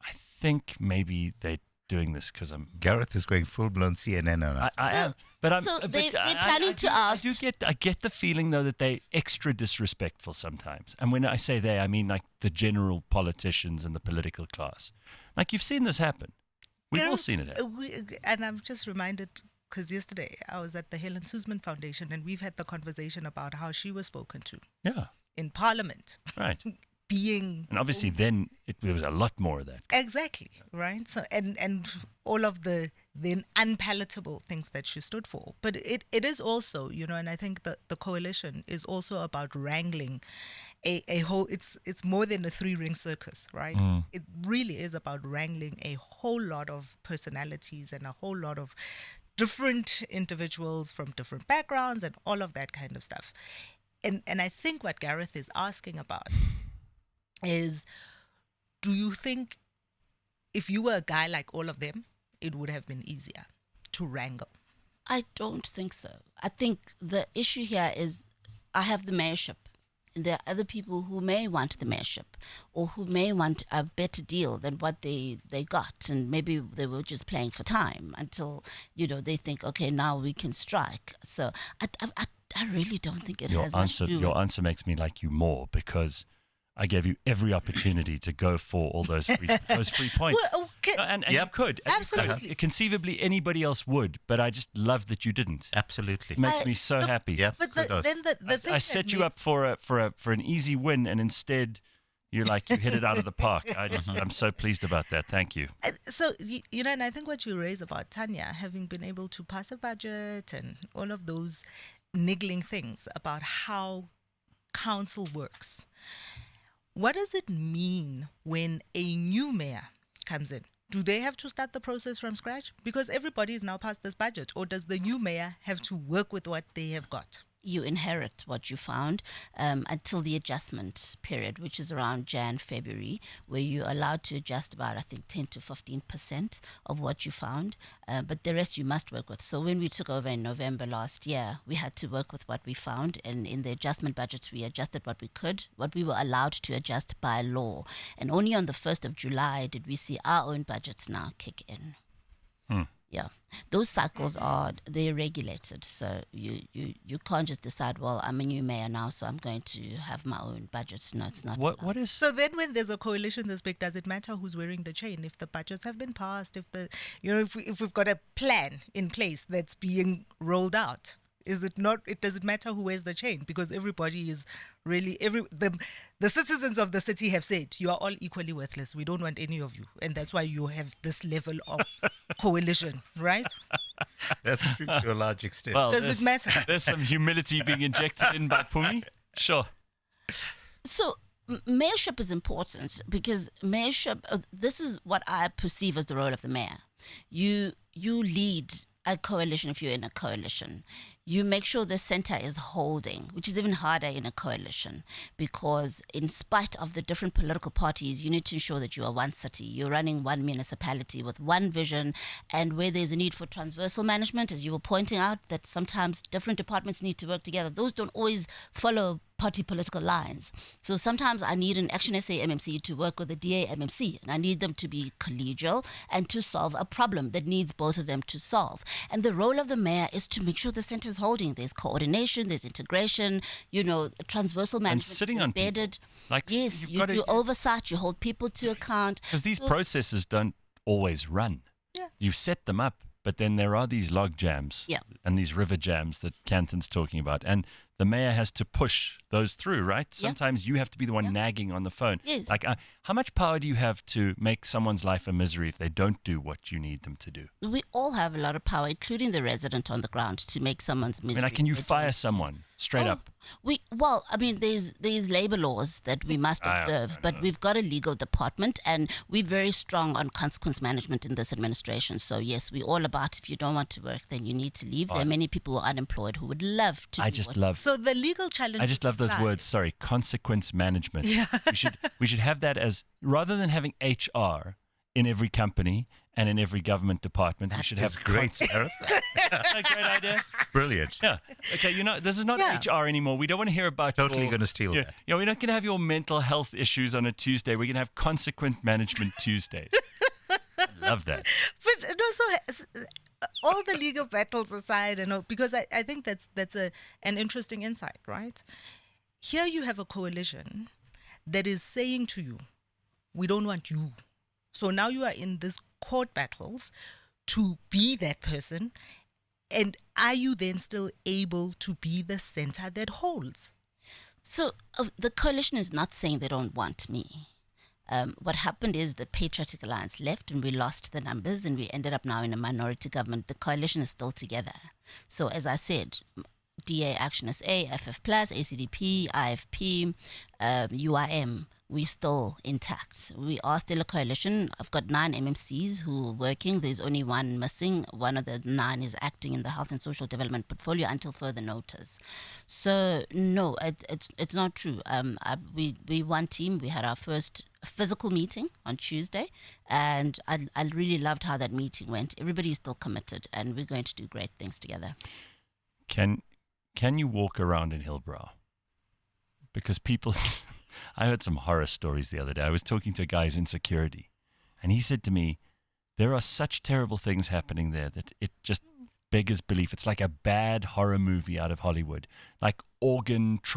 Speaker 1: I think maybe they're doing this because I'm...
Speaker 4: Gareth is going full-blown CNN on us.
Speaker 1: I am, but I'm...
Speaker 8: So
Speaker 1: but
Speaker 8: they're planning to ask...
Speaker 1: I get the feeling, though, that they're extra disrespectful sometimes. And when I say they, I mean like the general politicians and the political class. Like, you've seen this happen. We've all seen it happen.
Speaker 2: And I'm just reminded, because yesterday I was at the Helen Suzman Foundation and we've had the conversation about how she was spoken to
Speaker 1: Yeah,
Speaker 2: in Parliament.
Speaker 1: right.
Speaker 2: Being...
Speaker 1: And obviously then there was a lot more of that.
Speaker 2: Exactly, right? So and all of the then unpalatable things that she stood for. But it is also, and I think that the coalition is also about wrangling a whole, it's more than a 3-ring circus, right? It really is about wrangling a whole lot of personalities and a whole lot of different individuals from different backgrounds and all of that kind of stuff. And I think what Gareth is asking about is, do you think if you were a guy like all of them, it would have been easier to wrangle?
Speaker 8: I don't think so. I think the issue here is I have the mayorship. And there are other people who may want the mayorship or who may want a better deal than what they got. And maybe they were just playing for time until, they think, okay, now we can strike. So I really don't think it has much to do with...
Speaker 1: Your answer makes me like you more because I gave you every opportunity to go for all those free points.
Speaker 2: Well, okay.
Speaker 1: And you could.
Speaker 2: Absolutely.
Speaker 1: Conceivably, anybody else would, but I just love that you didn't.
Speaker 4: Absolutely.
Speaker 1: It makes me so happy.
Speaker 4: Yeah,
Speaker 2: But then the thing
Speaker 1: I set you up for an easy win, and instead you hit it out of the park. I'm so pleased about that. Thank you.
Speaker 2: So, and I think what you raise about Tanya having been able to pass a budget and all of those niggling things about how council works. What does it mean when a new mayor comes in? Do they have to start the process from scratch? Because everybody is now past this budget. Or does the new mayor have to work with what they have got?
Speaker 8: You inherit what you found until the adjustment period, which is around February, where you're allowed to adjust about, I think, 10 to 15% of what you found. But the rest you must work with. So when we took over in November last year, we had to work with what we found. And in the adjustment budgets, we adjusted what we could, what we were allowed to adjust by law. And only on the 1st of July did we see our own budgets now kick in. Yeah, those cycles they're regulated. So you can't just decide, well, I'm a new mayor now, so I'm going to have my own budgets. No, it's not.
Speaker 1: What is...
Speaker 2: So then when there's a coalition this big, does it matter who's wearing the chain? If the budgets have been passed, if we've got a plan in place that's being rolled out, is it not? Does it matter who wears the chain? Because everybody is really the citizens of the city have said you are all equally worthless. We don't want any of you, and that's why you have this level of coalition, right?
Speaker 4: That's true to a large extent.
Speaker 1: Well,
Speaker 2: does it matter?
Speaker 1: There's some humility being injected in by Phumi. Sure.
Speaker 8: So mayorship is important because mayorship. This is what I perceive as the role of the mayor. You lead a coalition, if you're in a coalition, you make sure the center is holding, which is even harder in a coalition, because in spite of the different political parties, you need to ensure that you are one city, you're running one municipality with one vision, and where there's a need for transversal management, as you were pointing out, that sometimes different departments need to work together. Those don't always follow party political lines. So sometimes I need an Action SA MMC to work with the DA MMC, and I need them to be collegial and to solve a problem that needs both of them to solve. And the role of the mayor is to make sure the center is holding. There's coordination, there's integration, transversal management.
Speaker 1: And sitting on
Speaker 8: embedded.
Speaker 1: Like,
Speaker 8: Yes,
Speaker 1: you've
Speaker 8: you
Speaker 1: gotta-
Speaker 8: do oversight, you hold people to account.
Speaker 1: Because these
Speaker 8: So-
Speaker 1: processes don't always run.
Speaker 2: Yeah.
Speaker 1: You set them up, but then there are these log jams
Speaker 8: Yeah.
Speaker 1: and these river jams that Kanthan's talking about. And the mayor has to push those through, right?
Speaker 8: Yeah.
Speaker 1: Sometimes you have to be the one
Speaker 8: Yeah.
Speaker 1: nagging on the phone.
Speaker 8: Yes.
Speaker 1: Like, how much power do you have to make someone's life a misery if they don't do what you need them to do?
Speaker 8: We all have a lot of power, including the resident on the ground, to make someone's
Speaker 1: I mean,
Speaker 8: misery.
Speaker 1: like, can you
Speaker 8: better.
Speaker 1: fire someone straight
Speaker 8: Oh,
Speaker 1: up?
Speaker 8: There's labor laws that we must
Speaker 1: I
Speaker 8: observe, but
Speaker 1: know.
Speaker 8: we've got a legal department, and we're very strong on consequence management in this administration. So yes, we're all about, if you don't want to work, then you need to leave. There are many people who are unemployed who would love to.
Speaker 1: I
Speaker 8: do
Speaker 1: just
Speaker 8: what-
Speaker 1: love
Speaker 2: So the legal challenge.
Speaker 1: I just love those words. Sorry, consequence management.
Speaker 2: Yeah.
Speaker 1: We should have that as, rather than having HR in every company and in every government department, we should have
Speaker 4: That's great, Gareth.
Speaker 1: a great idea.
Speaker 4: Brilliant.
Speaker 1: Yeah. Okay. This is not
Speaker 2: Yeah.
Speaker 1: HR anymore. We don't want to hear about.
Speaker 4: Totally
Speaker 1: your-
Speaker 4: gonna steal
Speaker 1: yeah,
Speaker 4: that.
Speaker 1: Yeah. We're not going to have your mental health issues on a Tuesday. We're going to have consequent management Tuesdays. I love that.
Speaker 2: But all the legal battles aside, because I think that's an interesting insight, right? Here you have a coalition that is saying to you, we don't want you. So now you are in this court battles to be that person. And are you then still able to be the center that holds?
Speaker 8: So the coalition is not saying they don't want me. What happened is the Patriotic Alliance left and we lost the numbers and we ended up now in a minority government. The coalition is still together. So as I said, DA Action SA, FF Plus, ACDP, IFP, UIM, we're still intact. We are still a coalition. I've got 9 MMCs who are working. There's only one missing. One of the 9 is acting in the health and social development portfolio until further notice. So no, it's not true. We one team. We had our first physical meeting on Tuesday, and I really loved how that meeting went. Everybody's still committed, and we're going to do great things together.
Speaker 1: Can you walk around in Hillbrow? Because people, I heard some horror stories the other day. I was talking to a guy who's in security, and he said to me, there are such terrible things happening there that it just beggars belief. It's like a bad horror movie out of Hollywood, like organ
Speaker 4: But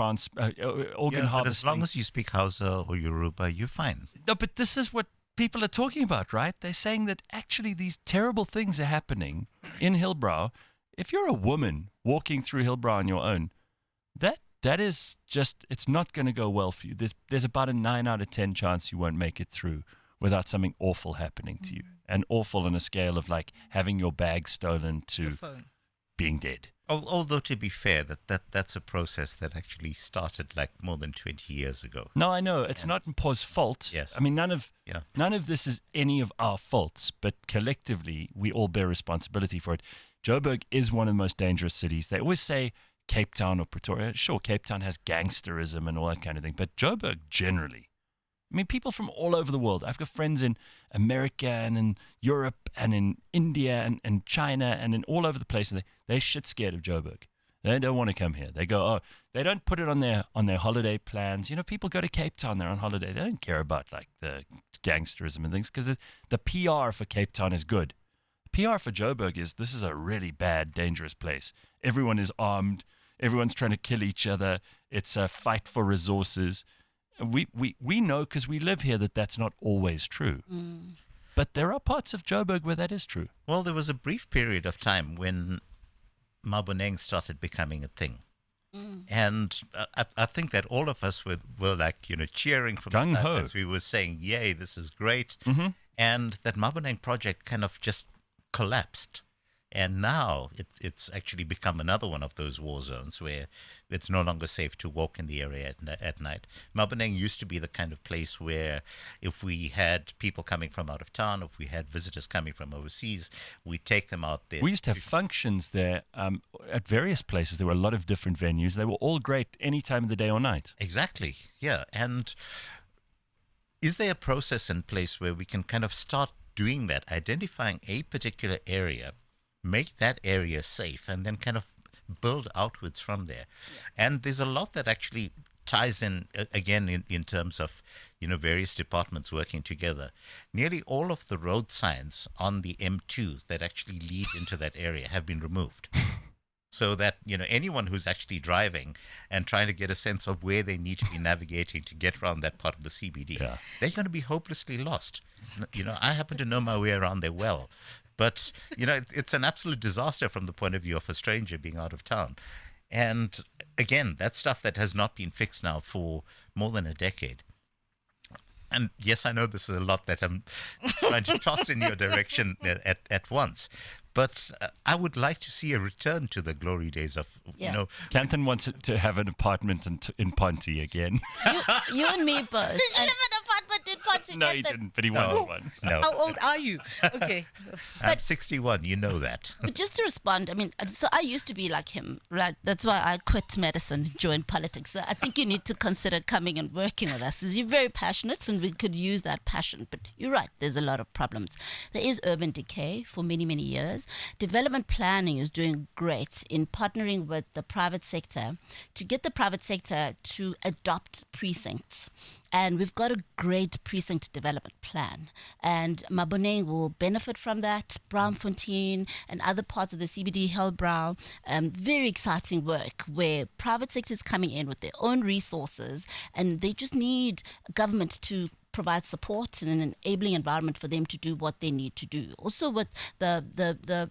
Speaker 1: harvesting.
Speaker 4: as long as you speak Hausa or Yoruba, you're fine.
Speaker 1: No, but this is what people are talking about, right? They're saying that actually these terrible things are happening in Hillbrow. If you're a woman walking through Hillbrow on your own, that is just, it's not going to go well for you. There's about a 9 out of 10 chance you won't make it through without something awful happening to you. And awful on a scale of like having your bag stolen
Speaker 2: Your
Speaker 1: to
Speaker 2: phone.
Speaker 1: being dead.
Speaker 4: Although, to be fair, that's a process that actually started like more than 20 years ago.
Speaker 1: No, I know. It's not Mpho's fault.
Speaker 4: Yes.
Speaker 1: I mean, none of this is any of our faults, but collectively, we all bear responsibility for it. Joburg is one of the most dangerous cities. They always say Cape Town or Pretoria. Sure, Cape Town has gangsterism and all that kind of thing, but Joburg generally, I mean, people from all over the world. I've got friends in America and in Europe and in India and China and in all over the place, and they're shit scared of Joburg. They don't want to come here. They go, they don't put it on their holiday plans. You know, people go to Cape Town, they're on holiday. They don't care about like the gangsterism and things because the PR for Cape Town is good. PR for Joburg is this is a really bad, dangerous place. Everyone is armed. Everyone's trying to kill each other. It's a fight for resources. We know because we live here that that's not always true. But there are parts of Joburg where that is true.
Speaker 4: Well, there was a brief period of time when Maboneng started becoming a thing. And I think that all of us were like, cheering from the
Speaker 1: Gung-ho.
Speaker 4: side as we were saying, yay, this is great.
Speaker 1: Mm-hmm.
Speaker 4: And that Maboneng project kind of just collapsed. And now it's actually become another one of those war zones where it's no longer safe to walk in the area at night. Maboneng used to be the kind of place where if we had people coming from out of town, if we had visitors coming from overseas, we take them out there.
Speaker 1: We used to have functions there at various places. There were a lot of different venues. They were all great any time of the day or night.
Speaker 4: Exactly, yeah. And is there a process in place where we can kind of start doing that, identifying a particular area, make that area safe, and then kind of build outwards from there? And there's a lot that actually ties in, again, in terms of, various departments working together. Nearly all of the road signs on the M2 that actually lead into that area have been removed. So that, anyone who's actually driving and trying to get a sense of where they need to be navigating to get around that part of the CBD, they're going to be hopelessly lost. I happen to know my way around there well. But, it's an absolute disaster from the point of view of a stranger being out of town. And again, that's stuff that has not been fixed now for more than a decade. And yes, I know this is a lot that I'm trying to toss in your direction at once. But I would like to see a return to the glory days of,
Speaker 1: Kanthan wants to have an apartment in Ponty again.
Speaker 8: You and me both. Did you have an apartment in Ponty?
Speaker 1: No, he didn't, but he wants one.
Speaker 4: No.
Speaker 2: How old are you? Okay.
Speaker 4: I'm 61, you know that.
Speaker 8: But just to respond, so I used to be like him, right? That's why I quit medicine and joined politics. So I think you need to consider coming and working with us, because you're very passionate and we could use that passion. But you're right, there's a lot of problems. There is urban decay for many, many years. Development planning is doing great in partnering with the private sector to get the private sector to adopt precincts. And we've got a great precinct development plan. And Maboneng will benefit from that. Braamfontein and other parts of the CBD, Hillbrow, very exciting work where private sector is coming in with their own resources and they just need government to provide support and an enabling environment for them to do what they need to do. Also with the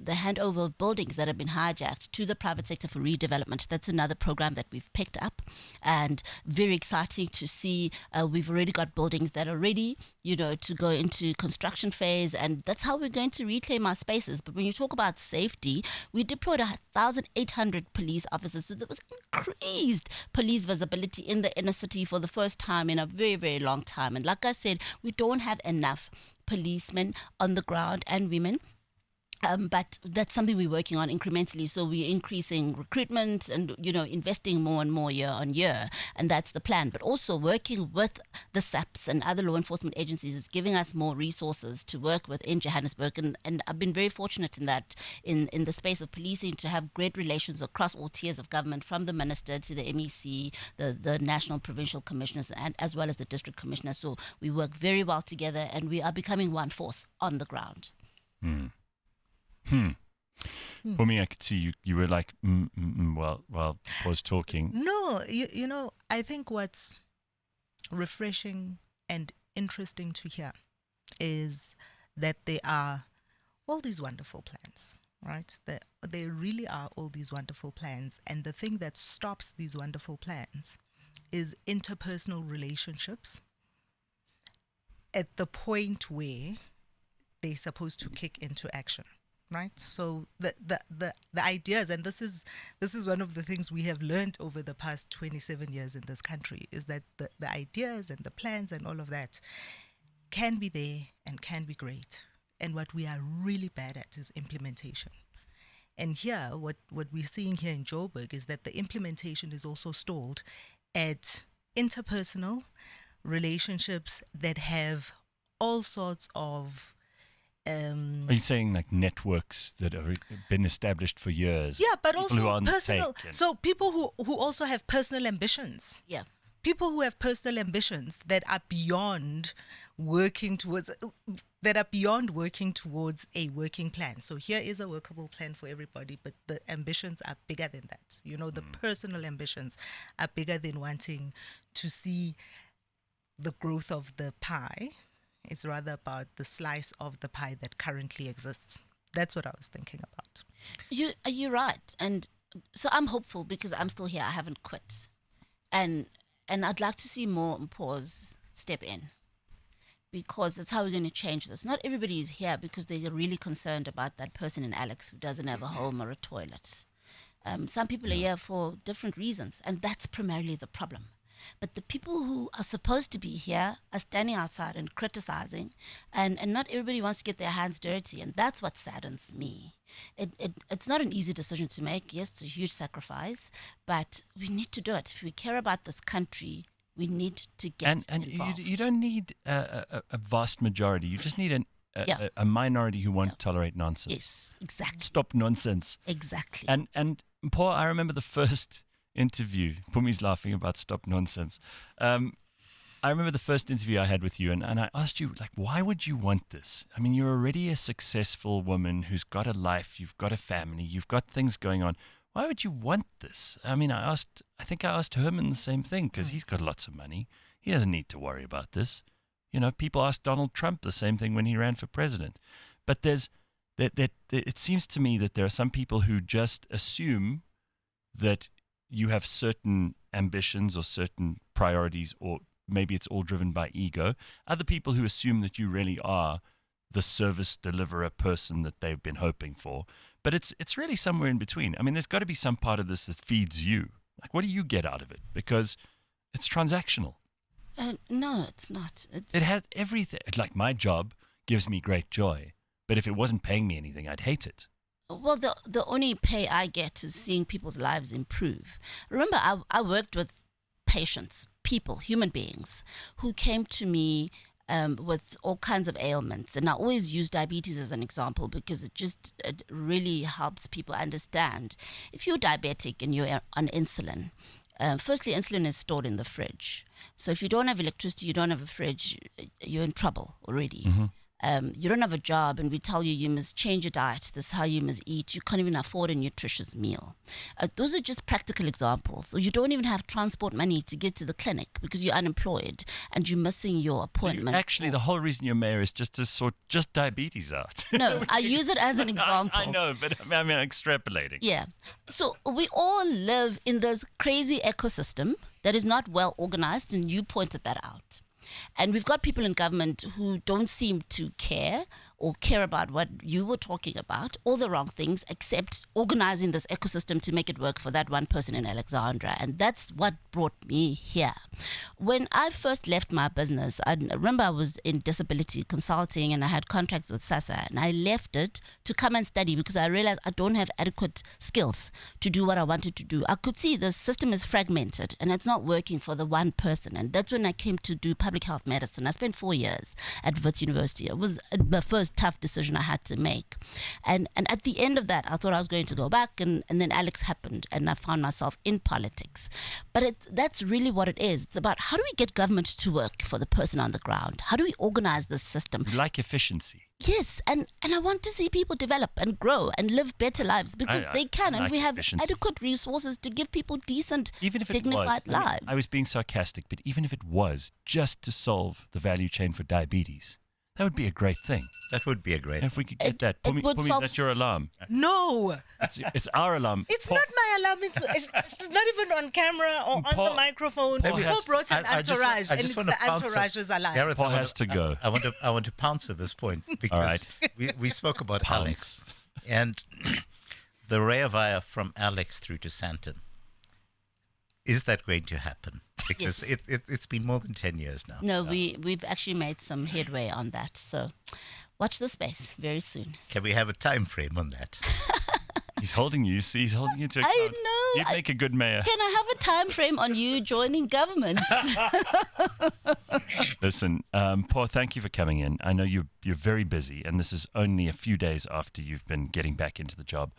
Speaker 8: handover of buildings that have been hijacked to the private sector for redevelopment. That's another program that we've picked up and very exciting to see. We've already got buildings that are ready, to go into construction phase, and that's how we're going to reclaim our spaces. But when you talk about safety, we deployed 1,800 police officers. So there was increased police visibility in the inner city for the first time in a very, very long time. And like I said, we don't have enough policemen on the ground and women. But that's something we're working on incrementally. So we're increasing recruitment and, investing more and more year on year. And that's the plan. But also working with the SAPs and other law enforcement agencies is giving us more resources to work with in Johannesburg. And I've been very fortunate in that, in the space of policing, to have great relations across all tiers of government, from the minister to the MEC, the national provincial commissioners, and as well as the district commissioner. So we work very well together and we are becoming one force on the ground.
Speaker 1: For me, I could see you were like, while I was talking.
Speaker 2: No, I think what's refreshing and interesting to hear is that there are all these wonderful plans, right? There really are all these wonderful plans. And the thing that stops these wonderful plans is interpersonal relationships at the point where they're supposed to kick into action. Right. So the ideas, and this is one of the things we have learned over the past 27 years in this country, is that the ideas and the plans and all of that can be there and can be great. And what we are really bad at is implementation. And here, what we're seeing here in Joburg is that the implementation is also stalled at interpersonal relationships that have all sorts of
Speaker 1: Are you saying like networks that have been established for years?
Speaker 2: Yeah, but
Speaker 1: people who are
Speaker 2: also
Speaker 1: on the
Speaker 2: personal.
Speaker 1: take and-
Speaker 2: So people who also have personal ambitions.
Speaker 8: Yeah.
Speaker 2: People who have personal ambitions that are beyond working towards a working plan. So here is a workable plan for everybody, but the ambitions are bigger than that. The personal ambitions are bigger than wanting to see the growth of the pie. It's rather about the slice of the pie that currently exists. That's what I was thinking about.
Speaker 8: You're right. And so I'm hopeful because I'm still here. I haven't quit. And I'd like to see more Mphos step in. because that's how we're going to change this. Not everybody is here because they're really concerned about that person in Alex who doesn't have a home or a toilet. Some people are here for different reasons, and that's primarily the problem. But the people who are supposed to be here are standing outside and criticizing, and not everybody wants to get their hands dirty, and that's what saddens me. It's not an easy decision to make. Yes, it's a huge sacrifice, but we need to do it. If we care about this country, we need to get involved.
Speaker 1: You don't need a vast majority. You just need a minority who won't tolerate nonsense.
Speaker 8: Yes, exactly.
Speaker 1: Stop nonsense.
Speaker 8: Exactly.
Speaker 1: And Mpho, I remember the first interview. Phumi's laughing about stop nonsense. I remember the first interview I had with you, and I asked you, like, why would you want this? I mean, you're already a successful woman who's got a life, you've got a family, you've got things going on. Why would you want this? I mean, I think I asked Herman the same thing, because he's got lots of money. He doesn't need to worry about this. You know, people asked Donald Trump the same thing when he ran for president. But it seems to me that there are some people who just assume that you have certain ambitions or certain priorities, or maybe it's all driven by ego. Other people who assume that you really are the service deliverer person that they've been hoping for. But it's really somewhere in between. I mean, there's got to be some part of this that feeds you. Like, what do you get out of it? Because it's transactional.
Speaker 8: No, it's not.
Speaker 1: It has everything. Like, my job gives me great joy. But if it wasn't paying me anything, I'd hate it.
Speaker 8: Well, the only pay I get is seeing people's lives improve. Remember, I worked with patients, people, human beings, who came to me with all kinds of ailments. And I always use diabetes as an example because it really helps people understand. If you're diabetic and you're on insulin, firstly, insulin is stored in the fridge. So if you don't have electricity, you don't have a fridge, you're in trouble already.
Speaker 1: Mm-hmm.
Speaker 8: You don't have a job and we tell you must change your diet, this is how you must eat, you can't even afford a nutritious meal. Those are just practical examples. Or you don't even have transport money to get to the clinic because you're unemployed and you're missing your appointment.
Speaker 1: Actually, the whole reason you're mayor is just to sort just diabetes out.
Speaker 8: No, I use it as an example.
Speaker 1: I know, but I mean, extrapolating.
Speaker 8: Yeah. So we all live in this crazy ecosystem that is not well organized, and you pointed that out. And we've got people in government who don't seem to care or care about what you were talking about, all the wrong things, except organizing this ecosystem to make it work for that one person in Alexandra. And that's what brought me here. When I first left my business, I remember I was in disability consulting and I had contracts with SASSA, and I left it to come and study because I realized I don't have adequate skills to do what I wanted to do. I could see the system is fragmented and it's not working for the one person. And that's when I came to do public health medicine. I spent 4 years at Wits University. It was my first tough decision I had to make. And at the end of that, I thought I was going to go back, and then Alex happened and I found myself in politics. But that's really what it is. It's about how do we get government to work for the person on the ground? How do we organize this system?
Speaker 1: You like efficiency.
Speaker 8: Yes, and I want to see people develop and grow and live better lives because they can, and
Speaker 1: like
Speaker 8: we have
Speaker 1: efficiency.
Speaker 8: adequate resources to give people decent,
Speaker 1: Even if it
Speaker 8: dignified
Speaker 1: was,
Speaker 8: lives.
Speaker 1: I was being sarcastic, but even if it was just to solve the value chain for diabetes, that would be a great thing.
Speaker 4: That would be a great.
Speaker 1: If we could get that.
Speaker 8: it would
Speaker 1: Phumi,
Speaker 8: solve-
Speaker 1: that's your alarm.
Speaker 2: No,
Speaker 1: It's our alarm.
Speaker 2: it's not my alarm. It's not even on camera or on
Speaker 1: Paul-
Speaker 2: the microphone.
Speaker 1: Paul
Speaker 2: Paul
Speaker 1: has-
Speaker 2: brought an
Speaker 4: I just want-
Speaker 2: entourage,
Speaker 4: I
Speaker 2: and
Speaker 4: just
Speaker 2: it's
Speaker 4: want
Speaker 2: the
Speaker 4: to pounce
Speaker 2: entourage's alarm.
Speaker 4: Gareth,
Speaker 1: Paul
Speaker 4: I want
Speaker 1: has to go.
Speaker 4: I want to pounce at this point because
Speaker 1: right.
Speaker 4: we spoke about Alex
Speaker 1: Pounce.
Speaker 4: and the Rea Vaya from Alex through to Santon. Is that going to happen? Because
Speaker 8: Yes.
Speaker 4: it's been more than 10 years now.
Speaker 8: No, we've actually made some headway on that. So watch the space very soon.
Speaker 4: Can we have a time frame on that?
Speaker 1: He's holding you. See, he's holding you to account.
Speaker 8: I know.
Speaker 1: You'd make a good mayor.
Speaker 8: Can I have a time frame on you joining government?
Speaker 1: Listen, Paul, thank you for coming in. I know you're very busy, and this is only a few days after you've been getting back into the job.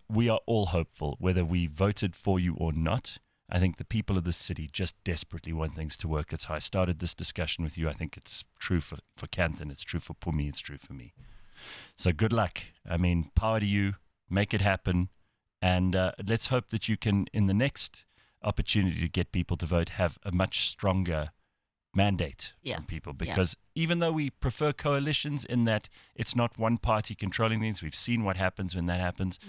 Speaker 1: We are all hopeful, whether we voted for you or not. I think the people of this city just desperately want things to work. It's how I started this discussion with you. I think it's true for Kanthan. It's true for Phumi. It's true for me. So good luck. I mean, power to you. Make it happen. And let's hope that you can, in the next opportunity to get people to vote, have a much stronger mandate from people. Because even though we prefer coalitions in that it's not one party controlling things, we've seen what happens when that happens.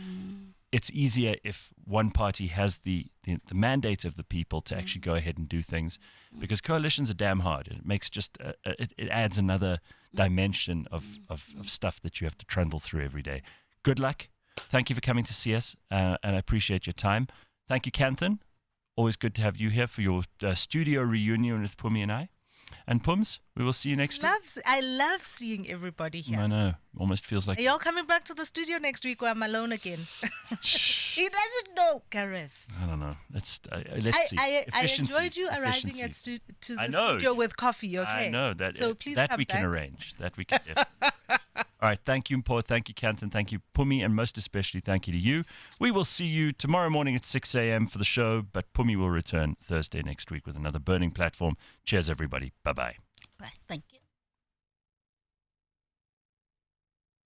Speaker 1: it's easier if one party has the mandate of the people to actually go ahead and do things, because coalitions are damn hard. It makes just it adds another dimension of stuff that you have to trundle through every day. Good luck. Thank you for coming to see us, and I appreciate your time. Thank you, Kanthan. Always good to have you here for your studio reunion with Phumi and I. And Pums, we will see you next week.
Speaker 2: I love seeing everybody here.
Speaker 1: I know. Almost feels like...
Speaker 2: Are y'all coming back to the studio next week, or I'm alone again? He doesn't know, Gareth.
Speaker 1: I don't know. Let's see.
Speaker 2: I enjoyed you arriving to the studio with coffee, okay?
Speaker 1: I know.
Speaker 2: So please
Speaker 1: that
Speaker 2: come
Speaker 1: we
Speaker 2: back.
Speaker 1: can arrange. That we can All right. Thank you, Mpho. Thank you, Kanthan. Thank you, Phumi. And most especially, thank you to you. We will see you tomorrow morning at 6 a.m. for the show, but Phumi will return Thursday next week with another burning platform. Cheers, everybody. Bye-bye.
Speaker 8: Bye. Thank you.